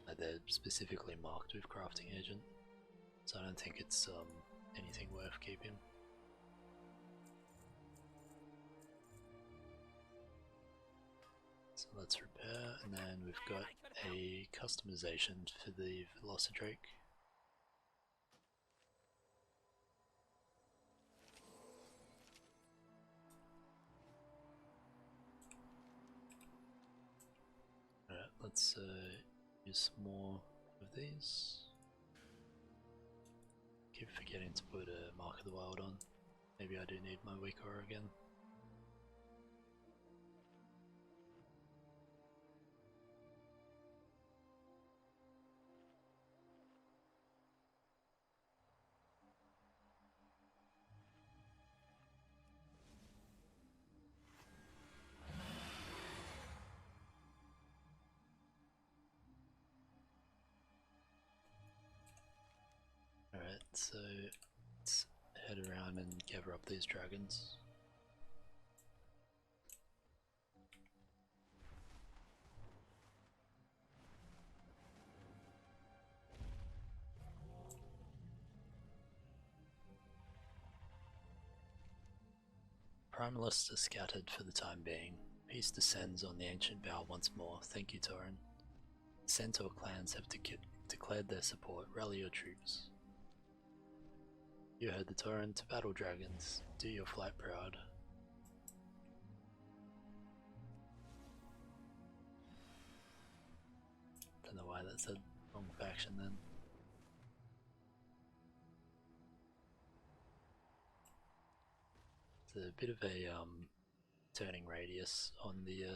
are they're specifically marked with crafting agent, so I don't think it's anything worth keeping. So let's repair, and then we've got a customization for the Velocidrake. Alright, let's use some more of these. Keep forgetting to put a Mark of the Wild on. Maybe I do need my weak aura again. Alright, so let's head around and gather up these dragons. Primalists are scattered for the time being. Peace descends on the ancient bow once more. Thank you, Torin. Centaur clans have declared their support. Rally your troops. You heard the Torin, to battle dragons. Do your flight proud. that's a wrong faction then. It's a bit of a turning radius on the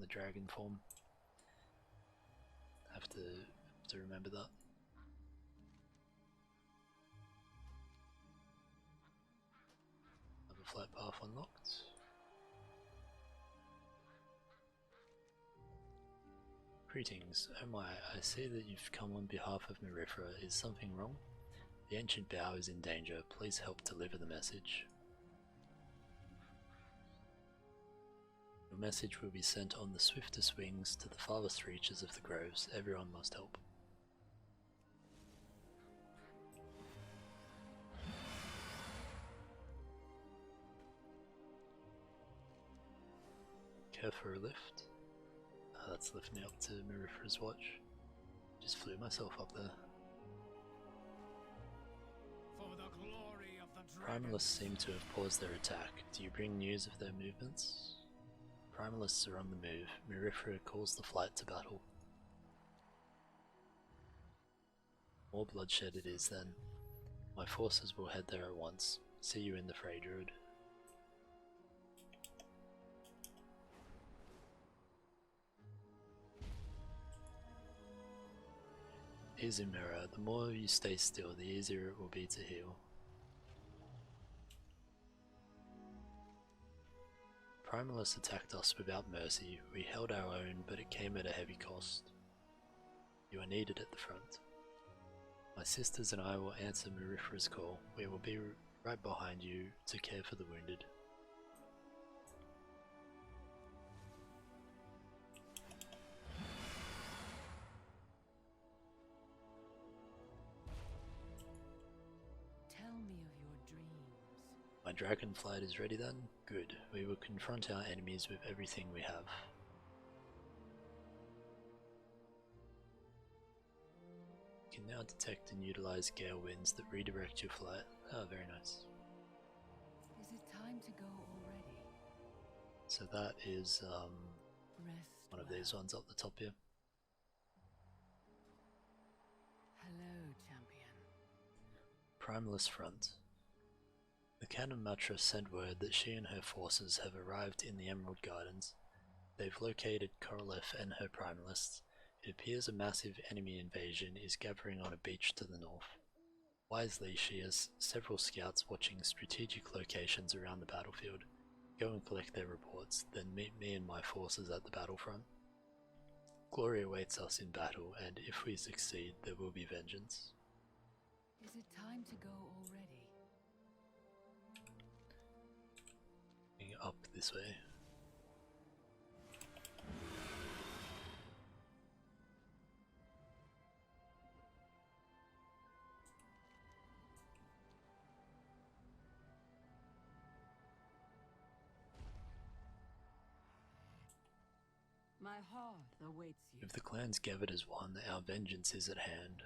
dragon form. Have to remember that. Have a flat path unlocked. Greetings. Oh my, I see that you've come on behalf of Maruukai. Is something wrong? The ancient bow is in danger. Please help deliver the message. Your message will be sent on the swiftest wings to the farthest reaches of the groves. Everyone must help. Care for a lift? That's lifting me up to Maruukai's watch. Just flew myself up there. For the glory of the dragon. Primalists seem to have paused their attack. Do you bring news of their movements? Primalists are on the move. Maruukai calls the flight to battle. More bloodshed it is then. My forces will head there at once. See you in the fray, Druid. Easy mirror. The more you stay still, the easier it will be to heal. Primalists attacked us without mercy. We held our own, but it came at a heavy cost. You are needed at the front. My sisters and I will answer Maruukai's call. We will be right behind you to care for the wounded. Tell me of your dreams. My Dragonflight is ready then? Good. We will confront our enemies with everything we have. You can now detect and utilize gale winds that redirect your flight. Oh, very nice. Is it time to go already? So that is Rest one of well. these ones up the top here. Hello, champion. Primalist Front. The Cannon Matra sent word that she and her forces have arrived in the Emerald Gardens. They've located Korolev and her Primalists. It appears a massive enemy invasion is gathering on a beach to the north. Wisely, she has several scouts watching strategic locations around the battlefield. Go and collect their reports, then meet me and my forces at the battlefront. Glory awaits us in battle, and if we succeed, there will be vengeance. Is it time to go already? Up this way. My hearth awaits you. If the clans gathered as one, our vengeance is at hand.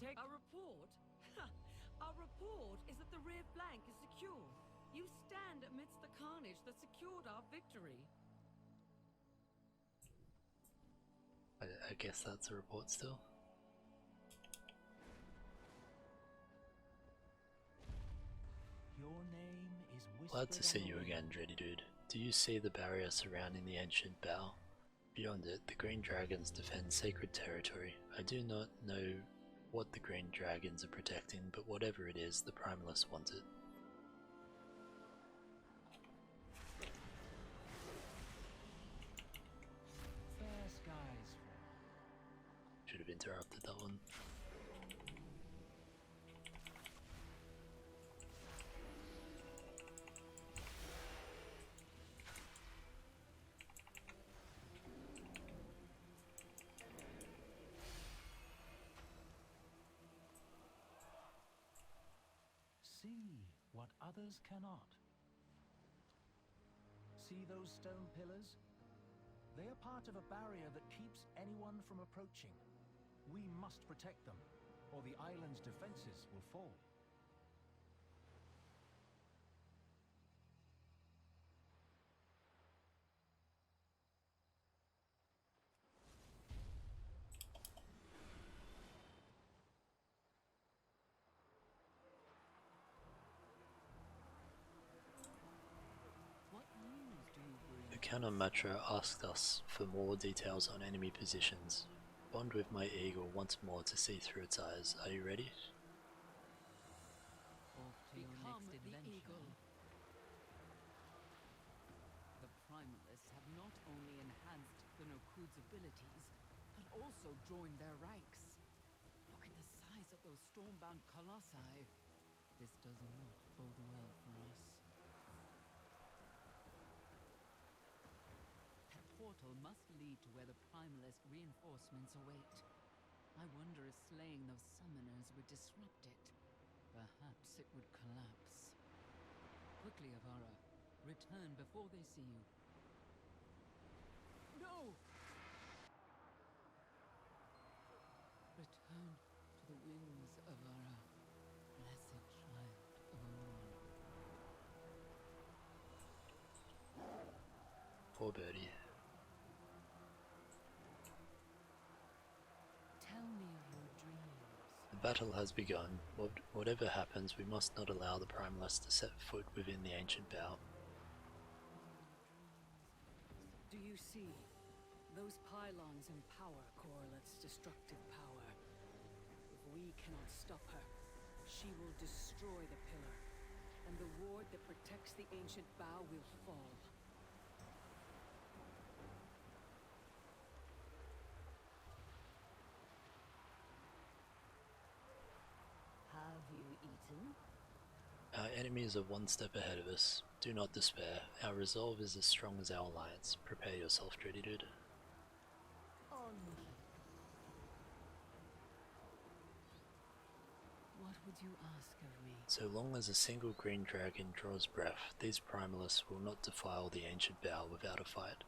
Take a report? Our report is that the rear flank is secure. You stand amidst the carnage that secured our victory. I guess that's a report still. Your name is Glad to see whispered you on the again, wind. Dready Dude. Do you see the barrier surrounding the ancient bow? Beyond it, the green dragons defend sacred territory. I do not know what the green dragons are protecting, but whatever it is, the Primalists want it. Fair skies Should have interrupted that one. See what others cannot. See those stone pillars? They are part of a barrier that keeps anyone from approaching. We must protect them, or the island's defenses will fall. Ohn'ahra asked us for more details on enemy positions. Bond with my eagle once more to see through its eyes. Are you ready? Off to your next adventure. The Primalists have not only enhanced the Nokhud's abilities, but also joined their ranks. Look at the size of those stormbound colossi. This does not bode well for us. That portal must lead to where the Primalist reinforcements await. I wonder if slaying those summoners would disrupt it. Perhaps it would collapse. Quickly, Avara. Return before they see you. No! Return to the winds, Avara. Blessed child of Ohn'ahra. Poor birdie. Tell me of your dreams. The battle has begun. Whatever happens, we must not allow the Primalists to set foot within the ancient bow. Do you see? Those pylons empower Corleth's destructive power. If we cannot stop her, she will destroy the pillar, and the ward that protects the ancient bow will fall. Have you eaten? Our enemies are one step ahead of us. Do not despair. Our resolve is as strong as our alliance. Prepare yourself, Dready Dude. What would you ask of me? So long as a single green dragon draws breath, these Primalists will not defile the ancient bow without a fight.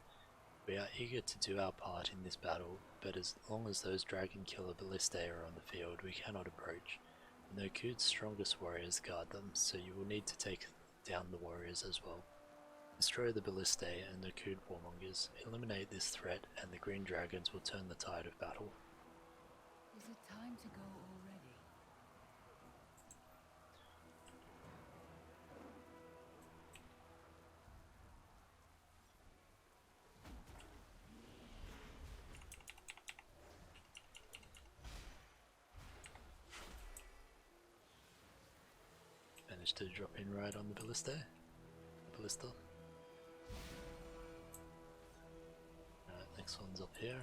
We are eager to do our part in this battle, but as long as those dragon killer ballistae are on the field, we cannot approach. Nokhud's strongest warriors guard them, so you will need to take down the warriors as well. Destroy the ballistae and Nokhud warmongers. Eliminate this threat, and the green dragons will turn the tide of battle. Is it time to go already? Managed to drop in right on the ballista. Next one's up here.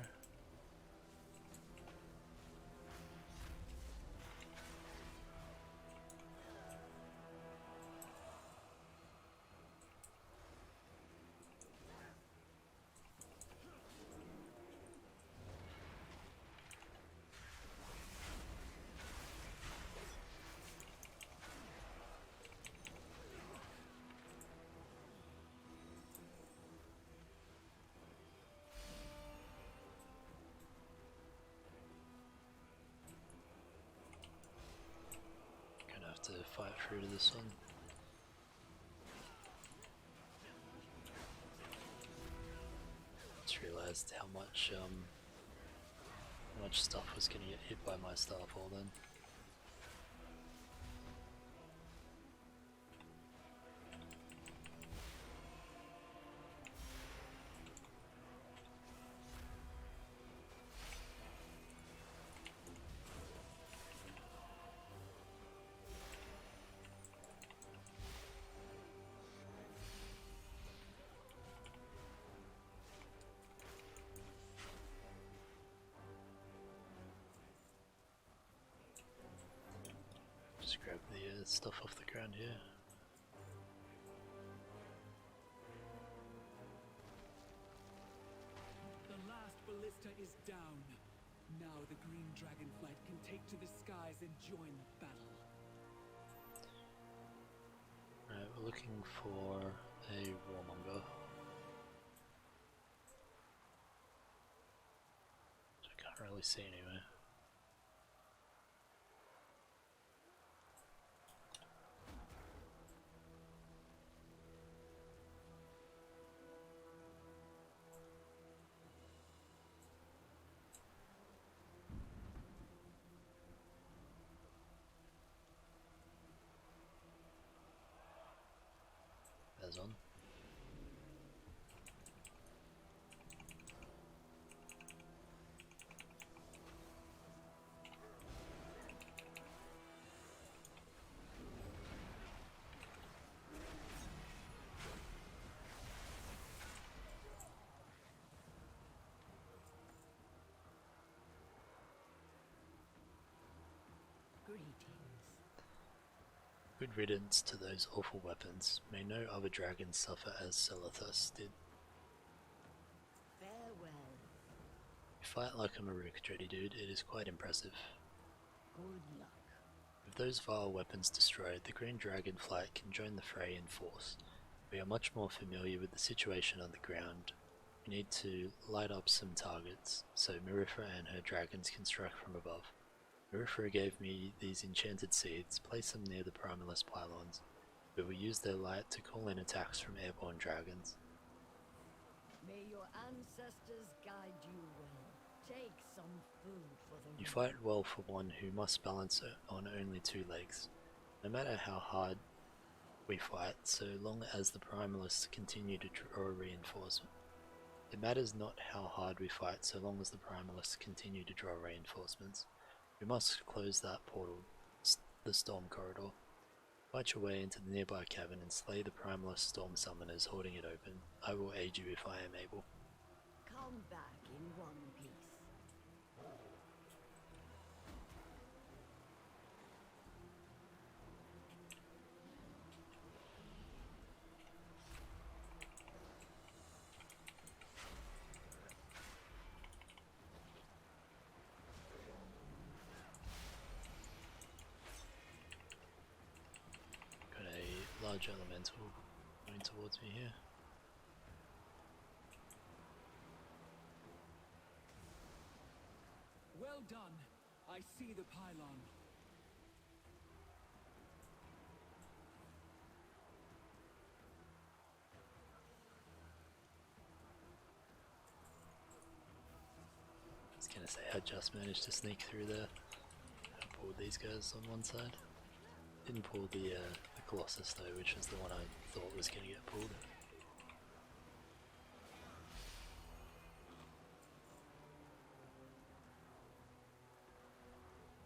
To fight through to this one. Just realised how much stuff was going to get hit by my starfall then. Just grab the stuff off the ground here. The last ballista is down. Now the green Dragonflight can take to the skies and join the battle. Right, we're looking for a warmonger. Which I can't really see anywhere. There's one. Greetings. Good riddance to those awful weapons. May no other dragons suffer as Selithus did. Farewell. You fight like a Maruukai, Dready Dude. It is quite impressive. Good luck. With those vile weapons destroyed, the green Dragonflight can join the fray in force. We are much more familiar with the situation on the ground. We need to light up some targets, so Maruukai and her dragons can strike from above. Maruukai gave me these enchanted seeds. Place them near the Primalist pylons. We will use their light to call in attacks from airborne dragons. May your ancestors guide you well. Take some food for the You fight well for one who must balance on only 2 legs. No matter how hard we fight, so long as the Primalists continue to draw reinforcement. It matters not how hard we fight, so long as the Primalists continue to draw reinforcements. We must close that portal, the Storm Corridor. Fight your way into the nearby cavern and slay the Primalist Storm Summoners holding it open. I will aid you if I am able. Come back in one piece. Got a large elemental going towards me here. Well done. I see the pylon. I was gonna say I just managed to sneak through there. I pulled these guys on one side. Didn't pull the Colossus though, which was the one I thought was gonna get pulled.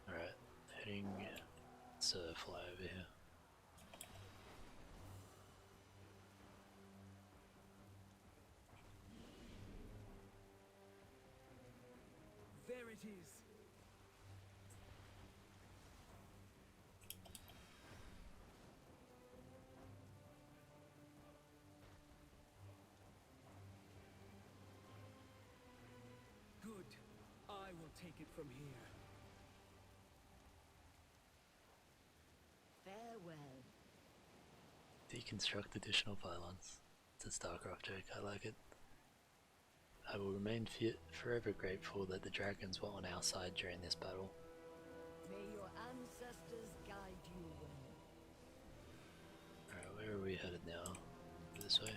Alright, heading to fly over here. There it is. Good. I will take it from here. Farewell. Deconstruct additional pylons. It's a StarCraft joke, I like it. I will remain forever grateful that the dragons were on our side during this battle. May your ancestors guide you well. Alright, where are we headed now? This way?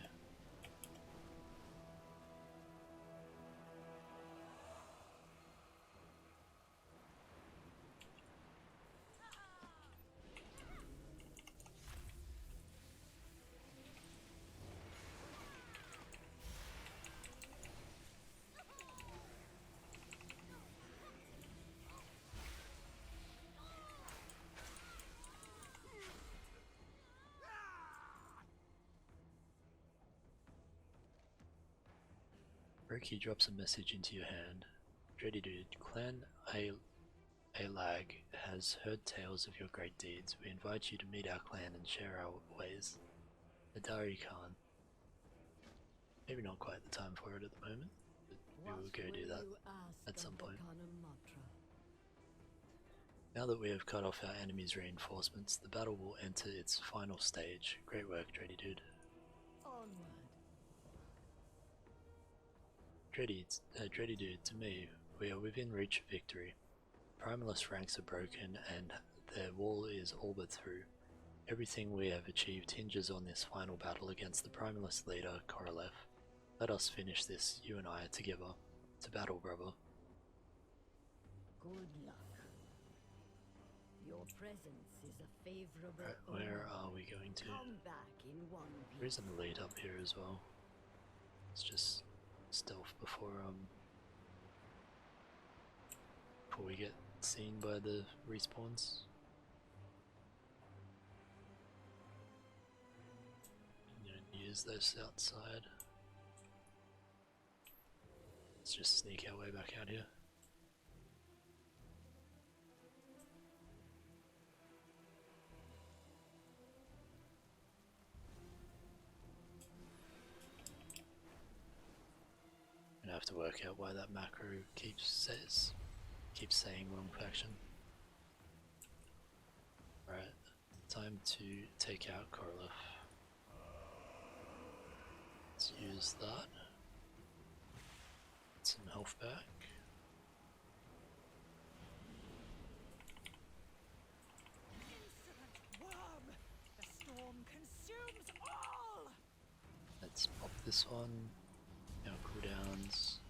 Roki drops a message into your hand. Dready Dude, Clan Alag has heard tales of your great deeds. We invite you to meet our clan and share our ways. Adari Khan. Maybe not quite the time for it at the moment, but we will go do that at some point. Now that we have cut off our enemy's reinforcements, the battle will enter its final stage. Great work, Dready Dude. Onward. Dready Dude, to me, we are within reach of victory. Primalist ranks are broken and their wall is all but through. Everything we have achieved hinges on this final battle against the Primalist leader, Korolev. Let us finish this, you and I, together. To battle, brother. Good luck. Your presence is a favorable. Right, where are we going to? Come back in one piece. There is an elite up here as well. It's just stealth before we get seen by the respawns. You don't use those outside. Let's just sneak our way back out here. have to work out why that macro keeps saying wrong faction. Right, time to take out Korolov. Let's use that. Get some health back. Insolent worm! The storm consumes all! Let's pop this one. Now cooldowns.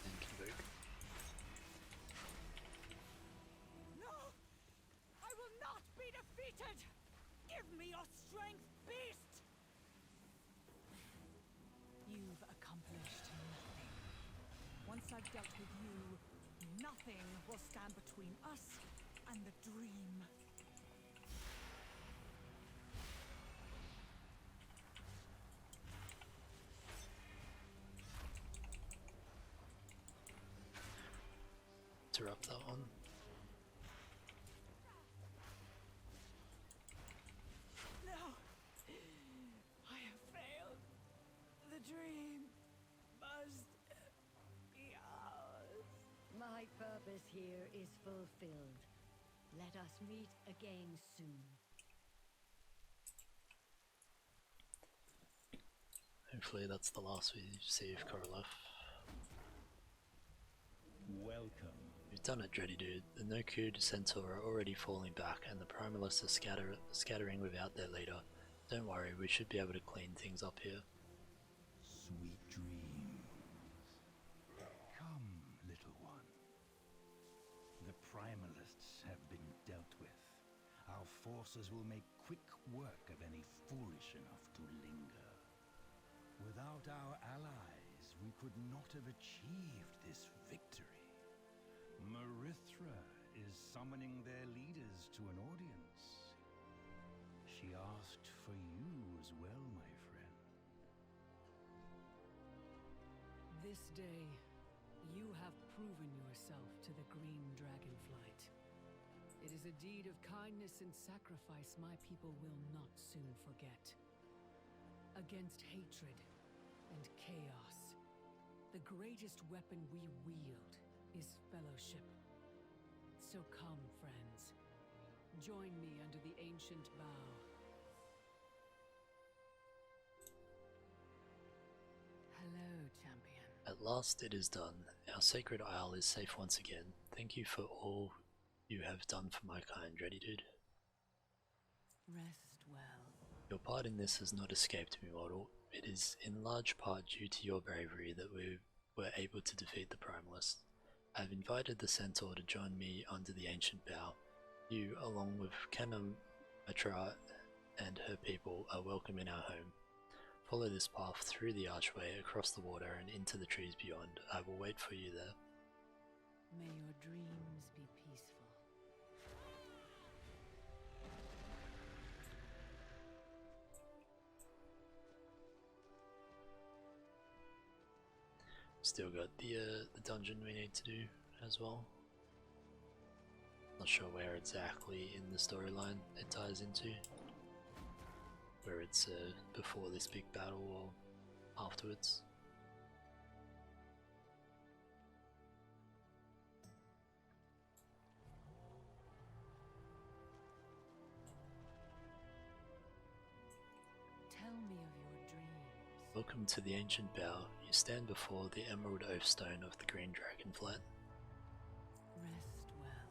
And convoke. No! I will not be defeated! Give me your strength, beast! You've accomplished nothing. Once I've dealt with you, nothing will stand between us and the dream. Interrupt that one. No! I have failed. The dream must be ours. My purpose here is fulfilled. Let us meet again soon. Hopefully that's the last we see of Korolov. Welcome. You've done it, Dreddy Dude. The Nokhud Centaur are already falling back and the Primalists are scattering without their leader. Don't worry, we should be able to clean things up here. Sweet dreams. Come, little one. The Primalists have been dealt with. Our forces will make quick work of any foolish enough to linger. Without our allies, we could not have achieved this victory. Maruukai is summoning their leaders to an audience. She asked for you as well, my friend. This day, you have proven yourself to the green Dragonflight. It is a deed of kindness and sacrifice my people will not soon forget. Against hatred and chaos, the greatest weapon we wield is fellowship. So come, friends. Join me under the ancient bough. Hello, champion. At last it is done. Our sacred isle is safe once again. Thank you for all you have done for my kind, Dreddy Dude. Rest well. Your part in this has not escaped me, mortal. It is in large part due to your bravery that we were able to defeat the Primalists. I have invited the Centaur to join me under the ancient bough. You, along with Ohn'ahra and her people, are welcome in our home. Follow this path through the archway, across the water, and into the trees beyond. I will wait for you there. May your dreams be peaceful. Still got the dungeon we need to do as well. Not sure where exactly in the storyline it ties into. Where it's before this big battle or afterwards. Tell me of your dreams. Welcome to the ancient bough. You stand before the emerald oath stone of the green Dragonflight. Rest well.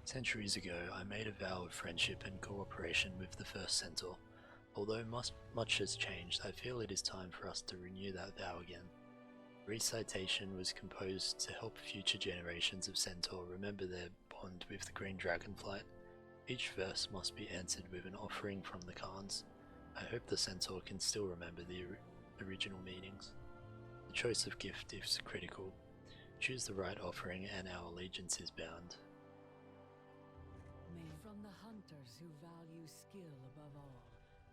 Centuries ago, I made a vow of friendship and cooperation with the first Centaur. Although much has changed, I feel it is time for us to renew that vow again. The recitation was composed to help future generations of Centaur remember their bond with the green Dragonflight. Each verse must be answered with an offering from the Khans. I hope the Centaur can still remember the original meanings. The choice of gift is critical. Choose the right offering and our allegiance is bound. May from the hunters who value skill above all,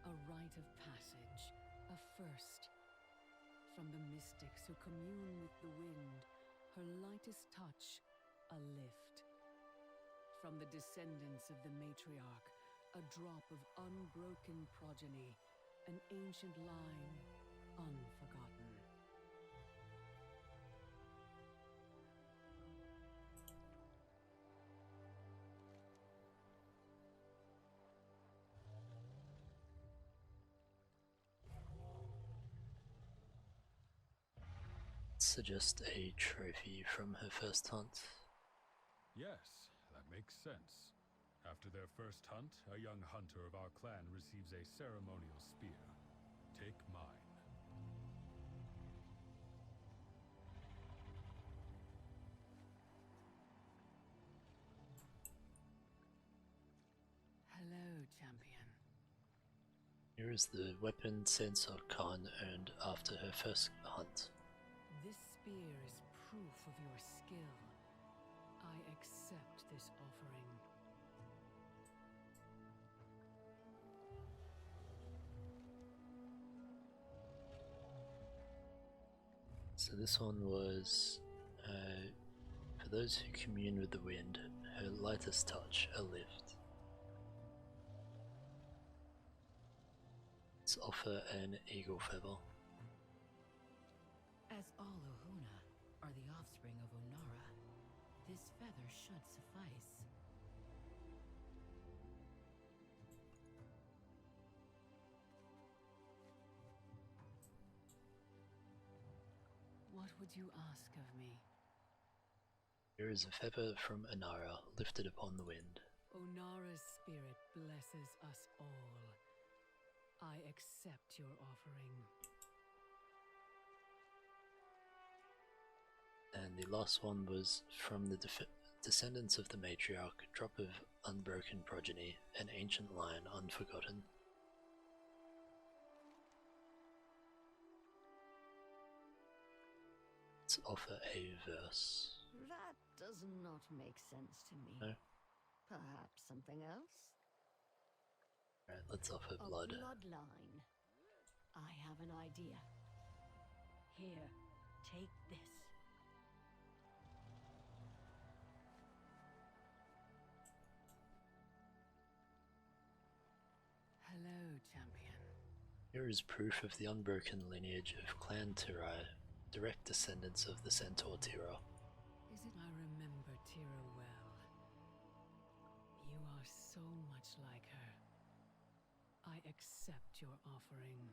a rite of passage, a first. From the mystics who commune with the wind, her lightest touch, a lift. From the descendants of the matriarch, a drop of unbroken progeny, an ancient line, unforgotten. suggest a trophy from her first hunt. Yes, that makes sense. After their first hunt, a young hunter of our clan receives a ceremonial spear. Take mine. Hello, champion. Here is the weapon Sensor Khan earned after her first hunt. This spear is proof of your skill. I accept this offering. So this one was, for those who commune with the wind, her lightest touch, a lift. Let's offer an eagle feather. As all Ohn'ahra are the offspring of Ohn'ahra, this feather should suffice. What would you ask of me? Here is a feather from Ohn'ahra, lifted upon the wind. Ohn'ahra's spirit blesses us all. I accept your offering. And the last one was from the descendants of the matriarch, drop of unbroken progeny, an ancient line unforgotten. Let's offer a verse. That does not make sense to me. No? Perhaps something else? Alright, let's offer A blood. bloodline. I have an idea. Here, take this. Hello, champion. Here is proof of the unbroken lineage of Clan Tirai, direct descendants of the Centaur Tira. Is it I remember Tira well? You are so much like her. I accept your offering.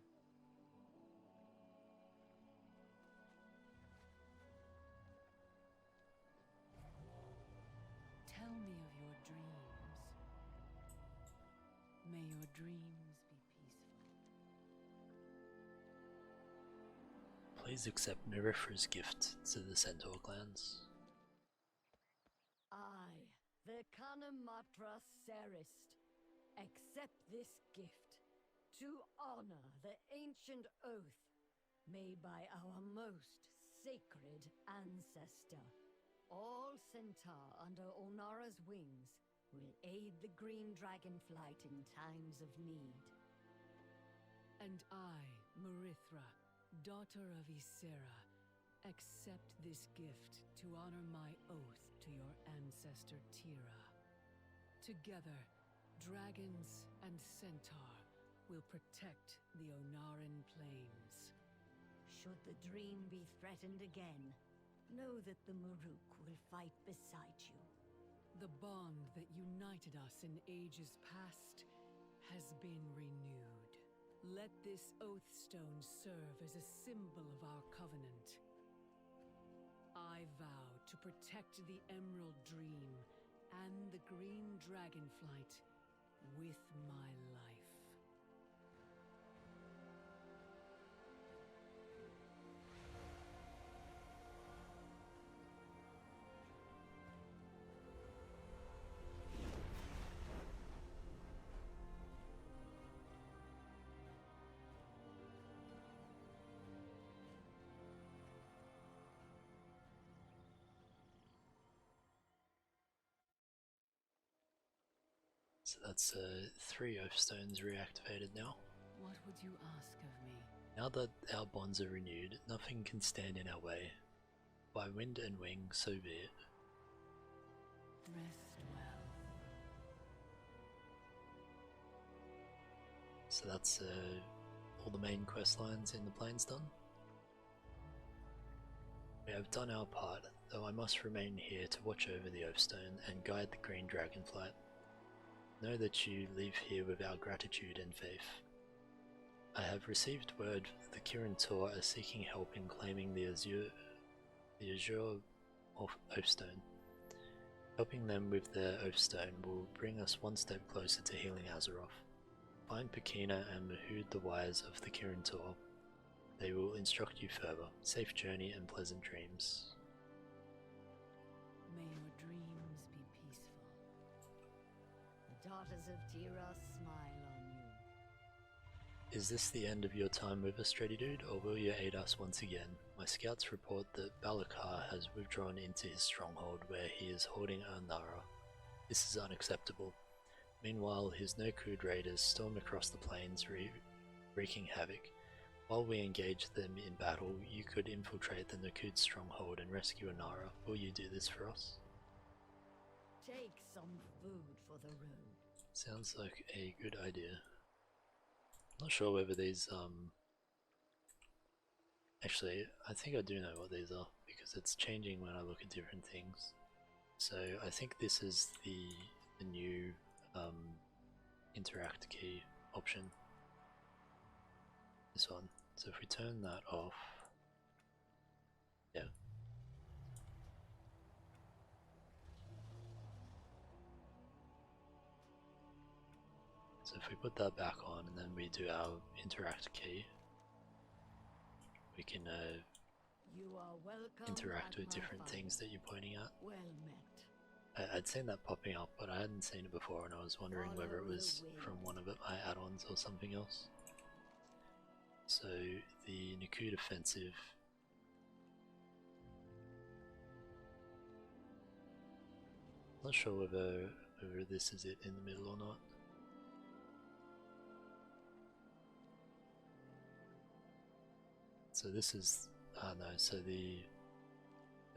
Tell me of your dreams. May your dreams be peaceful. Please accept Mirifra's gift to the Centaur clans. I, the Ohn'ahra Serist, accept this gift to honor the ancient oath made by our most sacred ancestor. All Centaur under Ohn'ahra's wings will aid the green dragonflight in times of need. And I, Marithra, daughter of Ysera, accept this gift to honor my oath to your ancestor Tira. Together, dragons and centaur will protect the Ohn'ahran Plains. Should the dream be threatened again, know that the Maruuk will fight beside you. The bond that united us in ages past has been renewed. Let this oath stone serve as a symbol of our covenant. I vow to protect the Emerald Dream and the Green Dragonflight with my life. So that's 3 oath stones reactivated now. What would you ask of me? Now that our bonds are renewed, nothing can stand in our way. By wind and wing, so be it. Rest well. So that's all the main quest lines in the plains done. We have done our part, though I must remain here to watch over the Oathstone and guide the Green Dragonflight. Know that you leave here with our gratitude and faith. I have received word the Kirin Tor are seeking help in claiming the the Azure Oathstone. Helping them with their Oathstone will bring us one step closer to healing Azeroth. Find Pakina and Nokhud the Wise of the Kirin Tor. They will instruct you further. Safe journey and pleasant dreams. May your dreams be peaceful. The daughters of Tira smile on you. Is this the end of your time with us, Stretty Dude, or will you aid us once again? My scouts report that Balakar has withdrawn into his stronghold where he is holding Ohn'ahra. This is unacceptable. Meanwhile, his Nokhud raiders storm across the plains, wreaking havoc. While we engage them in battle, you could infiltrate the Nokhud stronghold and rescue Ohn'ahra. Will you do this for us? Take some food for the road. Sounds like a good idea. Not sure whether these, actually, I think I do know what these are, because it's changing when I look at different things. So, I think this is the new, interact key option. This one. So if we turn that off, yeah. So if we put that back on and then we do our interact key, we can You are welcome interact with at my different fire. things that you're pointing at. Well met. I'd seen that popping up, but I hadn't seen it before, and I was wondering whether it was from one of my add-ons or something else. So the Nokhud Offensive. Not sure whether this is it in the middle or not. So this is no. So the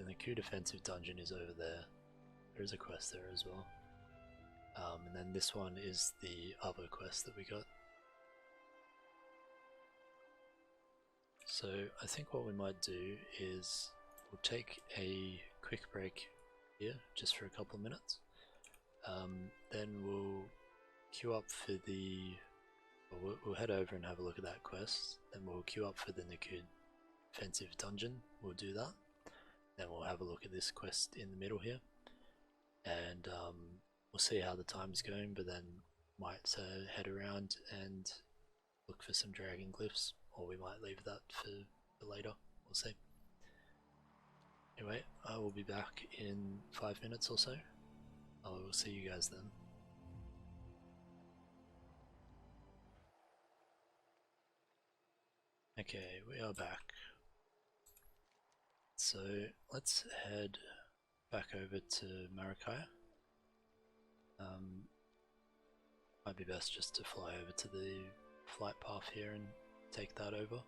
Nokhud Offensive dungeon is over there. There is a quest there as well. And then this one is the other quest that we got. So I think what we might do is we'll take a quick break here, just for a couple of minutes. Then we'll queue up for the... We'll head over and have a look at that quest. Then we'll queue up for the Nokhud Offensive dungeon. We'll do that. Then we'll have a look at this quest in the middle here. And we'll see how the time's going, but then might head around and look for some dragon glyphs, or we might leave that for later. We'll see. Anyway, I will be back in 5 minutes or so. I will see you guys then. Okay, we are back. So let's head back over to Maruukai. Might be best just to fly over to the flight path here and take that over.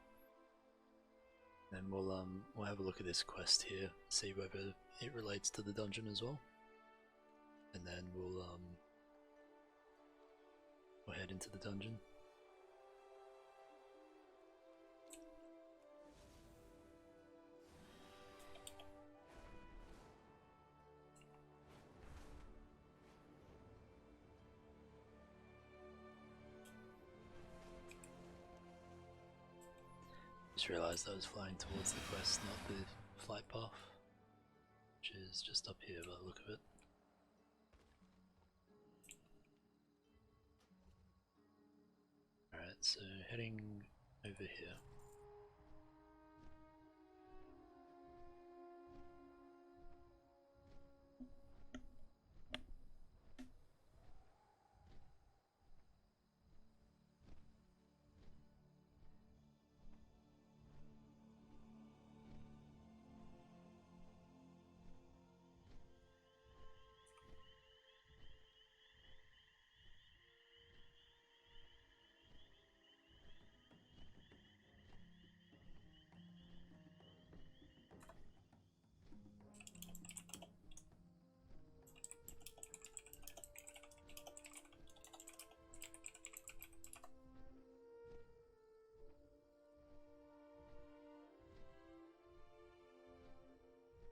Then we'll have a look at this quest here, see whether it relates to the dungeon as well. And then we'll head into the dungeon. Just realised I was flying towards the quest, not the flight path, which is just up here by the look of it. Alright, so heading over here.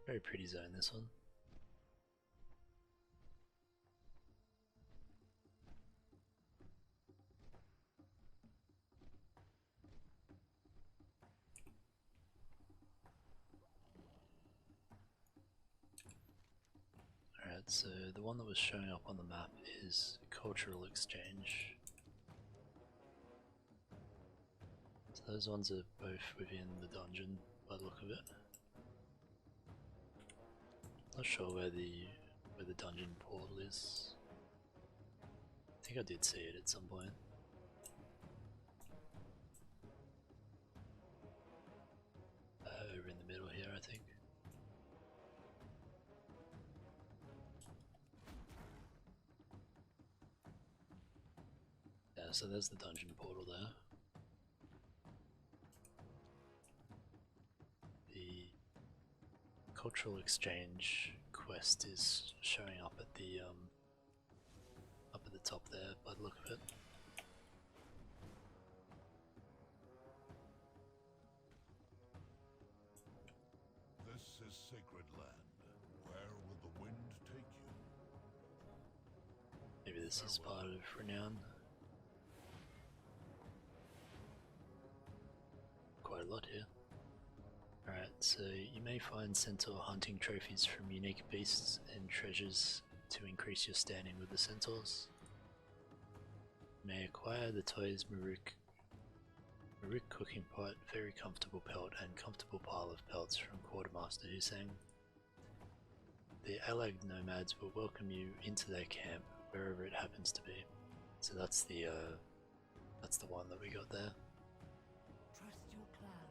Very pretty zone, this one. so the one that was showing up on the map is cultural exchange. So those ones are both within the dungeon by the look of it. Not sure where the dungeon portal is. I think I did see it at some point. Over in the middle here, I think. Yeah, so there's the dungeon portal there. The cultural exchange quest is showing up at the top there by the look of it. This is sacred land. Where will the wind take you? Maybe this is part of Renown. Quite a lot here. Alright, so you may find centaur hunting trophies from unique beasts and treasures to increase your standing with the centaurs. You may acquire the toys Maruukai cooking pot, very comfortable pelt, and comfortable pile of pelts from Quartermaster Husang. The Alag nomads will welcome you into their camp wherever it happens to be. So that's the one that we got there. Trust your clan,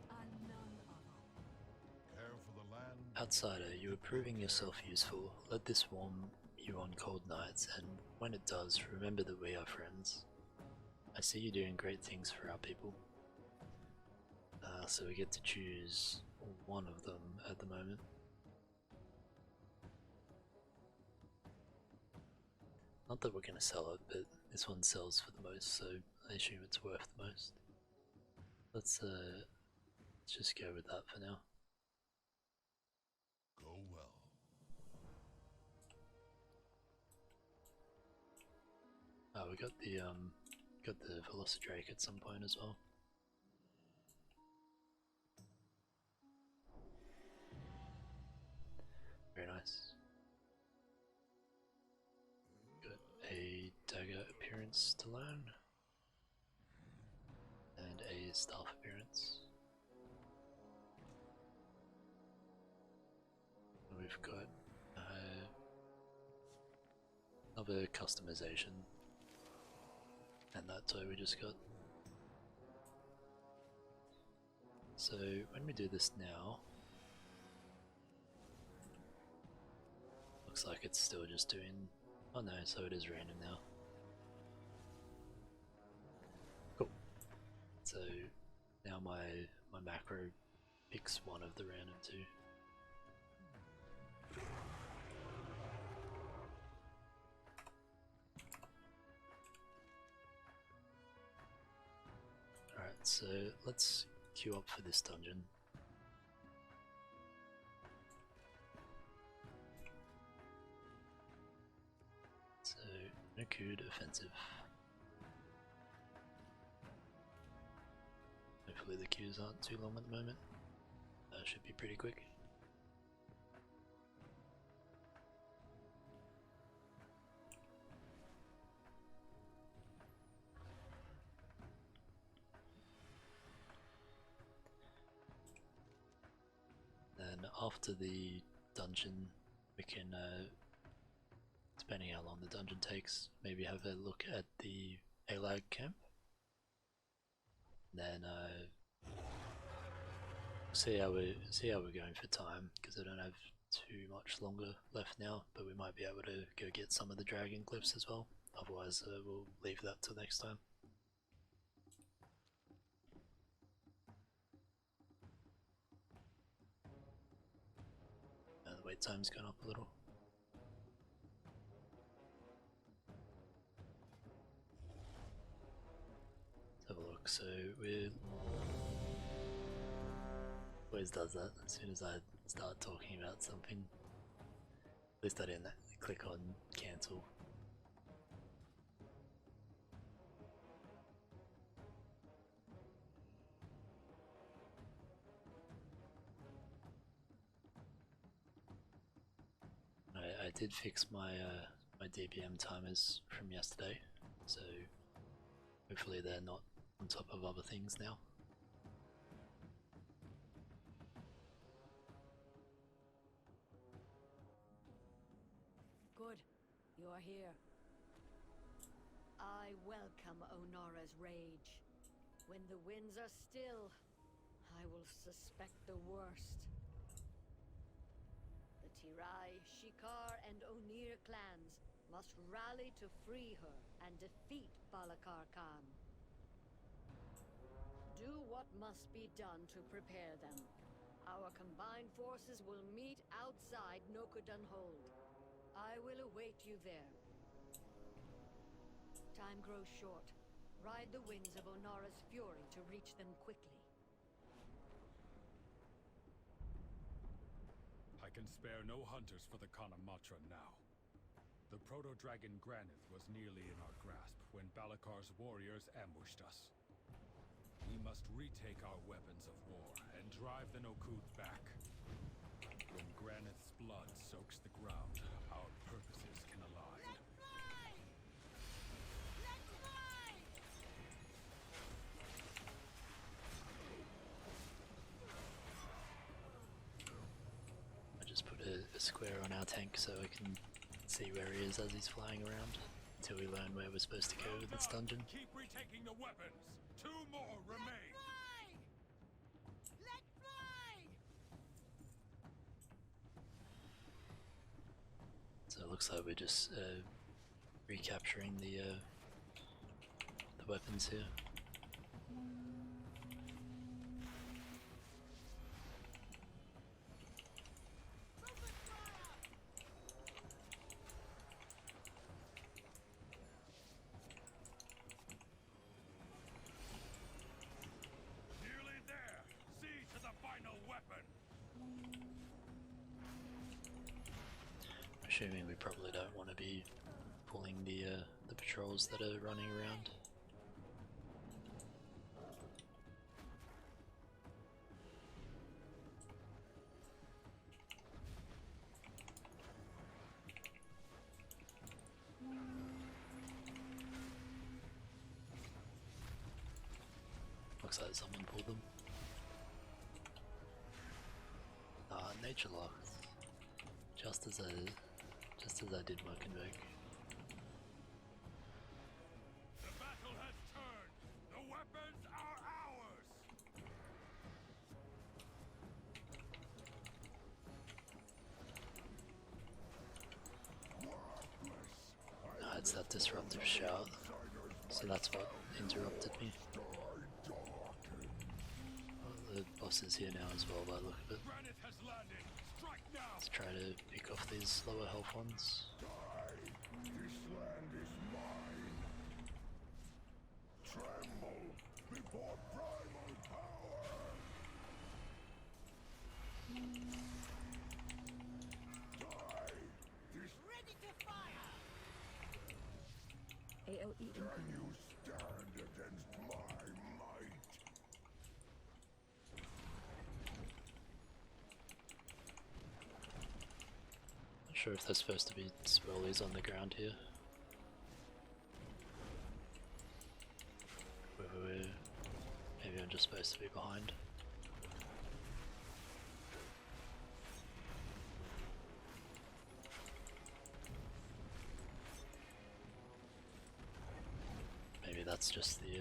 and none other. Care for the land. Outsider, you are proving yourself useful. Let this warm you on cold nights, and when it does, remember that we are friends. I see you doing great things for our people. So we get to choose one of them at the moment. Not that we're going to sell it, but this one sells for the most, so I assume it's worth the most. Let's just go with that for now. Go well. Oh, we got the Velocidrake at some point as well. Very nice. Got a dagger appearance to learn and a staff appearance. We've got another customization and that toy we just got. So when we do this now, looks like it's still just doing, oh no, so it is random now. Cool. So now my macro picks one of the random two. Alright, so let's queue up for this dungeon. So, Nokhud Offensive. Hopefully the queues aren't too long at the moment. Should be pretty quick. Then after the dungeon, we can, depending how long the dungeon takes, maybe have a look at the Alag camp. Then see how we're going for time, because I don't have too much longer left now, but we might be able to go get some of the dragon glyphs as well. Otherwise, we'll leave that till next time. The wait time's gone up a little. Let's have a look. So we're always does that as soon as I start talking about something. At least I didn't click on cancel. I did fix my my DPM timers from yesterday, so hopefully they're not on top of other things now. Good. You are here. I welcome Ohn'ahra's rage. When the winds are still, I will suspect the worst. The Tirai, Shikar, and Ohn'ahra clans must rally to free her and defeat Balakar Khan. Do what must be done to prepare them. Our combined forces will meet outside Nokhud Hold. I will await you there. Time grows short. Ride the winds of Ohn'ahra's fury to reach them quickly. I can spare no hunters for the Kanamatra now. The proto-dragon Granith was nearly in our grasp when Balakar's warriors ambushed us. We must retake our weapons of war and drive the Nokhud back. When Granith's blood soaks the ground, our purposes can align. I just put a square on our tank so I can see where he is as he's flying around until we learn where we're supposed to go with this dungeon. Keep retaking the weapons. 2 more remain. So it looks like we're just recapturing the weapons here. Nearly there. See to the final weapon. Assuming we probably don't want to be pulling the patrols that are running around. Looks like someone pulled them. Nature locked. Just as I did my convoke. The battle has turned. The weapons are ours. It's that disruptive shout. So that's what interrupted me. The boss is here now as well by the look of it. Granith has landed. Strike now. Let's try to pick off these lower health ones. This land is mine. Tremble before primal power. Die. This Ready to fire! AOE can you stand against my might? Not sure if there's supposed to be swirlies on the ground here. Maybe I'm just supposed to be behind. Maybe that's just the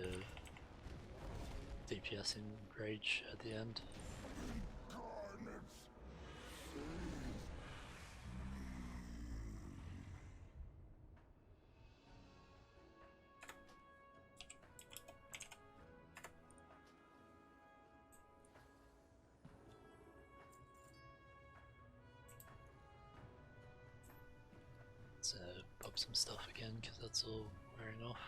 DPS in Rage at the end. Let's pop some stuff again because that's all wearing off.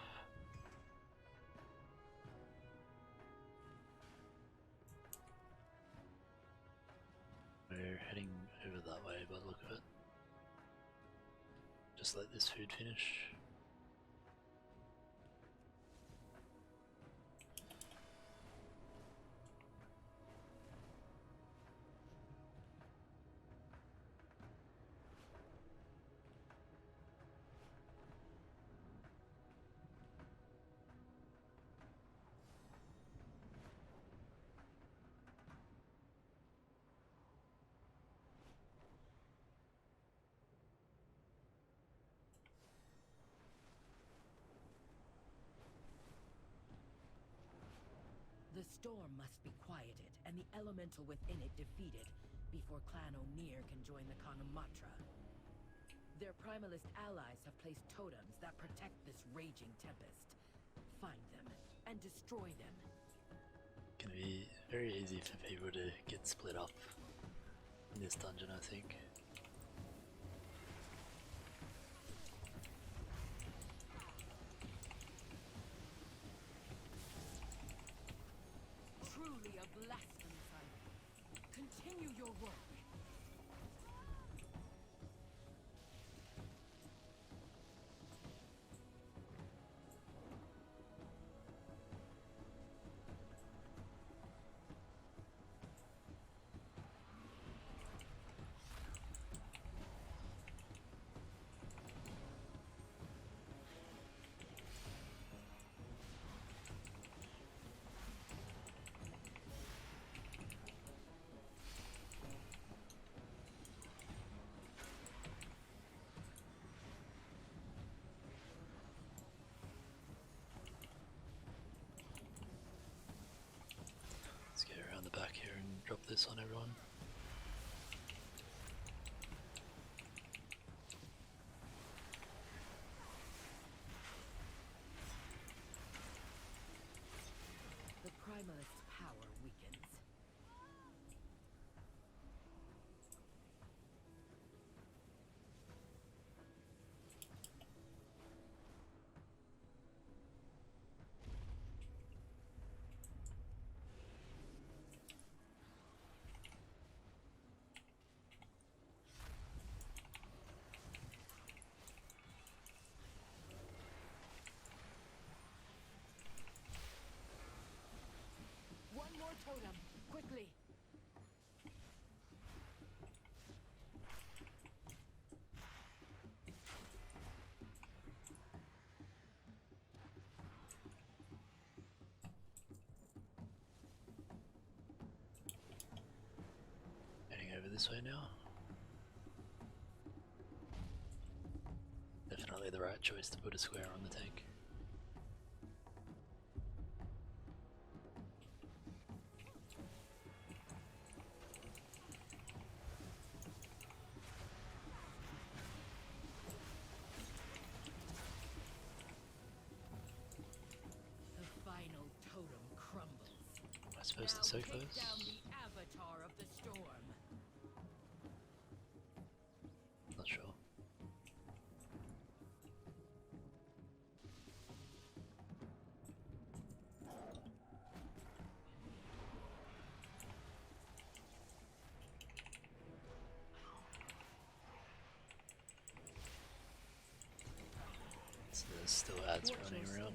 We're heading over that way by the look of it. Just let this food finish. The storm must be quieted, and the elemental within it defeated, before Clan Ohn'ahra can join the Ohn'ahra. Their primalist allies have placed totems that protect this raging tempest. Find them, and destroy them. Gonna be very easy for people to get split up in this dungeon, I think. Truly a blasphemous idol. Continue your work. Let's get around the back here and drop this on everyone. The primalist's power weakens. One more totem, quickly! Heading over this way now. Definitely the right choice to put a square on the tank. The final totem crumbles. Am I supposed to soak Now take those? down the avatar of the storm. Not sure. So there's still ads running around.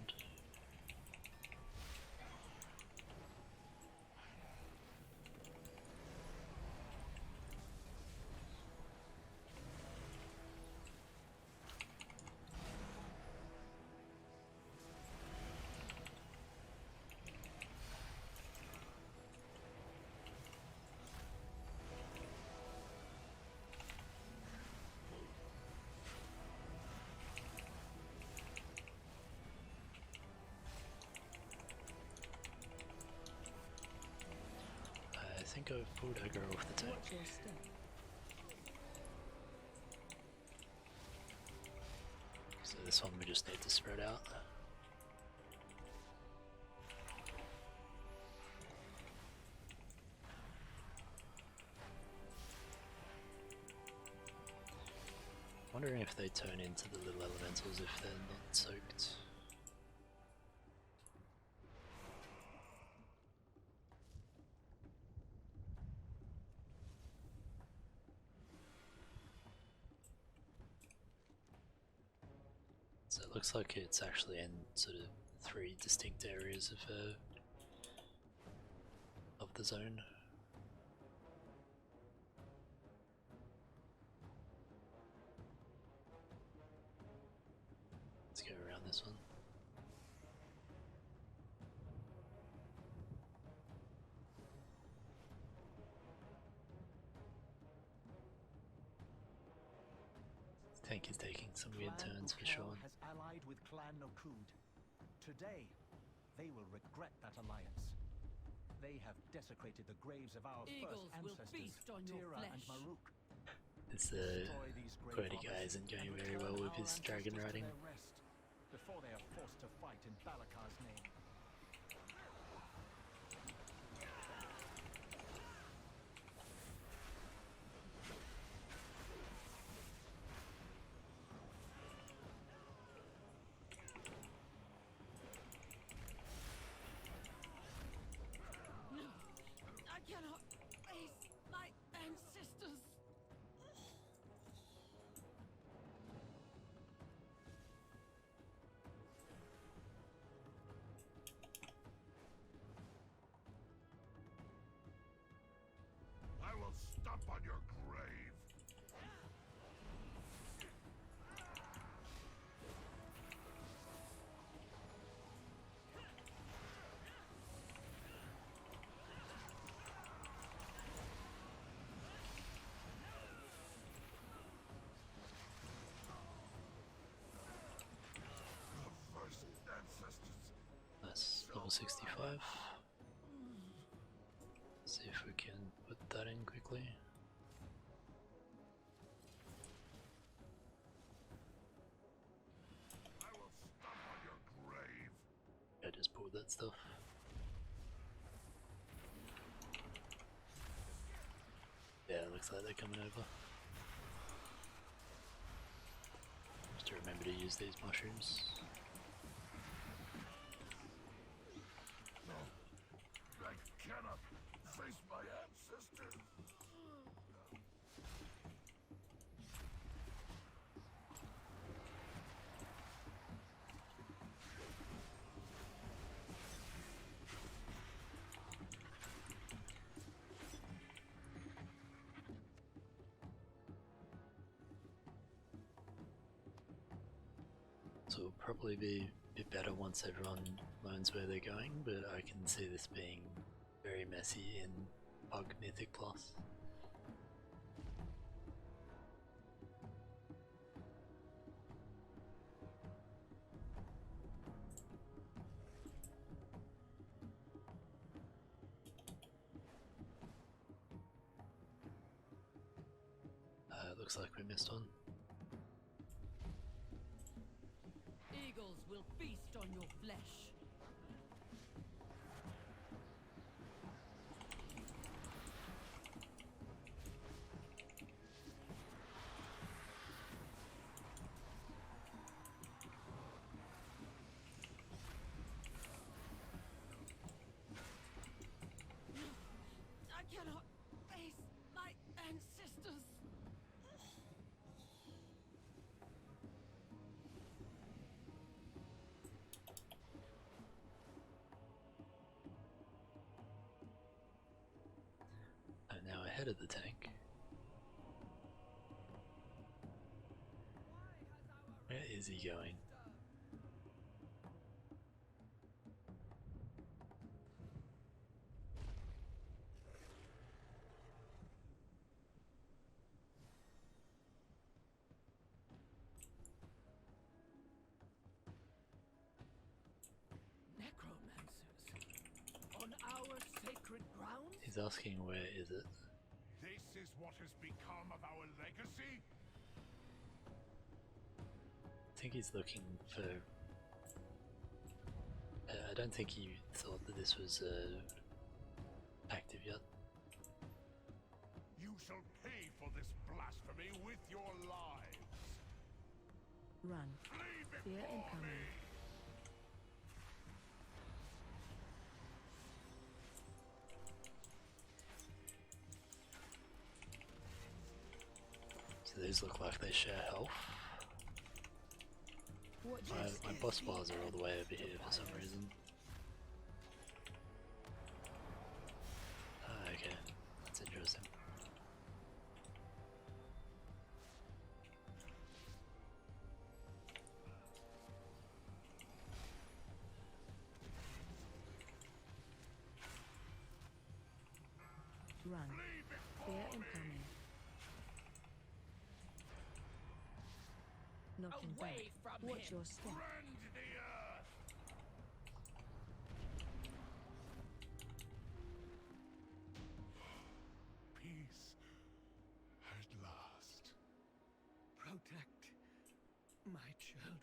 I think I've pulled Aggro off the tank. Watch your step. So this one we just need to spread out. Wondering if they turn into the little elementals if they're not soaked. So it looks like it's actually in sort of 3 distinct areas of the zone. Let's go around this one. This tank is taking some weird Clan turns for Ukel sure. has allied with Clan Nokhud. Today, they will regret that alliance. They have desecrated the graves of our Eagles first will ancestors, feast on your Tira and flesh. Maruk. This Destroy these grave quirty guy hobbits isn't going and very return well with our his dragon ancestors to riding. their rest before they are forced to fight in Balakar's name. No, I cannot face my ancestors. I will stomp on your grave. The first ancestors. That's level 65. See if we can put that in quickly. I will stomp on your grave. I just pulled that stuff. Yeah, it looks like they're coming over. Just to remember to use these mushrooms. No, I cannot face my ancestors. So it'll probably be a bit better once everyone learns where they're going, but I can see this being very messy in Pug Mythic Plus. Looks like we missed one. Eagles will feast on your flesh. I cannot face my ancestors. I'm now ahead of the tank. Where is he going? Necromancers on our sacred ground? He's asking where is it? This is what has become of our legacy? I think he's looking for... I don't think he thought that this was active yet. You shall pay for this blasphemy with your lives. Run. Flee Fear before incoming. me. So these look like they share health. My boss bars are all the way over here for some reason. Ah, okay. That's interesting. Run. Fear incoming. Knocking back. Watch your step. Rend the earth. My children.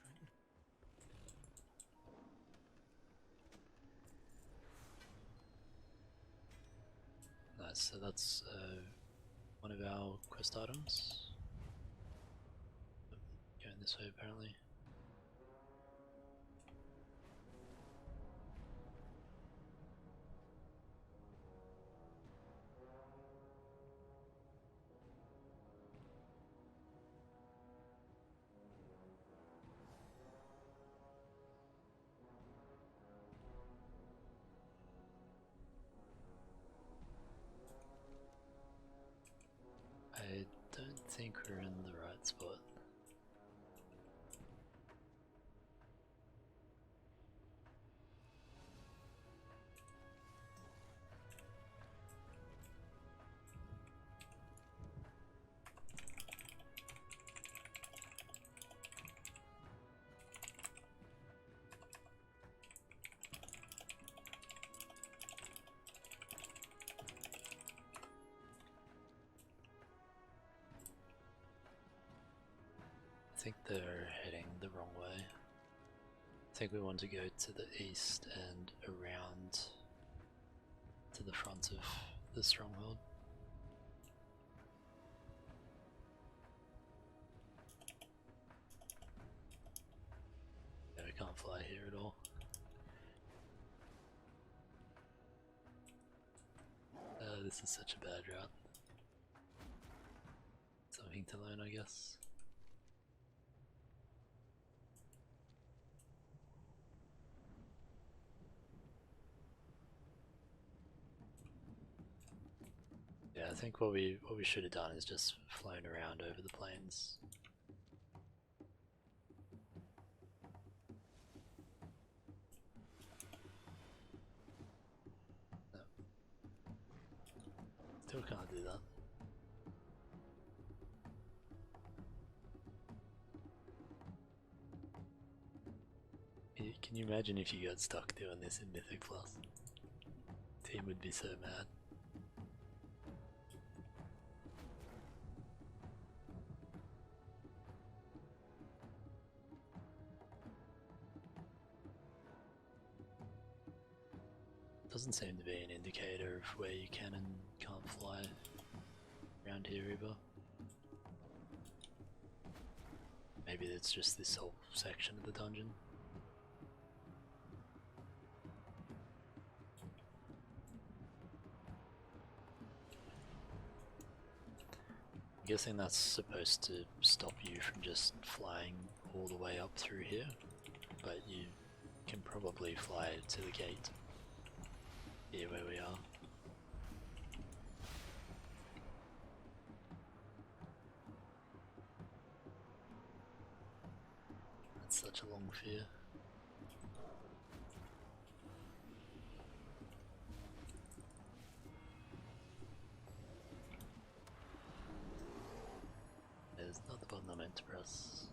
Nice, so that's one of our quest items. Going this way apparently. I don't think we're in the right spot. I think they're heading the wrong way. I think we want to go to the east and around to the front of the stronghold. Yeah, we can't fly here at all. This is such a bad route. Something to learn, I guess. Yeah, I think what we should have done is just flown around over the plains. No. Still can't do that. Can you imagine if you got stuck doing this in Mythic Plus? Team would be so mad. Doesn't seem to be an indicator of where you can and can't fly around here either. Maybe it's just this whole section of the dungeon. I'm guessing that's supposed to stop you from just flying all the way up through here, but you can probably fly to the gate. Here where we are. That's such a long fear. There's not the button I meant to press.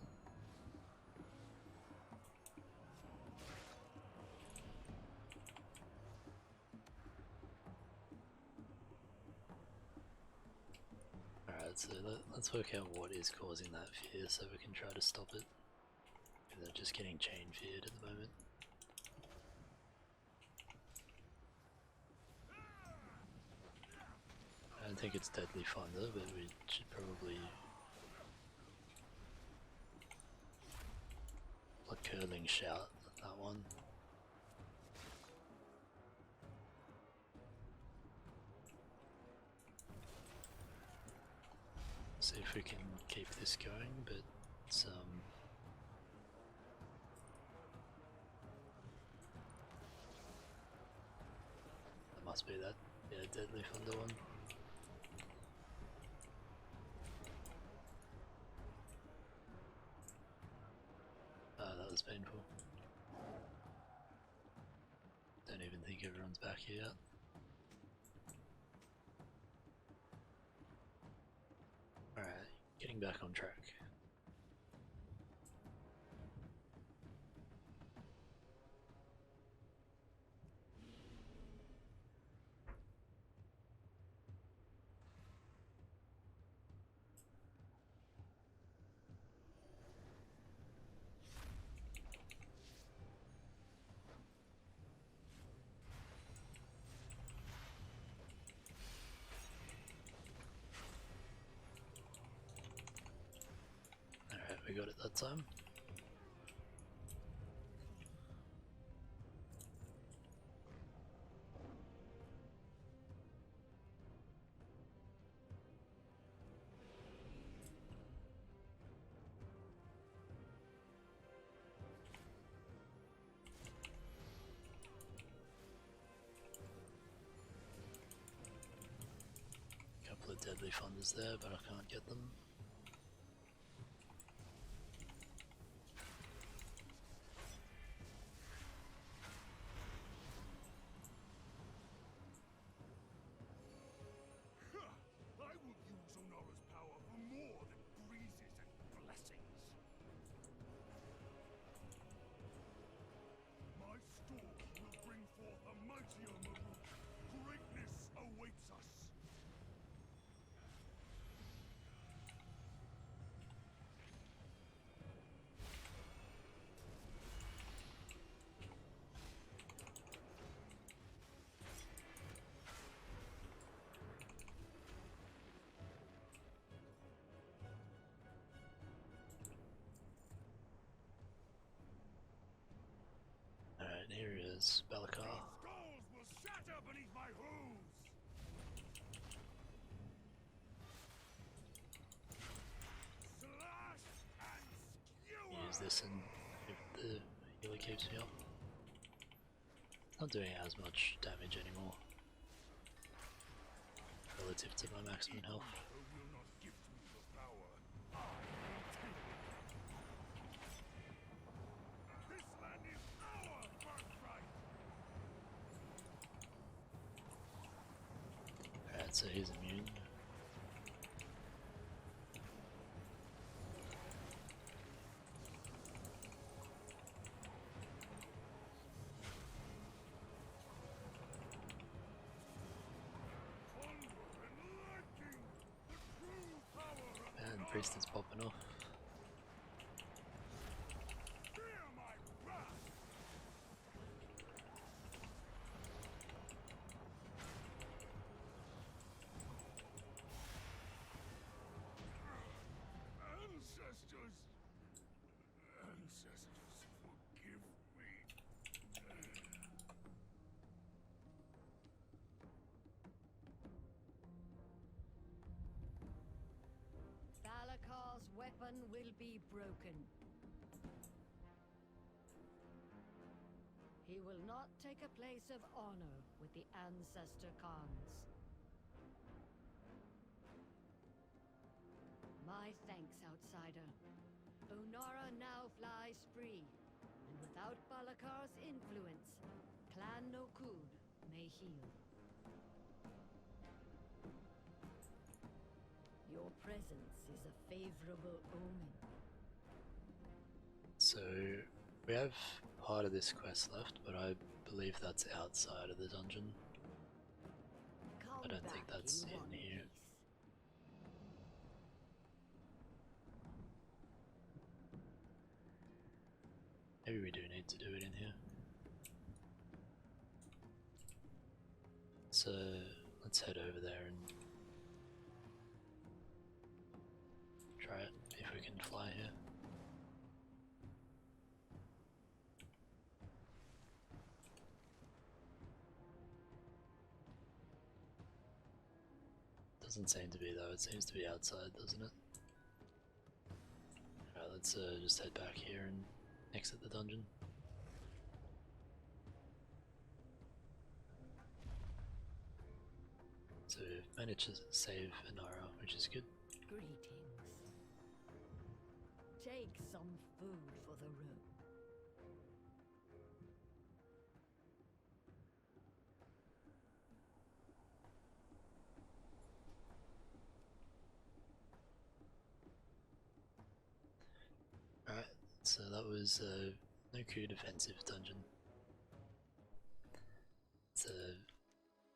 So let's work out what is causing that fear so we can try to stop it. They're just getting chain feared at the moment. I don't think it's deadly thunder, but we should probably like curling shout that one. See if we can keep this going, but that must be that, yeah, deadly thunder one. That was painful. Don't even think everyone's back here yet. Alright, getting back on track. got it that time. Couple of deadly funders there, but I can't get them. I will use Ohn'ahra's power for more than breezes and blessings. My storm will bring forth a mightier Maruuk. Greatness awaits us. Alright, here is Balakar. Skulls will shatter beneath my hooves. Slash and skewer. Use this and if the healer keeps me up. Not doing as much damage anymore relative to my maximum health. Who will not gift me the power? I will take it. This land is our birthright. Alright, so he's immune. And priest is popping off. Ancestors, forgive me. Balakar's weapon will be broken. He will not take a place of honor with the Ancestor Khans. My thanks, outsider. Ohn'ahra now flies free, and without Balakar's influence, Clan Nokhud may heal. Your presence is a favorable omen. So we have part of this quest left, but I believe that's outside of the dungeon. I don't think that's in here. Maybe we do need to do it in here. So let's head over there and try it, if we can fly here. Doesn't seem to be though, it seems to be outside, doesn't it? Alright, let's just head back here and exit the dungeon. So we've managed to save Ohn'ahra, which is good. Greetings. Take some food for the room. Alright, so that was Nokhud Offensive dungeon.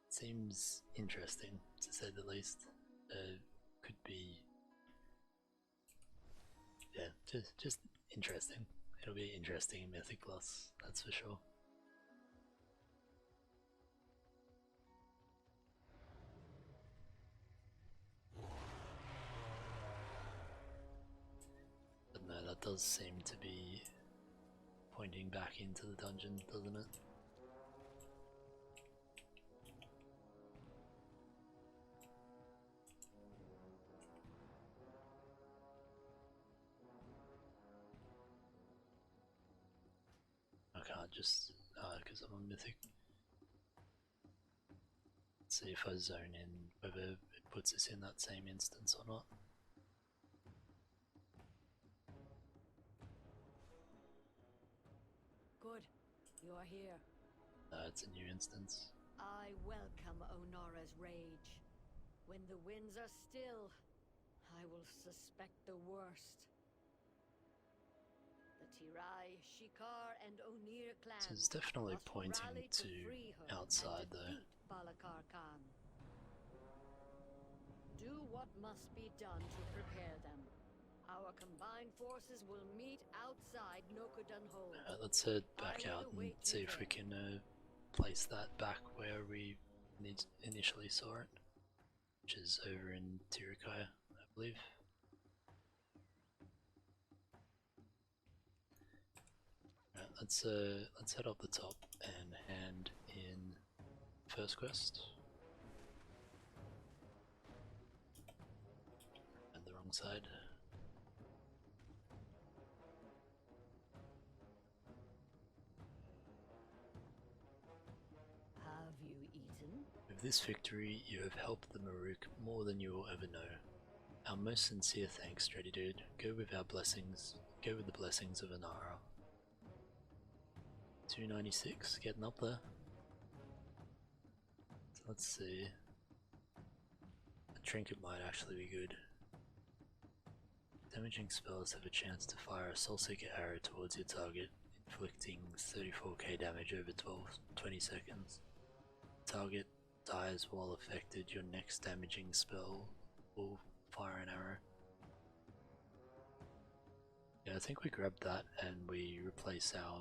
Seems interesting, to say the least. Could be, yeah, just interesting. It'll be interesting in Mythic Plus, that's for sure. But no, that does seem to be pointing back into the dungeon, doesn't it? I can't just, because I'm on Mythic. Let's see if I zone in whether it puts us in that same instance or not. Good. You are here. It's a new instance. I welcome Ohn'ahra's rage. When the winds are still, I will suspect the worst. The Tirai, Shikar, and Ohn'ahra clans So it's definitely must pointing rally to free her outside and though. defeat Balakar Khan. Do what must be done to prepare them. Our combined forces will meet outside Nokhud Offensive. Let's head back out and see if we can place that back where we initially saw it, which is over in Maruukai, I believe. Right, let's head up the top and hand in first quest. And the wrong side. Have you eaten? With this victory, you have helped the Maruukai more than you will ever know. Our most sincere thanks, Dready Dude. Go with our blessings. Go with the blessings of Ohn'ahra. 296, getting up there. So let's see. A trinket might actually be good. Damaging spells have a chance to fire a soul-seeker arrow towards your target, inflicting 34k damage over 20 seconds. Target dies while affected, your next damaging spell will fire an arrow. Yeah, I think we grab that and we replace our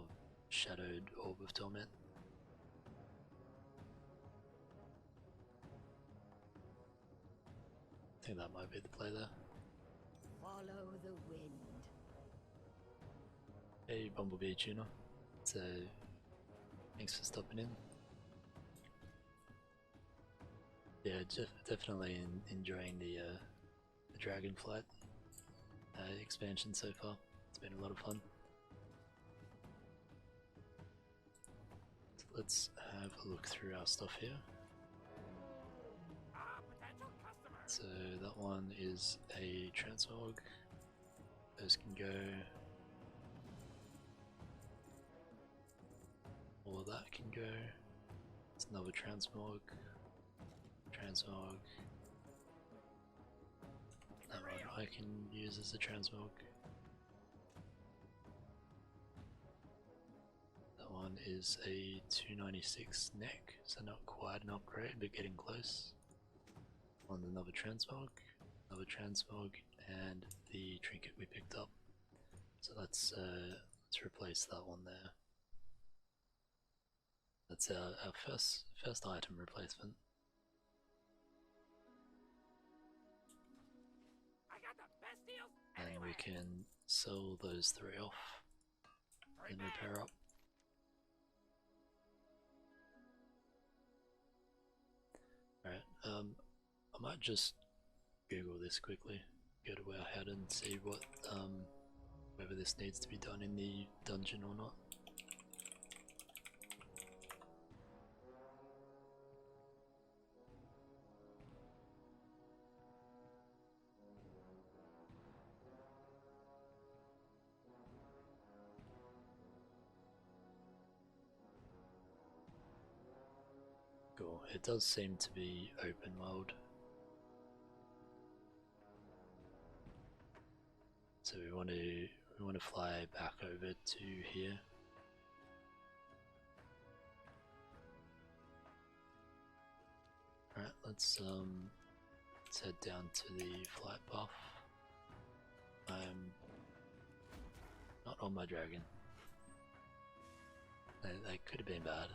Shadowed Orb of Torment. I think that might be the play there. Follow the wind. Hey Bumblebee Tuner, so thanks for stopping in. Yeah, definitely enjoying the Dragonflight expansion so far. It's been a lot of fun. So let's have a look through our stuff here. So that one is a transmog. Those can go. All of that can go. It's another transmog. Transmog. That one I can use as a transmog. That one is a 296 neck, so not quite an upgrade, but getting close. On another transmog, and the trinket we picked up. So let's replace that one there. That's our first item replacement. And we can sell those three off and repair up. Alright, I might just Google this quickly, go to Wowhead and see what whether this needs to be done in the dungeon or not. Cool. It does seem to be open world. So we want to fly back over to here. Alright, let's head down to the flight path. I'm not on my dragon. That could have been bad.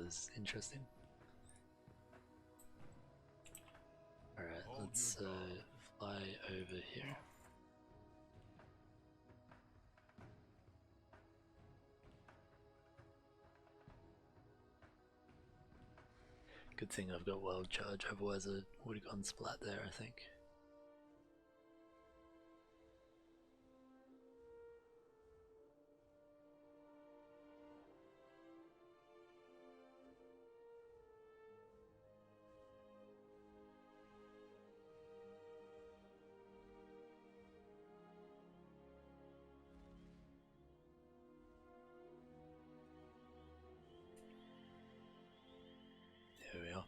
was interesting. Alright, let's fly over here. Good thing I've got wild charge, otherwise I would have gone splat there, I think. There we are.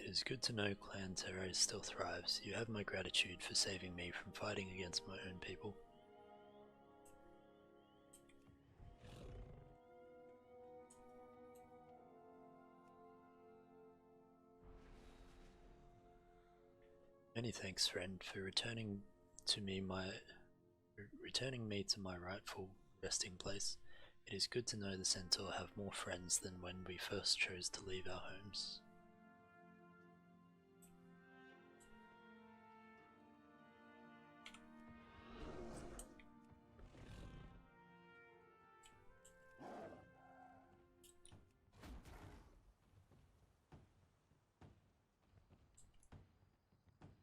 It is good to know Clan Terra still thrives. You have my gratitude for saving me from fighting against my own people. Many thanks, friend, for returning me to my rightful resting place. It is good to know the Centaur have more friends than when we first chose to leave our homes.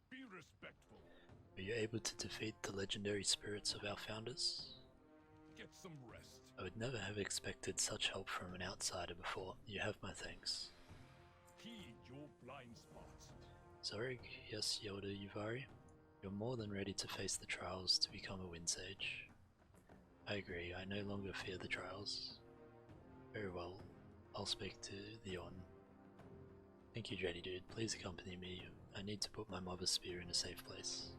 Be respectful. Were you able to defeat the legendary spirits of our founders? Get some rest. I would never have expected such help from an outsider before. You have my thanks. Heed your blind spots. Zorig, yes, Yoda Yuvari. You're more than ready to face the trials to become a Wind Sage. I agree, I no longer fear the trials. Very well, I'll speak to the On. Thank you, Dready Dude. Please accompany me. I need to put my mother's spear in a safe place.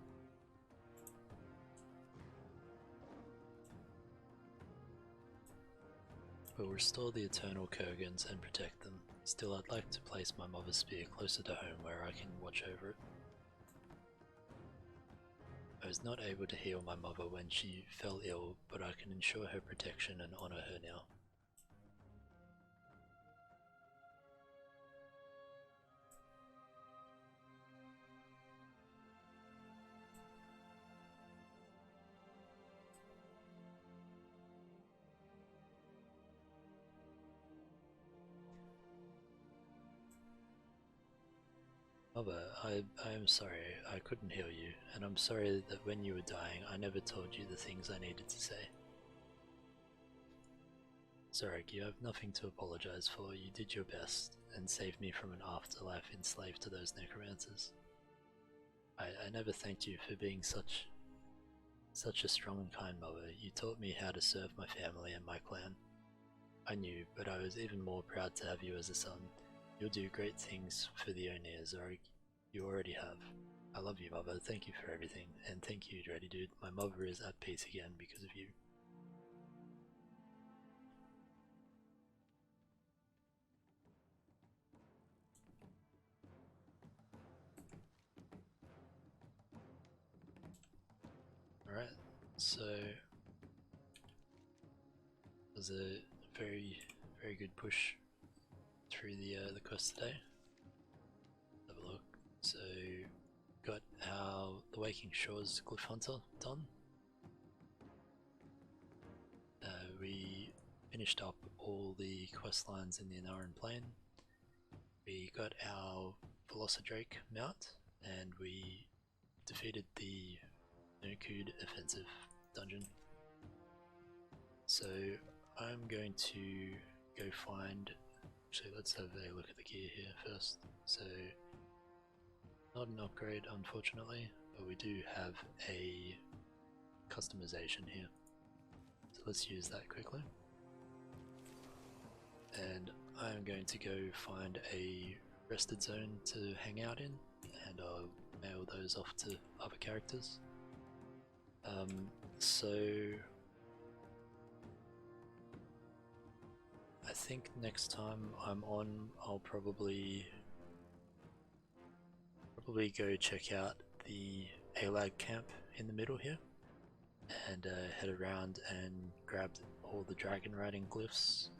We'll restore the Eternal Kurgans and protect them. Still, I'd like to place my mother's spear closer to home where I can watch over it. I was not able to heal my mother when she fell ill, but I can ensure her protection and honor her now. Mother, I am sorry I couldn't heal you, and I'm sorry that when you were dying I never told you the things I needed to say. Zorig, you have nothing to apologize for. You did your best, and saved me from an afterlife enslaved to those necromancers. I never thanked you for being such a strong and kind mother. You taught me how to serve my family and my clan. I knew, but I was even more proud to have you as a son. You'll do great things for the Ohn'ahra, Zorig. You already have. I love you, Mother. Thank you for everything. And thank you, Dready Dude. My mother is at peace again because of you. Alright, so it was a very good push through the quest today. Have a look. So got the Waking Shores Glyph Hunter done. We finished up all the quest lines in the Ohn'ahran Plain. We got our Velocidrake mount, and we defeated the Nokhud Offensive dungeon. So I'm going to go find. Actually, let's have a look at the gear here first. So, not an upgrade unfortunately, but we do have a customization here. So let's use that quickly. And I'm going to go find a rested zone to hang out in and I'll mail those off to other characters. So I think next time I'm on, I'll probably go check out the ALAG camp in the middle here, and head around and grab all the dragon riding glyphs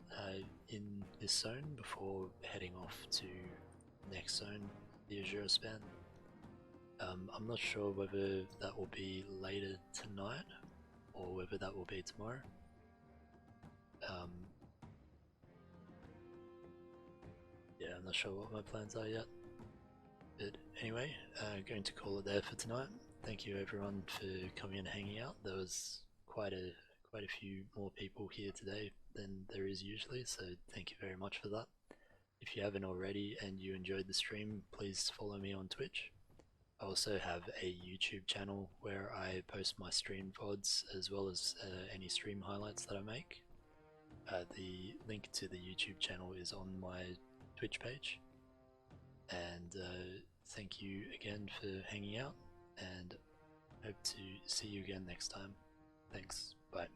in this zone before heading off to the next zone, the Azure Span. I'm not sure whether that will be later tonight or whether that will be tomorrow. Yeah, I'm not sure what my plans are yet. But anyway, going to call it there for tonight. Thank you everyone for coming and hanging out. There was quite a few more people here today than there is usually, so thank you very much for that. If you haven't already and you enjoyed the stream, please follow me on Twitch. I also have a YouTube channel where I post my stream VODs as well as any stream highlights that I make. The link to the YouTube channel is on my Twitch page. And thank you again for hanging out, and hope to see you again next time. Thanks, bye.